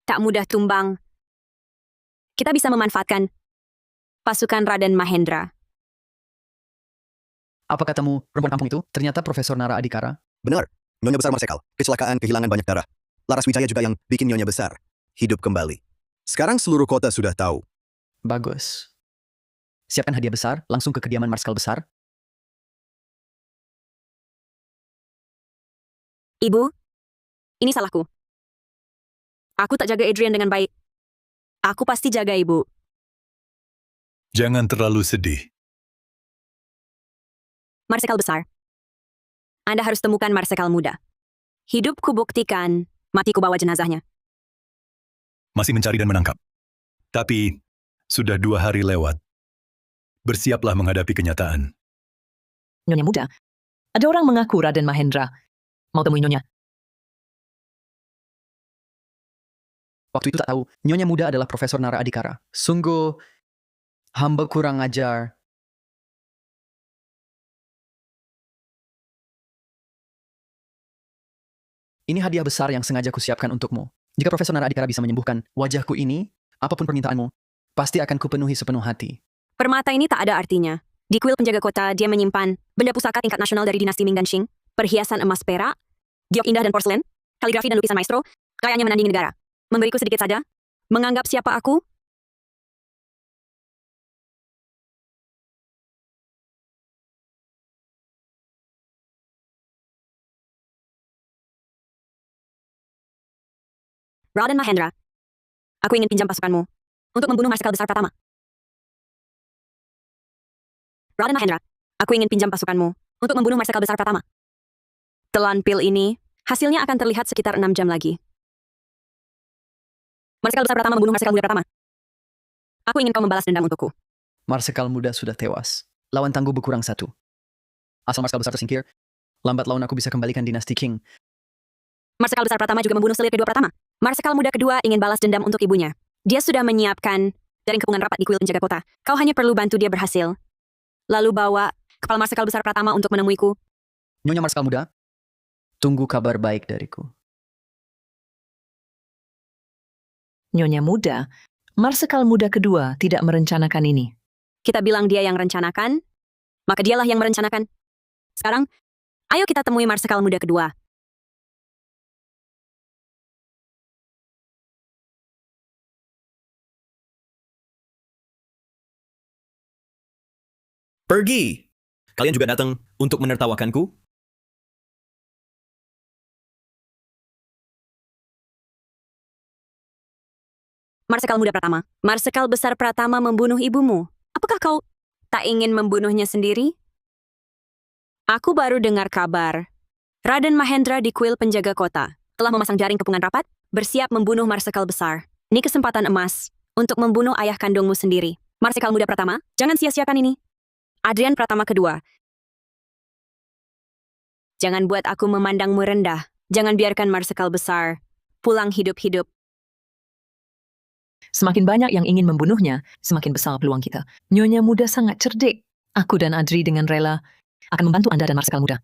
tak mudah tumbang. Kita bisa memanfaatkan pasukan Raden Mahendra. Apa katamu, perempuan kampung itu ternyata Profesor Nara Adikara? Benar. Nyonya besar Marsekal. Kecelakaan kehilangan banyak darah. Laras Wijaya juga yang bikin Nyonya besar hidup kembali. Sekarang seluruh kota sudah tahu. Bagus. Siapkan hadiah besar langsung ke kediaman marskal besar. Ibu, ini salahku. Aku tak jaga Adrian dengan baik. Aku pasti jaga Ibu. Jangan terlalu sedih. Marsekal besar. Anda harus temukan Marsekal muda. Hidup kubuktikan, mati kubawa jenazahnya. Masih mencari dan menangkap. Tapi, sudah 2 hari lewat. Bersiaplah menghadapi kenyataan. Nyonya muda. Ada orang mengaku Raden Mahendra. Mau temui Nyonya. Waktu itu tak tahu, Nyonya muda adalah Profesor Nara Adikara. Sungguh, hamba kurang ajar. Ini hadiah besar yang sengaja kusiapkan untukmu. Jika Profesor Nara Adikara bisa menyembuhkan wajahku ini, apapun permintaanmu, pasti akan kupenuhi sepenuh hati. Permata ini tak ada artinya. Di kuil penjaga kota, dia menyimpan benda pusaka tingkat nasional dari dinasti Ming dan Qing, perhiasan emas perak, giok indah dan porselen, kaligrafi dan lukisan maestro, kayaknya menandingi negara. Memberiku sedikit saja? Menganggap siapa aku? Raden Mahendra, aku ingin pinjam pasukanmu untuk membunuh Marsekal besar Pratama. Raden Mahendra, aku ingin pinjam pasukanmu untuk membunuh Marsekal besar Pratama. Telan pil ini, hasilnya akan terlihat sekitar 6 jam lagi. Marsekal besar Pratama membunuh Marsekal muda Pratama. Aku ingin kau membalas dendam untukku. Marsekal muda sudah tewas. Lawan tangguh berkurang 1. Asal marskal besar tersingkir, lambat laun aku bisa kembalikan dinasti Qing. Marsekal besar Pratama juga membunuh selir kedua Pratama. Marsekal muda kedua ingin balas dendam untuk ibunya. Dia sudah menyiapkan jaring kepungan rapat di kuil penjaga kota. Kau hanya perlu bantu dia berhasil. Lalu bawa kepala Marsekal besar Pratama untuk menemuiku. Nyonya marskal muda, tunggu kabar baik dariku. Nyonya muda. Marsekal muda kedua tidak merencanakan ini. Kita bilang dia yang rencanakan, maka dialah yang merencanakan. Sekarang, ayo kita temui Marsekal muda kedua. Pergi! Kalian juga datang untuk menertawakanku? Marsekal muda Pratama. Marsekal besar Pratama membunuh ibumu. Apakah kau tak ingin membunuhnya sendiri? Aku baru dengar kabar. Raden Mahendra di kuil penjaga kota telah memasang jaring kepungan rapat, bersiap membunuh Marsekal besar. Ini kesempatan emas untuk membunuh ayah kandungmu sendiri. Marsekal muda Pratama, jangan sia-siakan ini. Adrian Pratama kedua. Jangan buat aku memandangmu rendah. Jangan biarkan Marsekal besar pulang hidup-hidup. Semakin banyak yang ingin membunuhnya, semakin besar peluang kita. Nyonya muda sangat cerdik. Aku dan Adri dengan rela akan membantu Anda dan Marsekal muda.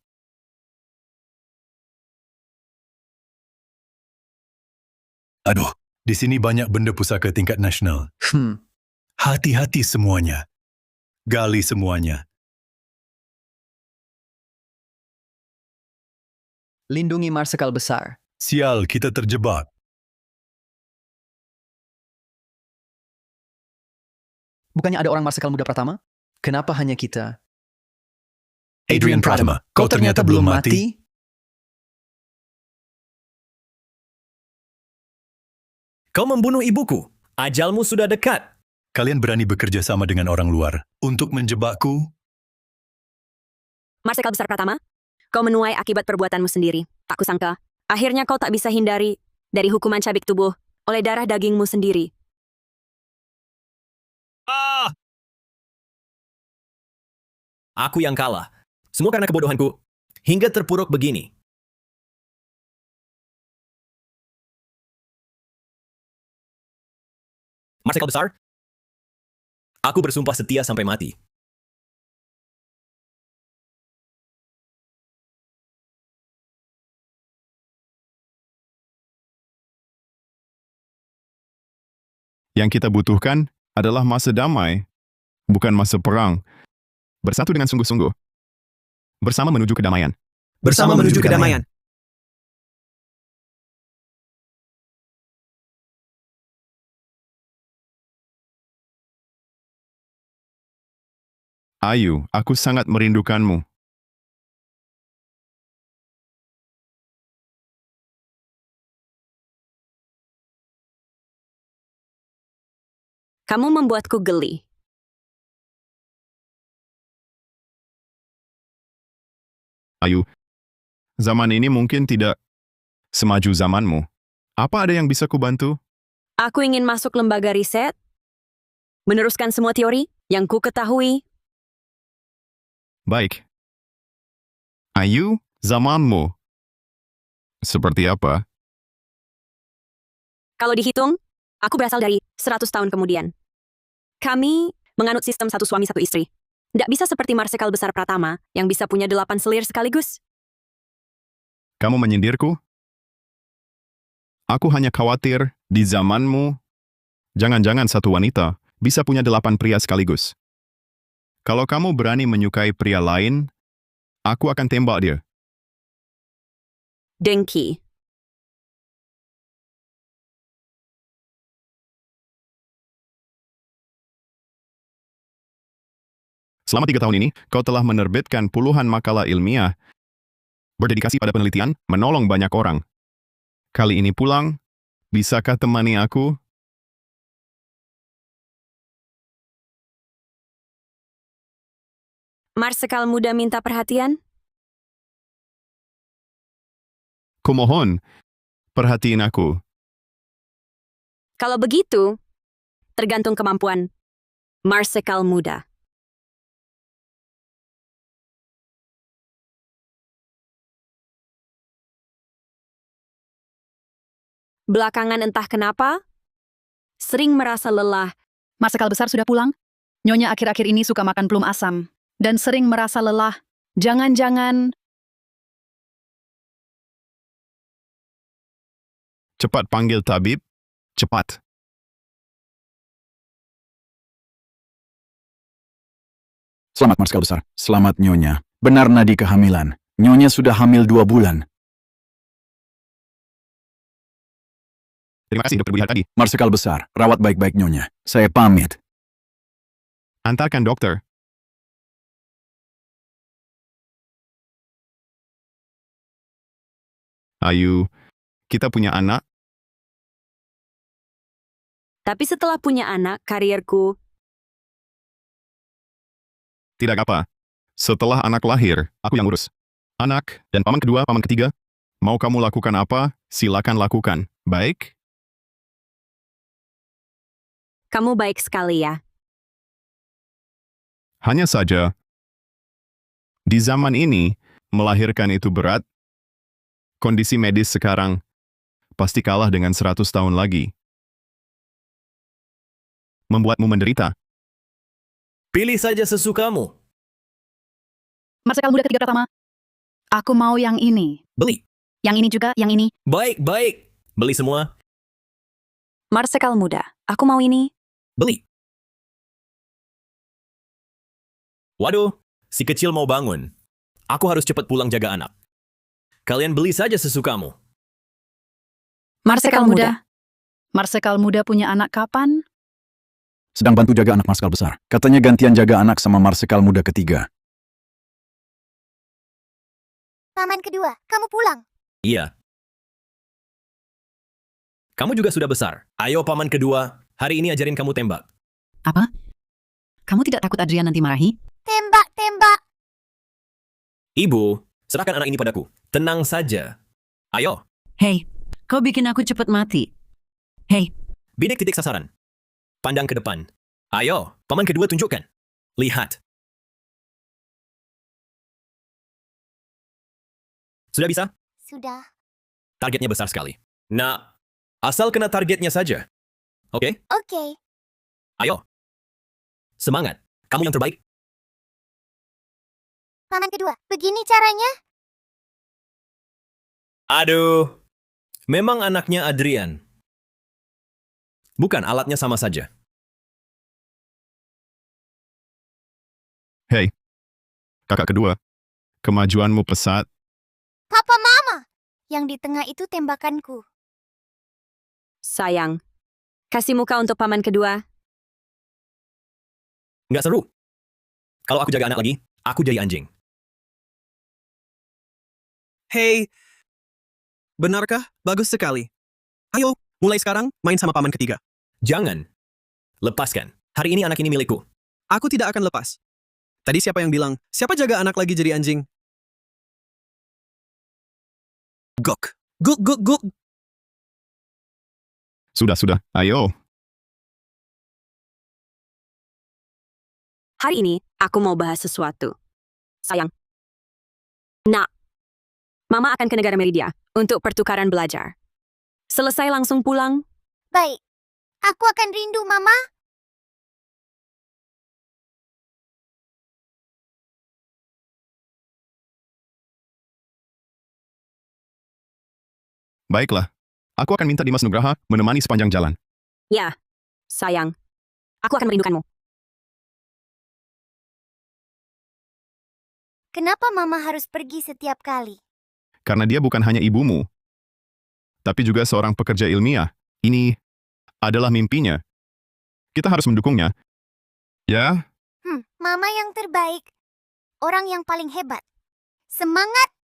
Aduh, di sini banyak benda pusaka tingkat nasional. Hati-hati semuanya. Gali semuanya. Lindungi Marsekal besar. Sial, kita terjebak. Bukannya ada orang Marsekal muda Pratama? Kenapa hanya kita? Adrian Pratama, kau ternyata belum mati? Kau membunuh ibuku. Ajalmu sudah dekat. Kalian berani bekerja sama dengan orang luar untuk menjebakku? Marsekal besar Pratama, kau menuai akibat perbuatanmu sendiri. Tak kusangka, akhirnya kau tak bisa hindari dari hukuman cabik tubuh oleh darah dagingmu sendiri. Aku yang kalah. Semua karena kebodohanku. Hingga terpuruk begini. Marsekal besar, aku bersumpah setia sampai mati. Yang kita butuhkan adalah masa damai, bukan masa perang. Bersatu dengan sungguh-sungguh. Bersama menuju kedamaian. Bersama menuju kedamaian. Ayu, aku sangat merindukanmu. Kamu membuatku geli. Ayu, zaman ini mungkin tidak semaju zamanmu. Apa ada yang bisa kubantu? Aku ingin masuk lembaga riset, meneruskan semua teori yang ku ketahui. Baik. Ayu, zamanmu. Seperti apa? Kalau dihitung, aku berasal dari 100 tahun kemudian. Kami menganut sistem satu suami satu istri. Tidak bisa seperti Marsekal besar Pratama yang bisa punya 8 selir sekaligus. Kamu menyindirku? Aku hanya khawatir di zamanmu, jangan-jangan satu wanita bisa punya 8 pria sekaligus. Kalau kamu berani menyukai pria lain, aku akan tembak dia. Dengki. Selama 3 tahun ini, kau telah menerbitkan puluhan makalah ilmiah, berdedikasi pada penelitian, menolong banyak orang. Kali ini pulang, bisakah temani aku? Marsekal muda minta perhatian? Kumohon, perhatiin aku. Kalau begitu, tergantung kemampuan Marsekal muda. Belakangan entah kenapa, sering merasa lelah. Marsekal besar sudah pulang? Nyonya akhir-akhir ini suka makan plum asam dan sering merasa lelah. Jangan-jangan... Cepat panggil tabib. Cepat. Selamat Marsekal besar. Selamat Nyonya. Benar nadi kehamilan. Nyonya sudah hamil 2 bulan. Terima kasih dokter Budiha tadi. Marsekal besar, rawat baik-baik Nyonya. Saya pamit. Antarkan dokter. Ayu, kita punya anak. Tapi setelah punya anak, karierku Tidak apa. Setelah anak lahir, aku yang urus. Anak dan paman kedua, paman ketiga, mau kamu lakukan apa, silakan lakukan. Baik? Kamu baik sekali ya. Hanya saja, di zaman ini, melahirkan itu berat. Kondisi medis sekarang pasti kalah dengan 100 tahun lagi. Membuatmu menderita. Pilih saja sesukamu. Marsekal muda ketiga pertama. Aku mau yang ini. Beli. Yang ini juga, yang ini. Baik, baik. Beli semua. Marsekal muda, aku mau ini. Beli. Waduh, si kecil mau bangun. Aku harus cepat pulang jaga anak. Kalian beli saja sesukamu. Marsekal muda. Marsekal muda punya anak kapan? Sedang bantu jaga anak Marsekal besar. Katanya gantian jaga anak sama Marsekal muda ketiga. Paman kedua, kamu pulang. Iya. Kamu juga sudah besar. Ayo paman kedua, hari ini ajarin kamu tembak. Apa? Kamu tidak takut Adrian nanti marahi? Tembak, tembak. Ibu, serahkan anak ini padaku. Tenang saja. Ayo. Hei, kau bikin aku cepat mati. Hei. Bidik titik sasaran. Pandang ke depan. Ayo, paman kedua tunjukkan. Lihat. Sudah bisa? Sudah. Targetnya besar sekali. Nah, asal kena targetnya saja. Oke? Oke. Ayo. Semangat. Kamu yang terbaik. Paman kedua, begini caranya. Aduh. Memang anaknya Adrian. Bukan, alatnya sama saja. Hei, kakak kedua. Kemajuanmu pesat. Papa Mama. Yang di tengah itu tembakanku. Sayang. Kasih muka untuk paman kedua. Nggak seru. Kalau aku jaga anak lagi, aku jadi anjing. Hei, benarkah? Bagus sekali. Ayo, mulai sekarang main sama paman ketiga. Jangan. Lepaskan. Hari ini anak ini milikku. Aku tidak akan lepas. Tadi siapa yang bilang, siapa jaga anak lagi jadi anjing? Gok. Gok, gok, gok. Sudah. Ayo. Hari ini, aku mau bahas sesuatu. Sayang. Nak. Mama akan ke negara Meridia untuk pertukaran belajar. Selesai langsung pulang. Baik. Aku akan rindu, Mama. Baiklah. Aku akan minta Dimas Nugraha menemani sepanjang jalan. Ya, sayang. Aku akan merindukanmu. Kenapa Mama harus pergi setiap kali? Karena dia bukan hanya ibumu, tapi juga seorang pekerja ilmiah. Ini adalah mimpinya. Kita harus mendukungnya. Ya? Mama yang terbaik. Orang yang paling hebat. Semangat!